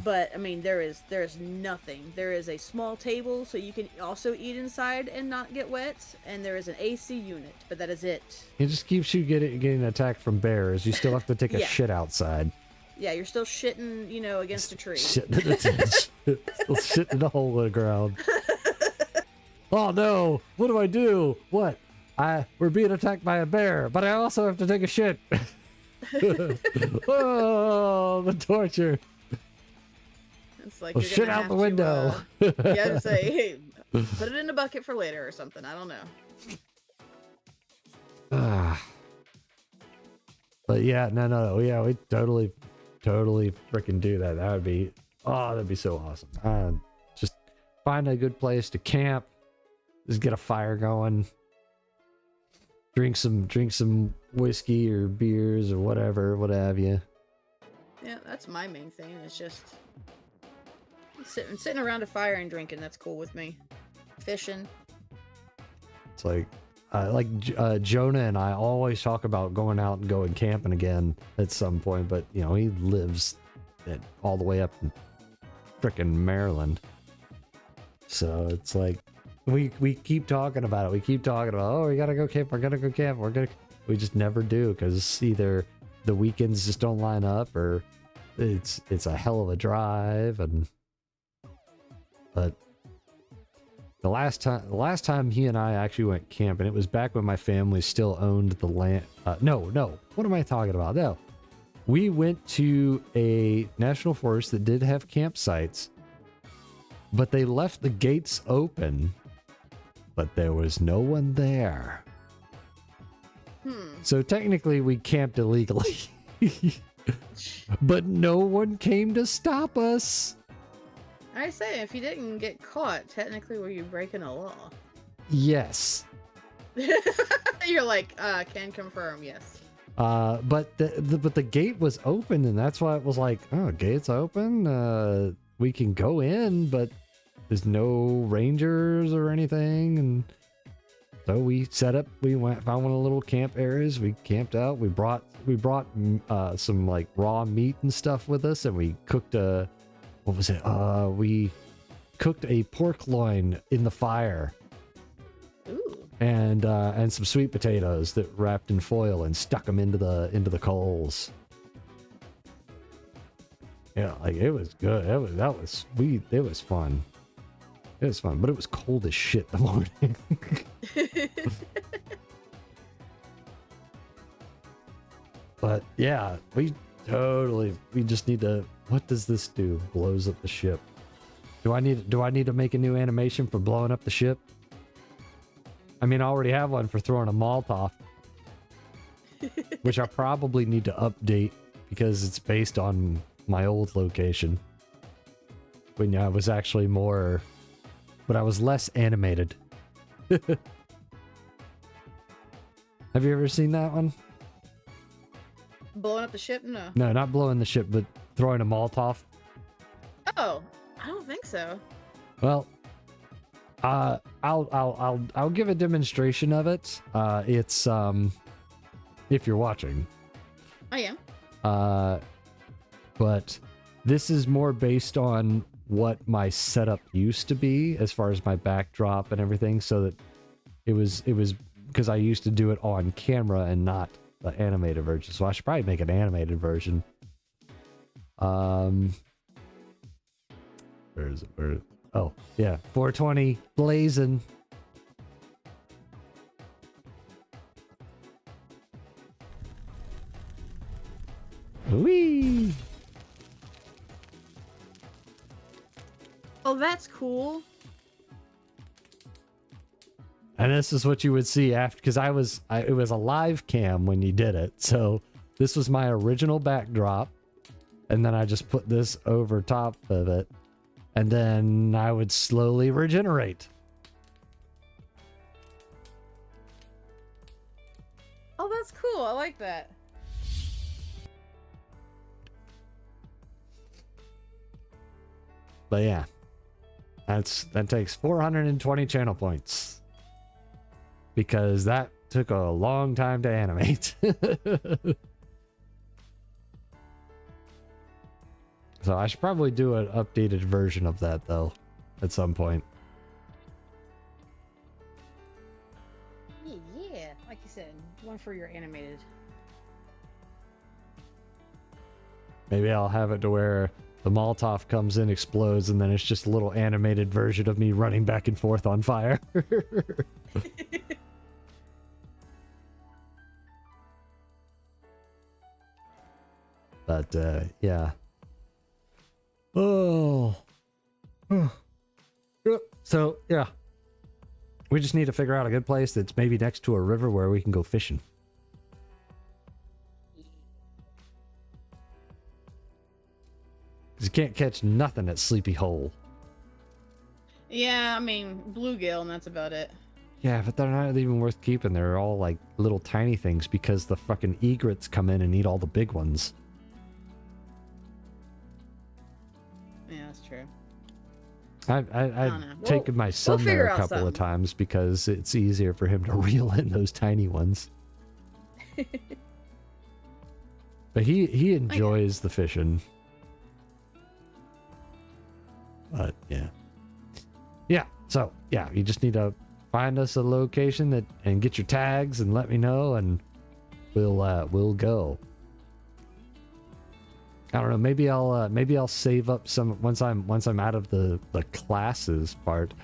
But I mean, there is nothing. There is a small table so you can also eat inside and not get wet, and there is an AC unit, but that is it. It just keeps you getting attacked from bears. You still have to take a Yeah. shit outside. Yeah, you're still shitting, against a tree. Shitting in still shitting in a hole in the ground. Oh no! What do I do? What? We're being attacked by a bear, but I also have to take a shit. Oh, the torture! It's like Well, you're shit gonna out have the window. To, you have to say, hey, put it in a bucket for later or something. I don't know. But yeah, no. Yeah, we totally freaking do that. That'd be so awesome. Just find a good place to camp. Just get a fire going. Drink some whiskey or beers or whatever, what have you. Yeah, that's my main thing. It's just sitting around a fire and drinking. That's cool with me. Fishing. It's like Jonah and I always talk about going out and going camping again at some point, but he lives all the way up in frickin' Maryland. So it's like we keep talking about it. We keep talking about, oh, we gotta go camp. We're gonna go camp. We just never do, because either the weekends just don't line up, or it's a hell of a drive. But the last time he and I actually went camping, it was back when my family still owned the land. No, what am I talking about? No, we went to a national forest that did have campsites, but they left the gates open, but there was no one there. So technically we camped illegally. But no one came to stop us. I say, if you didn't get caught, technically were you breaking a law? Yes. You're like, can confirm, yes. But the gate was open, and that's why it was like, oh, gate's open. We can go in, but there's no rangers or anything, and So we set up. We found one of the little camp areas. We camped out. We brought some like raw meat and stuff with us, and we cooked a. What was it? We cooked a pork loin in the fire. Ooh. And some sweet potatoes that wrapped in foil and stuck them into the coals. Yeah, like it was good. It was sweet. It was fun. It was fun, but it was cold as shit the morning. But yeah, we just need to. What does this do? Blows up the ship. Do I need to make a new animation for blowing up the ship? I mean, I already have one for throwing a Molotov, which I probably need to update because it's based on my old location. When I was actually more, but I was less animated. Have you ever seen that one? Blowing up the ship? No. No, not blowing the ship, but throwing a Molotov. Oh, I don't think so. Well, I'll give a demonstration of it. It's if you're watching. I am. But this is more based on what my setup used to be as far as my backdrop and everything, so that it was because I used to do it on camera and not the animated version. So I should probably make an animated version. Where is it? Oh, yeah. 420 blazing. Whee! Oh, that's cool. And this is what you would see after, because it was a live cam when you did it. So this was my original backdrop. And then I just put this over top of it. And then I would slowly regenerate. Oh, that's cool. I like that. But yeah, that takes 420 channel points because that took a long time to animate. So I should probably do an updated version of that though at some point. Yeah, like you said, one for your animated. Maybe I'll have it to where the Molotov comes in, explodes, and then it's just a little animated version of me running back and forth on fire. But yeah. Oh. So yeah. We just need to figure out a good place that's maybe next to a river where we can go fishing. You can't catch nothing at Sleepy Hole. Yeah, I mean, bluegill, and that's about it. Yeah, but they're not even worth keeping. They're all like little tiny things because the fucking egrets come in and eat all the big ones. Yeah, that's true. I've taken my son figure there a out couple of something. times because it's easier for him to reel in those tiny ones. But he enjoys the fishing. But yeah. So yeah, you just need to find us a location and get your tags and let me know, and we'll go. I don't know. Maybe I'll save up some once I'm out of the classes part.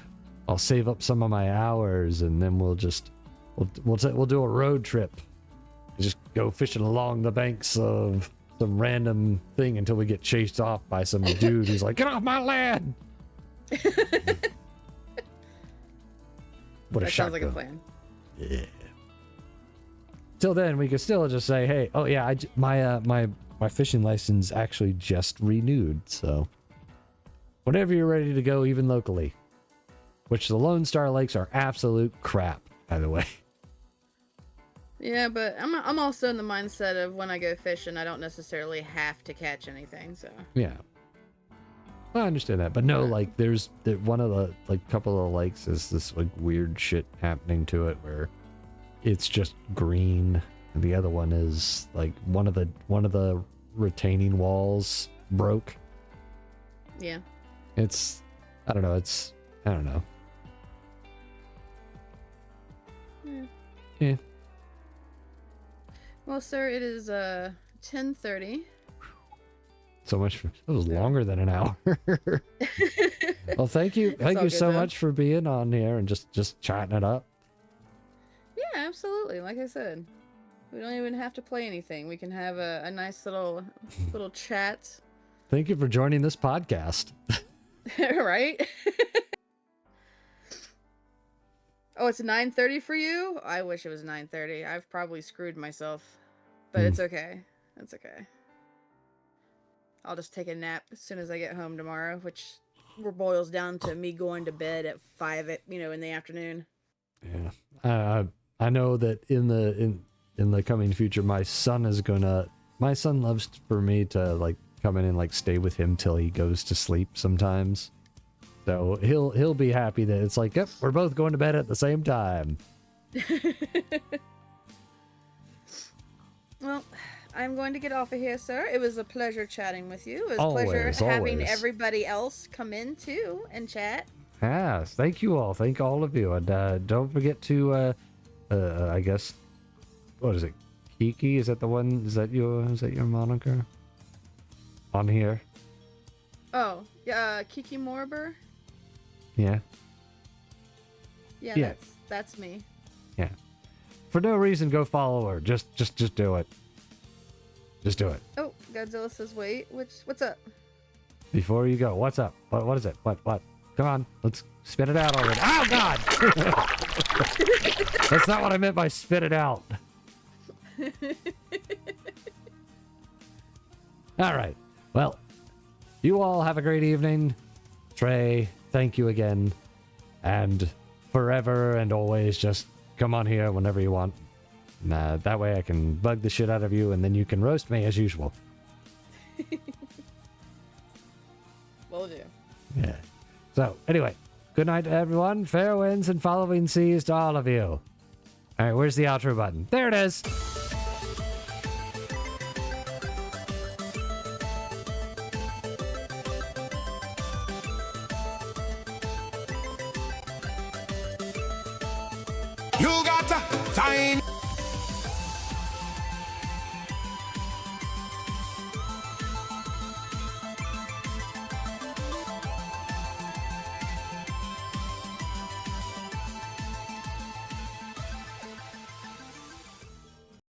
I'll save up some of my hours, and then we'll do a road trip. Just go fishing along the banks of some random thing until we get chased off by some dude who's like, "Get off my land!" What a That sounds like a shotgun. plan. Yeah. Till then, we could still just say, "Hey, oh yeah, my fishing license actually just renewed." So, whenever you're ready to go, even locally, which the Lone Star Lakes are absolute crap, by the way. Yeah, but I'm also in the mindset of when I go fishing, I don't necessarily have to catch anything. So Yeah. I understand that, but no, like there's one of the like couple of lakes is this like weird shit happening to it where it's just green, and the other one is like one of the retaining walls broke. Yeah. I don't know. Yeah. Well, sir, it is 10:30. So much. It was longer than an hour. Well, thank you all good, so though. much for being on here and just chatting it up. Yeah, absolutely. Like I said, we don't even have to play anything. We can have a nice little chat. Thank you for joining this podcast. Right? Oh, it's 9:30 for you? I wish it was 9:30. I've probably screwed myself. But it's okay. It's okay. I'll just take a nap as soon as I get home tomorrow, which boils down to me going to bed at 5 in the afternoon. Yeah. I know that in the coming future my son loves for me to like come in and like stay with him till he goes to sleep sometimes. So he'll be happy that it's like, yep, we're both going to bed at the same time. Well, I'm going to get off of here, sir. It was a pleasure chatting with you. It was a Always, pleasure having always. everybody else come in too and chat. Yes, thank you all. Thank all of you. And don't forget to I guess, what is it? Kiki? Is that the one? Is that your moniker? On here? Oh, yeah, Kiki Morber. Yeah. Yeah, that's me. Yeah. For no reason, go follow her. Just do it. Just do it. Oh, Godzilla says, wait, what's up? Before you go, what's up? What is it? What? Come on, let's spit it out already. Oh, God! That's not what I meant by spit it out. All right. Well, you all have a great evening. Trey, thank you again. And forever and always, just come on here whenever you want. That way I can bug the shit out of you, and then you can roast me as usual. Will do. Yeah. So, anyway, good night to everyone. Fair winds and following seas to all of you. All right, where's the outro button? There it is. You got to find